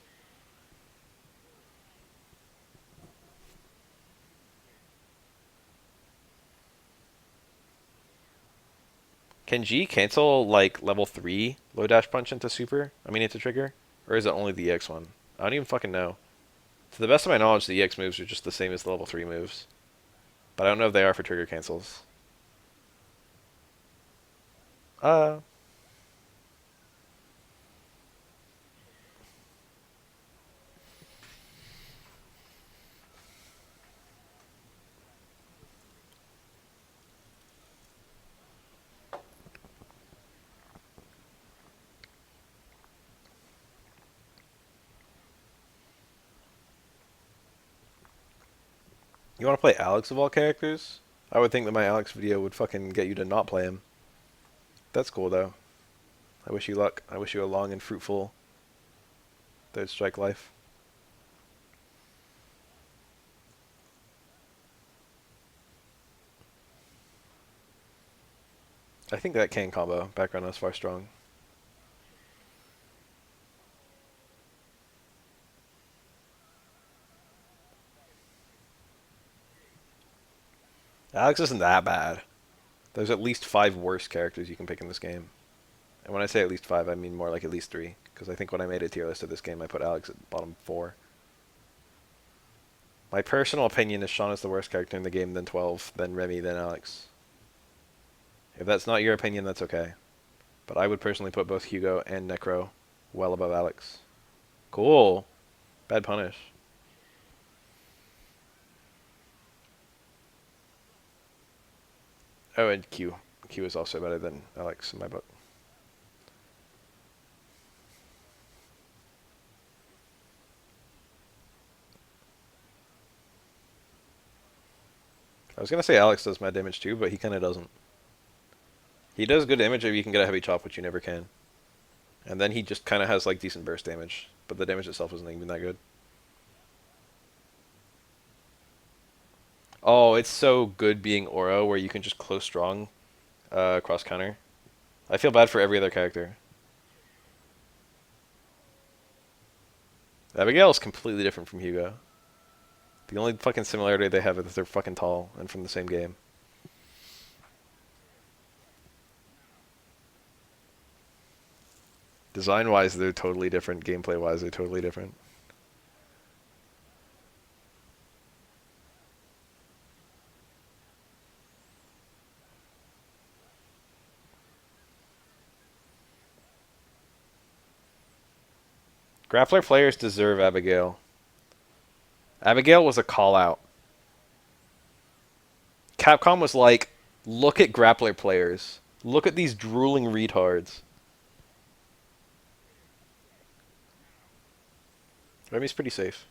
Can G cancel like level 3 low dash punch into super? I mean into trigger? Or is it only the EX one? I don't even fucking know. To the best of my knowledge, the EX moves are just the same as the level 3 moves. But I don't know if they are for trigger cancels. Uh, you want to play Alex of all characters? I would think that my Alex video would fucking get you to not play him. That's cool though. I wish you luck. I wish you a long and fruitful Third Strike life. I think that can combo. Background is far strong. Alex isn't that bad. There's at least 5 worse characters you can pick in this game. And when I say at least 5, I mean more like at least 3. Because I think when I made a tier list of this game, I put Alex at bottom 4. My personal opinion is Sean is the worst character in the game, then 12, then Remy, then Alex. If that's not your opinion, that's okay. But I would personally put both Hugo and Necro well above Alex. Cool. Bad punish. Oh, and Q. Q is also better than Alex in my book. I was going to say Alex does mad damage too, but he kind of doesn't. He does good damage if you can get a heavy chop, which you never can. And then he just kind of has like decent burst damage, but the damage itself isn't even that good. Oh, it's so good being Oro, where you can just close strong cross counter. I feel bad for every other character. Abigail is completely different from Hugo. The only fucking similarity they have is they're fucking tall and from the same game. Design-wise, they're totally different. Gameplay-wise, they're totally different. Grappler players deserve Abigail. Abigail was a call-out. Capcom was like, look at grappler players. Look at these drooling retards. Remy's pretty safe.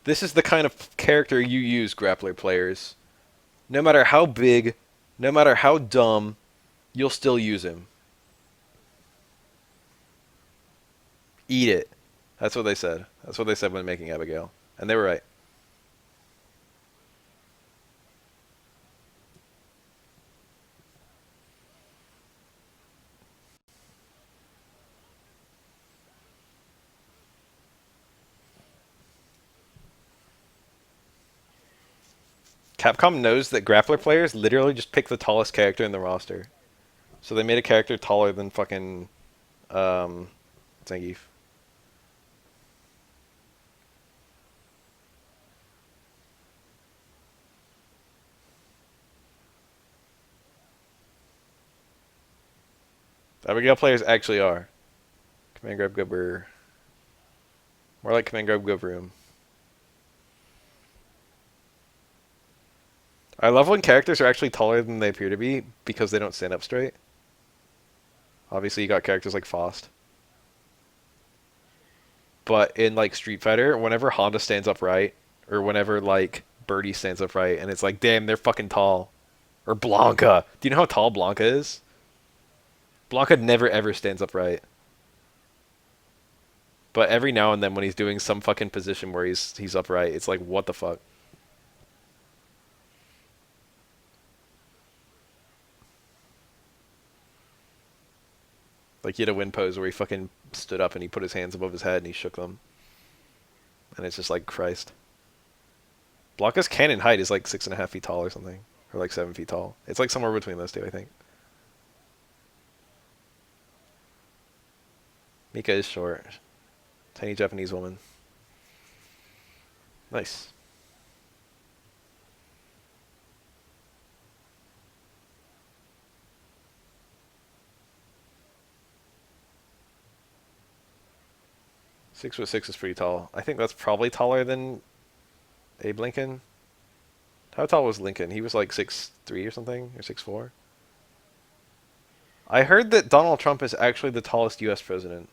This is the kind of character you use, grappler players. No matter how big, no matter how dumb, you'll still use him. Eat it. That's what they said. That's what they said when making Abigail. And they were right. Capcom knows that grappler players literally just pick the tallest character in the roster. So they made a character taller than fucking um Zangief. Abigail players actually are. Command grab gubber. More like command grab gub room. I love when characters are actually taller than they appear to be because they don't stand up straight. Obviously, you got characters like Faust. But in like Street Fighter, whenever Honda stands upright, or whenever like Birdie stands upright, and it's like, damn, they're fucking tall. Or Blanca. Do you know how tall Blanca is? Blanca never ever stands upright. But every now and then when he's doing some fucking position where he's upright, it's like, what the fuck? Like he had a wind pose where he fucking stood up and he put his hands above his head and he shook them. And it's just like, Christ. Blanca's canon height is like 6.5 feet tall or something. Or like 7 feet tall. It's like somewhere between those two, I think. Mika is short. Tiny Japanese woman. Nice. 6'6" is pretty tall. I think that's probably taller than Abe Lincoln. How tall was Lincoln? He was like 6'3" or something, or 6'4". I heard that Donald Trump is actually the tallest U.S. president.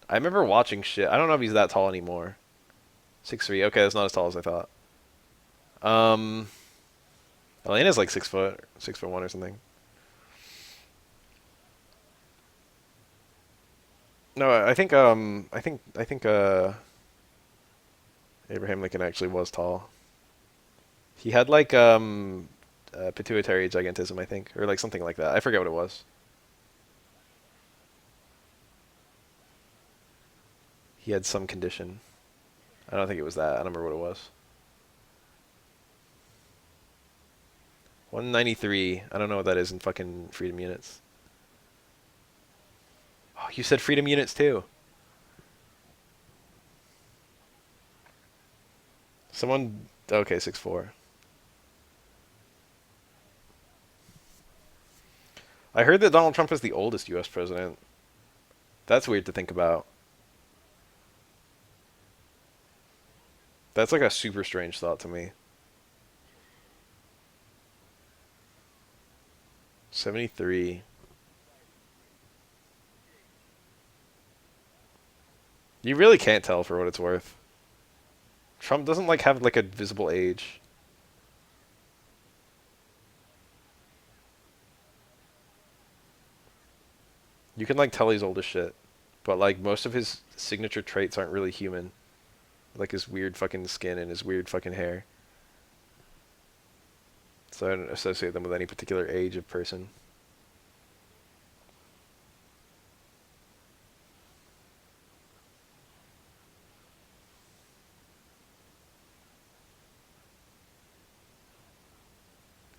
I remember watching shit. I don't know if he's that tall anymore. 6'3". Okay, that's not as tall as I thought. Um, Elena's like 6 foot, 6'1" or something. No, I think Abraham Lincoln actually was tall. He had like pituitary gigantism, I think, or like something like that. I forget what it was. He had some condition. I don't think it was that. I don't remember what it was. 193. I don't know what that is in fucking freedom units. Oh, you said freedom units too. Someone. Okay, 6'4". I heard that Donald Trump is the oldest U.S. president. That's weird to think about. That's like a super strange thought to me. 73. You really can't tell for what it's worth. Trump doesn't like have like a visible age. You can like tell he's old as shit, but like most of his signature traits aren't really human. Like his weird fucking skin and his weird fucking hair. So I don't associate them with any particular age of person.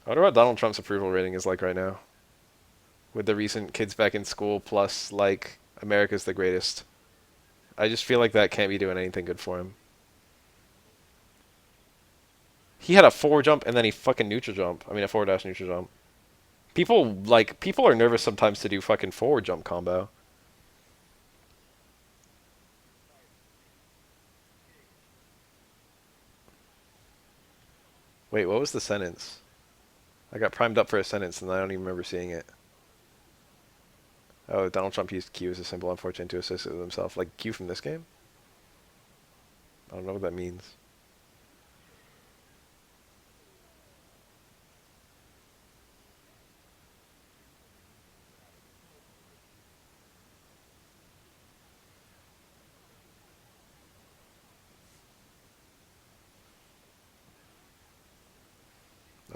I wonder what Donald Trump's approval rating is like right now. With the recent kids back in school plus like America's the greatest. I just feel like that can't be doing anything good for him. He had a forward jump and then he fucking neutral jump. I mean a forward dash neutral jump. People are nervous sometimes to do fucking forward jump combo. Wait, what was the sentence? I got primed up for a sentence and I don't even remember seeing it. Oh, Donald Trump used Q as a symbol, unfortunate to associate with himself. Like Q from this game? I don't know what that means.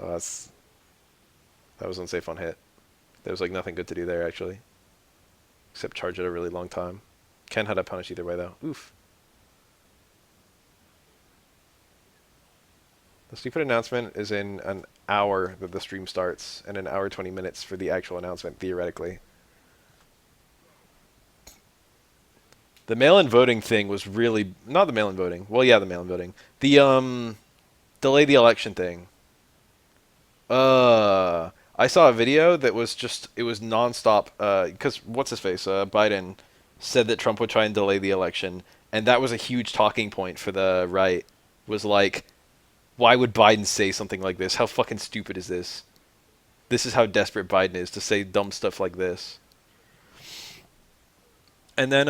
Oh, that was unsafe on hit. There was like nothing good to do there actually, except charge it a really long time. Ken had a punish either way though. Oof. The stupid announcement is in an hour that the stream starts, and an hour 20 minutes for the actual announcement theoretically. The mail-in voting thing was really not the mail-in voting. Well, yeah, the mail-in voting. The delay the election thing. I saw a video that was just it was nonstop. Because what's his face? Biden said that Trump would try and delay the election, and that was a huge talking point for the right. Was like, why would Biden say something like this? How fucking stupid is this? This is how desperate Biden is to say dumb stuff like this. And then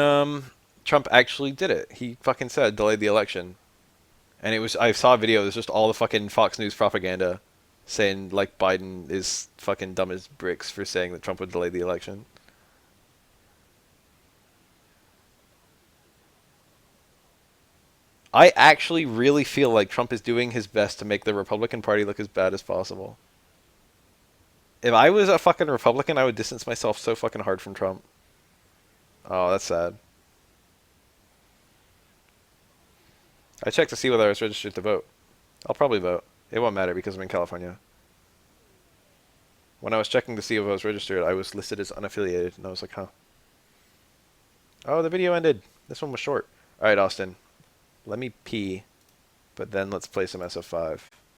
Trump actually did it. He fucking said delay the election. And it was I saw a video, it was just all the fucking Fox News propaganda saying like Biden is fucking dumb as bricks for saying that Trump would delay the election. I actually really feel like Trump is doing his best to make the Republican Party look as bad as possible. If I was a fucking Republican, I would distance myself so fucking hard from Trump. Oh, that's sad. I checked to see whether I was registered to vote. I'll probably vote. It won't matter because I'm in California. When I was checking to see if I was registered, I was listed as unaffiliated, and I was like, huh. Oh, the video ended. This one was short. Alright, Austin. Let me pee, but then let's play some SF5.